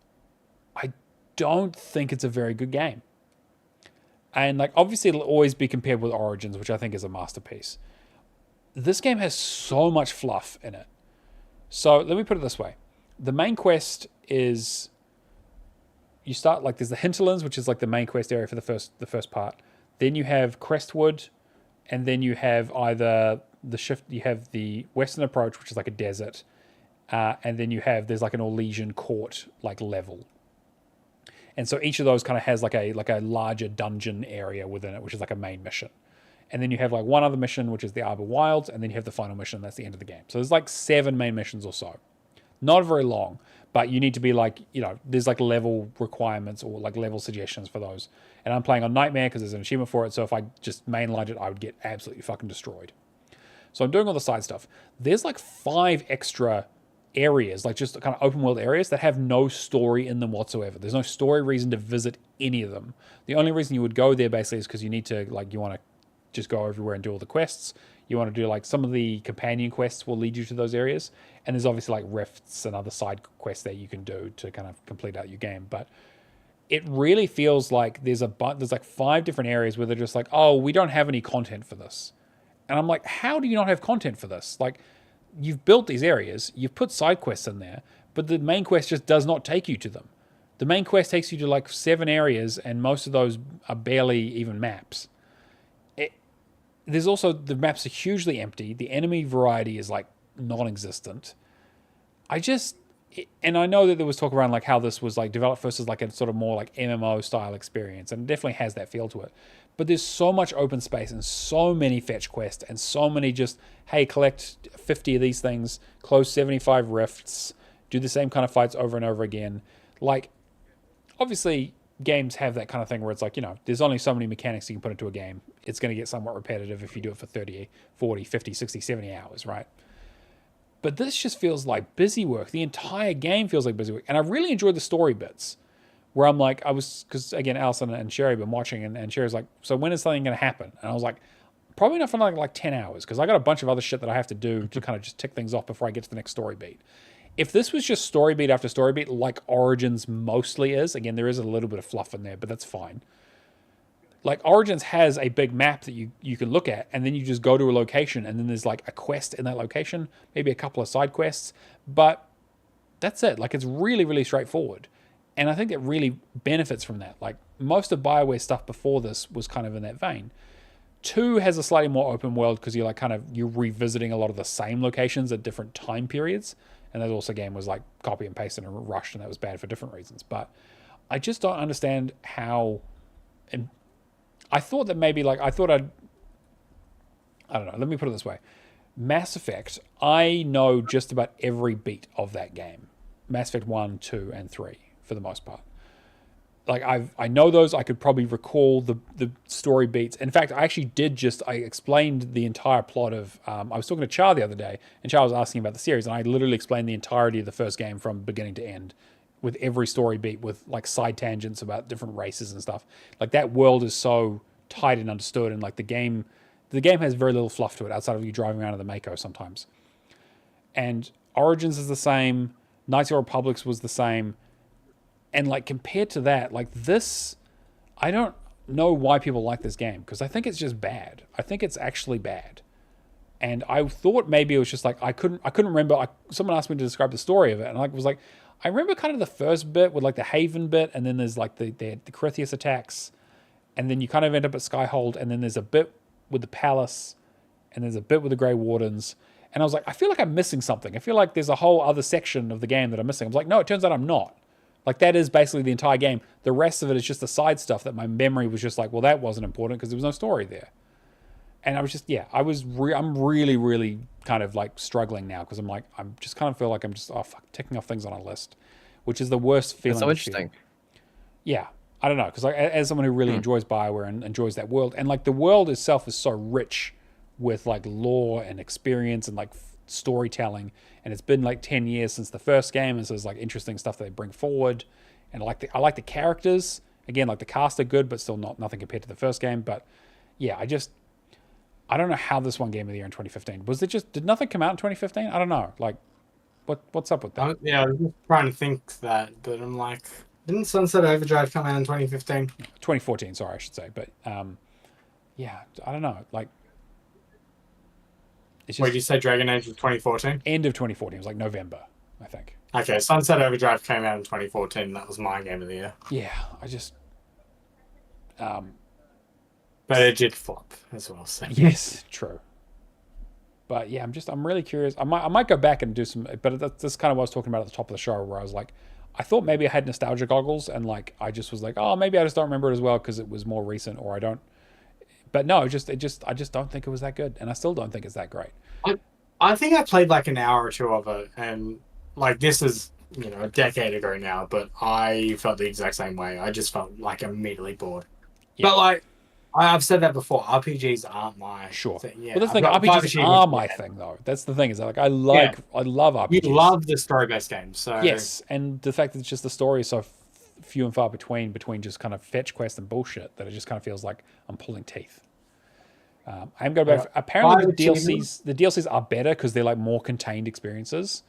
A: I don't think it's a very good game. And like obviously it'll always be compared with Origins, which I think is a masterpiece. This game has so much fluff in it. So let me put it this way. The main quest is you start like there's the Hinterlands, which is like the main quest area for the first part. Then you have Crestwood, and then you have either you have the Western Approach, which is like a desert, and then there's like an Orlesian court like level. And so each of those kind of has like a larger dungeon area within it, which is like a main mission. And then you have like one other mission, which is the Arbor Wilds, and then you have the final mission, that's the end of the game. So there's like 7 main missions or so. Not very long, but you need to be like, there's like level requirements or like level suggestions for those. And I'm playing on Nightmare because there's an achievement for it, so if I just mainlined it, I would get absolutely fucking destroyed. So I'm doing all the side stuff. There's like 5 extra areas, like just kind of open world areas that have no story in them whatsoever. There's no story reason to visit any of them. The only reason you would go there basically is because you need to, like, you want to just go everywhere and do all the quests. You want to do like some of the companion quests will lead you to those areas. And there's obviously like rifts and other side quests that you can do to kind of complete out your game. But it really feels like there's like 5 different areas where they're just like, oh, we don't have any content for this. And I'm like, how do you not have content for this? Like, you've built these areas, you've put side quests in there, but the main quest just does not take you to them. The main quest takes you to like 7 areas, and most of those are barely even maps. There's also, the maps are hugely empty. The enemy variety is like non-existent. And I know that there was talk around like how this was like developed first as like a sort of more like MMO style experience, and it definitely has that feel to it. But there's so much open space and so many fetch quests and so many just, hey, collect 50 of these things, close 75 rifts, do the same kind of fights over and over again. Like, obviously, games have that kind of thing where it's like, there's only so many mechanics you can put into a game. It's going to get somewhat repetitive if you do it for 30, 40, 50, 60, 70 hours, right? But this just feels like busy work. The entire game feels like busy work. And I really enjoyed the story bits where I'm like, because again, Alison and Sherry have been watching, and Sherry's like, so when is something going to happen? And I was like, probably not for like 10 hours, because I got a bunch of other shit that I have to do to kind of just tick things off before I get to the next story beat. If this was just story beat after story beat, like Origins mostly is, again, there is a little bit of fluff in there, but that's fine. Like, Origins has a big map that you can look at, and then you just go to a location, and then there's like a quest in that location, maybe a couple of side quests, but that's it. Like, it's really, really straightforward. And I think it really benefits from that. Like, most of BioWare's stuff before this was kind of in that vein. 2 has a slightly more open world because you're revisiting a lot of the same locations at different time periods. And that also game was like copy and paste and rushed, and that was bad for different reasons. But I just don't understand how. And I thought that maybe I don't know. Let me put it this way: Mass Effect. I know just about every beat of that game. Mass Effect 1, 2, and 3 for the most part. Like, I know those. I could probably recall the story beats. In fact, I explained the entire plot of. I was talking to Char the other day, and Char was asking about the series, and I literally explained the entirety of the first game from beginning to end, with every story beat, with like side tangents about different races and stuff. Like, that world is so tight and understood, and like the game has very little fluff to it outside of you driving around in the Mako sometimes. And Origins is the same. Knights of the Republic was the same. And like compared to that, like this, I don't know why people like this game because I think it's just bad. I think it's actually bad. And I thought maybe it was just like I couldn't remember. Someone asked me to describe the story of it, and I was like, I remember kind of the first bit with like the Haven bit, and then there's like the Corythius attacks, and then you kind of end up at Skyhold, and then there's a bit with the Palace, and there's a bit with the Grey Wardens, and I was like, I feel like I'm missing something. I feel like there's a whole other section of the game that I'm missing. I was like, no, it turns out I'm not. Like that is basically the entire game. The rest of it is just the side stuff that my memory was just like, well, that wasn't important because there was no story there. And I was just, yeah, I'm really, really kind of like struggling now because I'm just kind of feel like I'm just, ticking off things on a list, which is the worst feeling.
C: That's so interesting.
A: Yeah. I don't know. Because like, as someone who really enjoys BioWare and enjoys that world, and like the world itself is so rich with like lore and experience and like storytelling. And it's been like 10 years since the first game. And so there's like interesting stuff that they bring forward. And I like the characters. Again, like the cast are good, but still nothing compared to the first game. But yeah, I don't know how this won Game of the Year in 2015. Did nothing come out in 2015? I don't know. Like, what's up with that?
B: Yeah, I was just trying to think that, but I'm like, didn't Sunset Overdrive come out in 2015?
A: 2014, sorry, I should say. But yeah, I don't know. Like, it's just,
B: Wait, did you say Dragon Age was 2014?
A: End of 2014. It was like November, I think.
B: Okay, Sunset Overdrive came out in 2014. That was my Game of the Year.
A: Yeah, I just.
B: But it did flop as well. So.
A: Yes, true. But yeah, I'm really curious. I might go back and do some. But that's kind of what I was talking about at the top of the show, where I was like, I thought maybe I had nostalgia goggles, and like I just was like, oh, maybe I just don't remember it as well because it was more recent, or I don't. But no, I just don't think it was that good, and I still don't think it's that great.
B: I think I played like an hour or two of it, and like this is a decade ago now, but I felt the exact same way. I just felt like immediately bored. Yeah. But like I've said that before, RPGs aren't my thing. Yeah.
A: Well, that's the thing. RPGs are my thing, though. That's the thing. Is that, like I love RPGs.
B: You love the story-based games, so
A: yes, and the fact that it's just the story is so few and far between just kind of fetch quests and bullshit that it just kind of feels like I'm pulling teeth. I'm going to apparently the DLCs are better because they're like more contained experiences,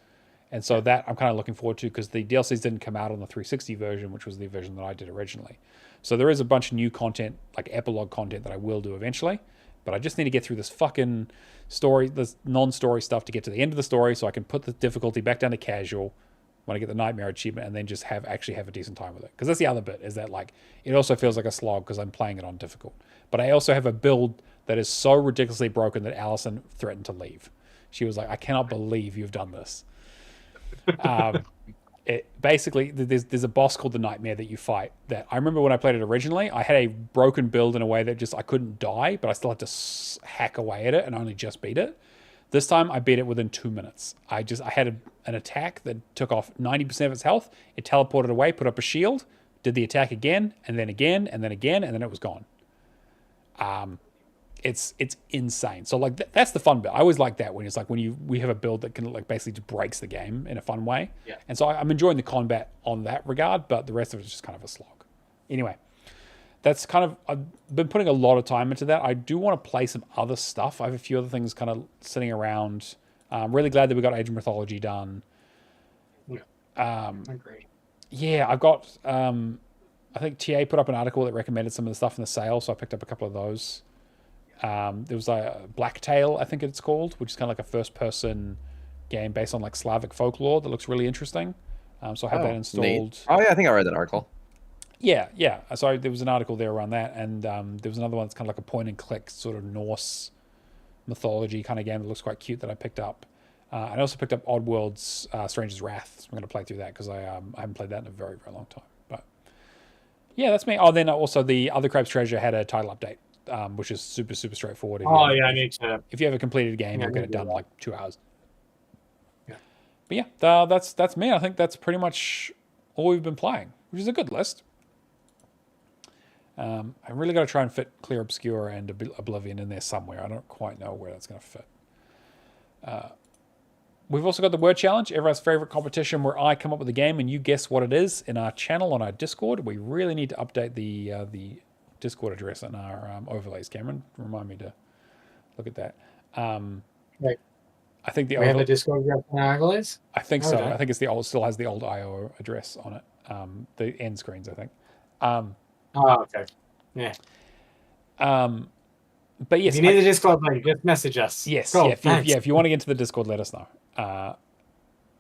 A: and so that I'm kind of looking forward to because the DLCs didn't come out on the 360 version, which was the version that I did originally. So there is a bunch of new content, like epilogue content, that I will do eventually. But I just need to get through this fucking story, this non-story stuff to get to the end of the story so I can put the difficulty back down to casual when I get the Nightmare achievement and then just actually have a decent time with it. Because that's the other bit, is that like it also feels like a slog because I'm playing it on difficult. But I also have a build that is so ridiculously broken that Allison threatened to leave. She was like, I cannot believe you've done this. Basically, there's a boss called the Nightmare that you fight that I remember when I played it originally, I had a broken build in a way that just I couldn't die, but I still had to hack away at it and only just beat it. This time I beat it within 2 minutes. I had an attack that took off 90% of its health. It teleported away, put up a shield, did the attack again, and then again, and then again, and then it was gone. It's insane. So like that's the fun bit. I always like that when it's like when we have a build that can like basically just breaks the game in a fun way.
B: Yeah.
A: And so I'm enjoying the combat on that regard, but the rest of it's just kind of a slog. Anyway, that's kind of I've been putting a lot of time into that. I do want to play some other stuff. I have a few other things kind of sitting around. I'm really glad that we got Age of Mythology done.
B: Yeah. Agreed.
A: Yeah, I've got I think TA put up an article that recommended some of the stuff in the sale, so I picked up a couple of those. There was a Blacktail, I think it's called, which is kind of like a first-person game based on like Slavic folklore that looks really interesting. So I have that installed.
C: Neat. Oh yeah, I think I read that article.
A: Yeah. So there was an article there around that, and there was another one that's kind of like a point-and-click sort of Norse mythology kind of game that looks quite cute that I picked up. I also picked up Oddworld's Stranger's Wrath. So I'm going to play through that because I haven't played that in a very, very long time. But yeah, that's me. Oh, then also the Other Crab's Treasure had a title update. Which is super, super straightforward.
B: I need to.
A: If you have a completed game, you'll get it done in like 2 hours.
B: Yeah.
A: But yeah, that's me. I think that's pretty much all we've been playing, which is a good list. I really got to try and fit Clear Obscure and Oblivion in there somewhere. I don't quite know where that's going to fit. We've also got the Word Challenge, everyone's favorite competition where I come up with a game and you guess what it is in our channel on our Discord. We really need to update the Discord address and our overlays. Cameron, remind me to look at that.
B: Right.
A: I think the
B: We have
A: over,
B: a Discord group in our overlays.
A: I think so.
B: Okay.
A: I think it's the old, still has the old IO address on it. The end screens, I think.
B: Oh, okay. Yeah.
A: But yes,
B: If you need the Discord link, just message us.
A: yes,
B: Cool,
A: yeah. If you want to get into the Discord, let us know.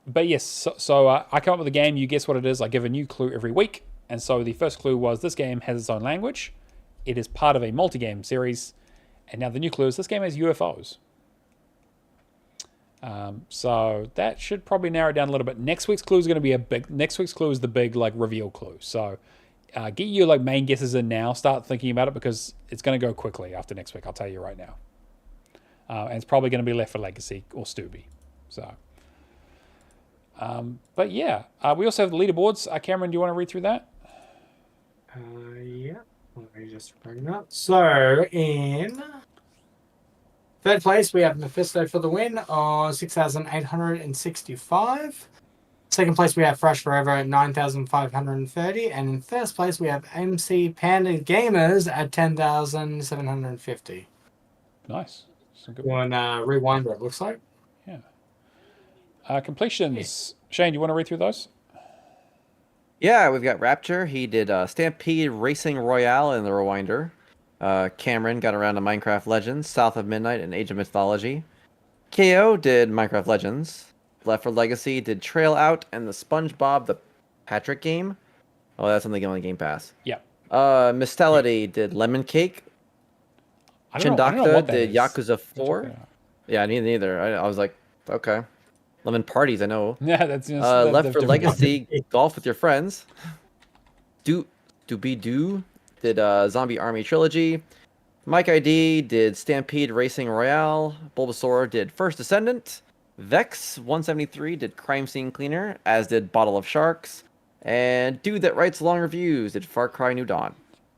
A: But yes, so I come up with a game. You guess what it is. I give a new clue every week, and so the first clue was this game has its own language. It is part of a multi-game series, and now the new clue is this game has UFOs. So that should probably narrow it down a little bit. Next week's clue is going to be next week's clue is the big like reveal clue. So get your like main guesses in now. Start thinking about it because it's going to go quickly after next week. I'll tell you right now. And it's probably going to be Left for Legacy or Stubby. So, but yeah, we also have the leaderboards. Cameron, do you want to read through that?
B: Yeah. Let me just bring it up. So in third place, we have Mephisto for the win on 6,865. Second place, we have Fresh Forever at 9,530. And in first place, we have MC Panda Gamers at 10,750.
A: Nice.
B: You want to rewind what it looks like?
A: Yeah. Completions. Shane, do you want to read through those?
C: Yeah, we've got Rapture. He did Stampede Racing Royale in the Rewinder. Cameron got around to Minecraft Legends, South of Midnight, and Age of Mythology. KO did Minecraft Legends. Left for Legacy did Trail Out and the SpongeBob the Patrick game. Oh, that's on the Game Pass.
A: Yeah.
C: Mistelity did Lemon Cake.
A: I don't know what that
C: did
A: is.
C: Yakuza 4. Yeah, neither. I was like, okay. Lemon Parties, I know.
A: Yeah, that's just
C: Left for
A: different.
C: Legacy, Golf with Your Friends. Doobie-Doo did Zombie Army Trilogy. Mike ID did Stampede Racing Royale. Bulbasaur did First Descendant. Vex 173 did Crime Scene Cleaner, as did Bottle of Sharks. And Dude That Writes Long Reviews did Far Cry New Dawn.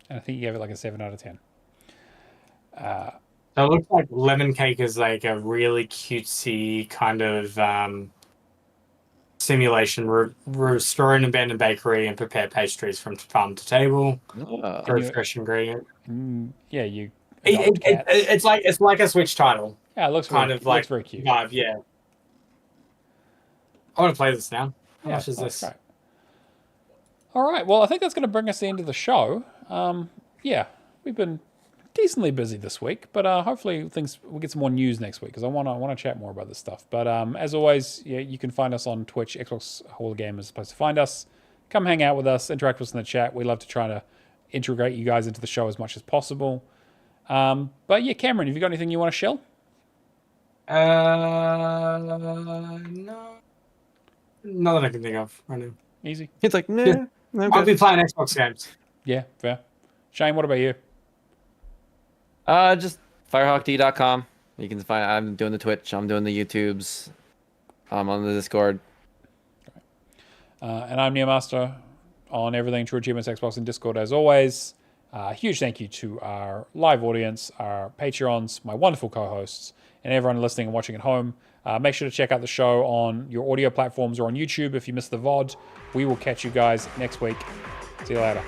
A: And I think you gave it like a 7 out of 10.
B: So it looks like Lemon Cake is like a really cutesy kind of simulation, restore an abandoned bakery and prepare pastries from farm to table. Very fresh ingredient.
A: Yeah, you.
B: It's like a Switch title.
A: Yeah, it looks
B: kind
A: very,
B: of like
A: very cute.
B: Vibe, yeah. I want to play this now. How
A: Yeah,
B: much is this?
A: Great. All right. Well, I think that's going to bring us to the end of the show. Yeah, we've been decently busy this week, but hopefully we'll get some more news next week because I want to chat more about this stuff. But as always, yeah, you can find us on Twitch. Xbox Hall of Game is the place to find us. Come hang out with us, interact with us in the chat. We love to try to integrate you guys into the show as much as possible. But yeah, Cameron, have you got anything you want to shell?
B: No. Not that I can think of right now.
A: Easy.
C: It's like, nah.
B: I'll be playing Xbox games.
A: Yeah, fair. Shane, what about you?
C: Just firehawkd.com. You can find. I'm doing the Twitch. I'm doing the YouTubes. I'm on the Discord.
A: And I'm Neomaster on everything True Achievements, Xbox, and Discord as always. Huge thank you to our live audience, our Patreons, my wonderful co-hosts, and everyone listening and watching at home. Make sure to check out the show on your audio platforms or on YouTube if you missed the VOD. We will catch you guys next week. See you later.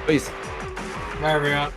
C: Peace.
B: Bye, everyone.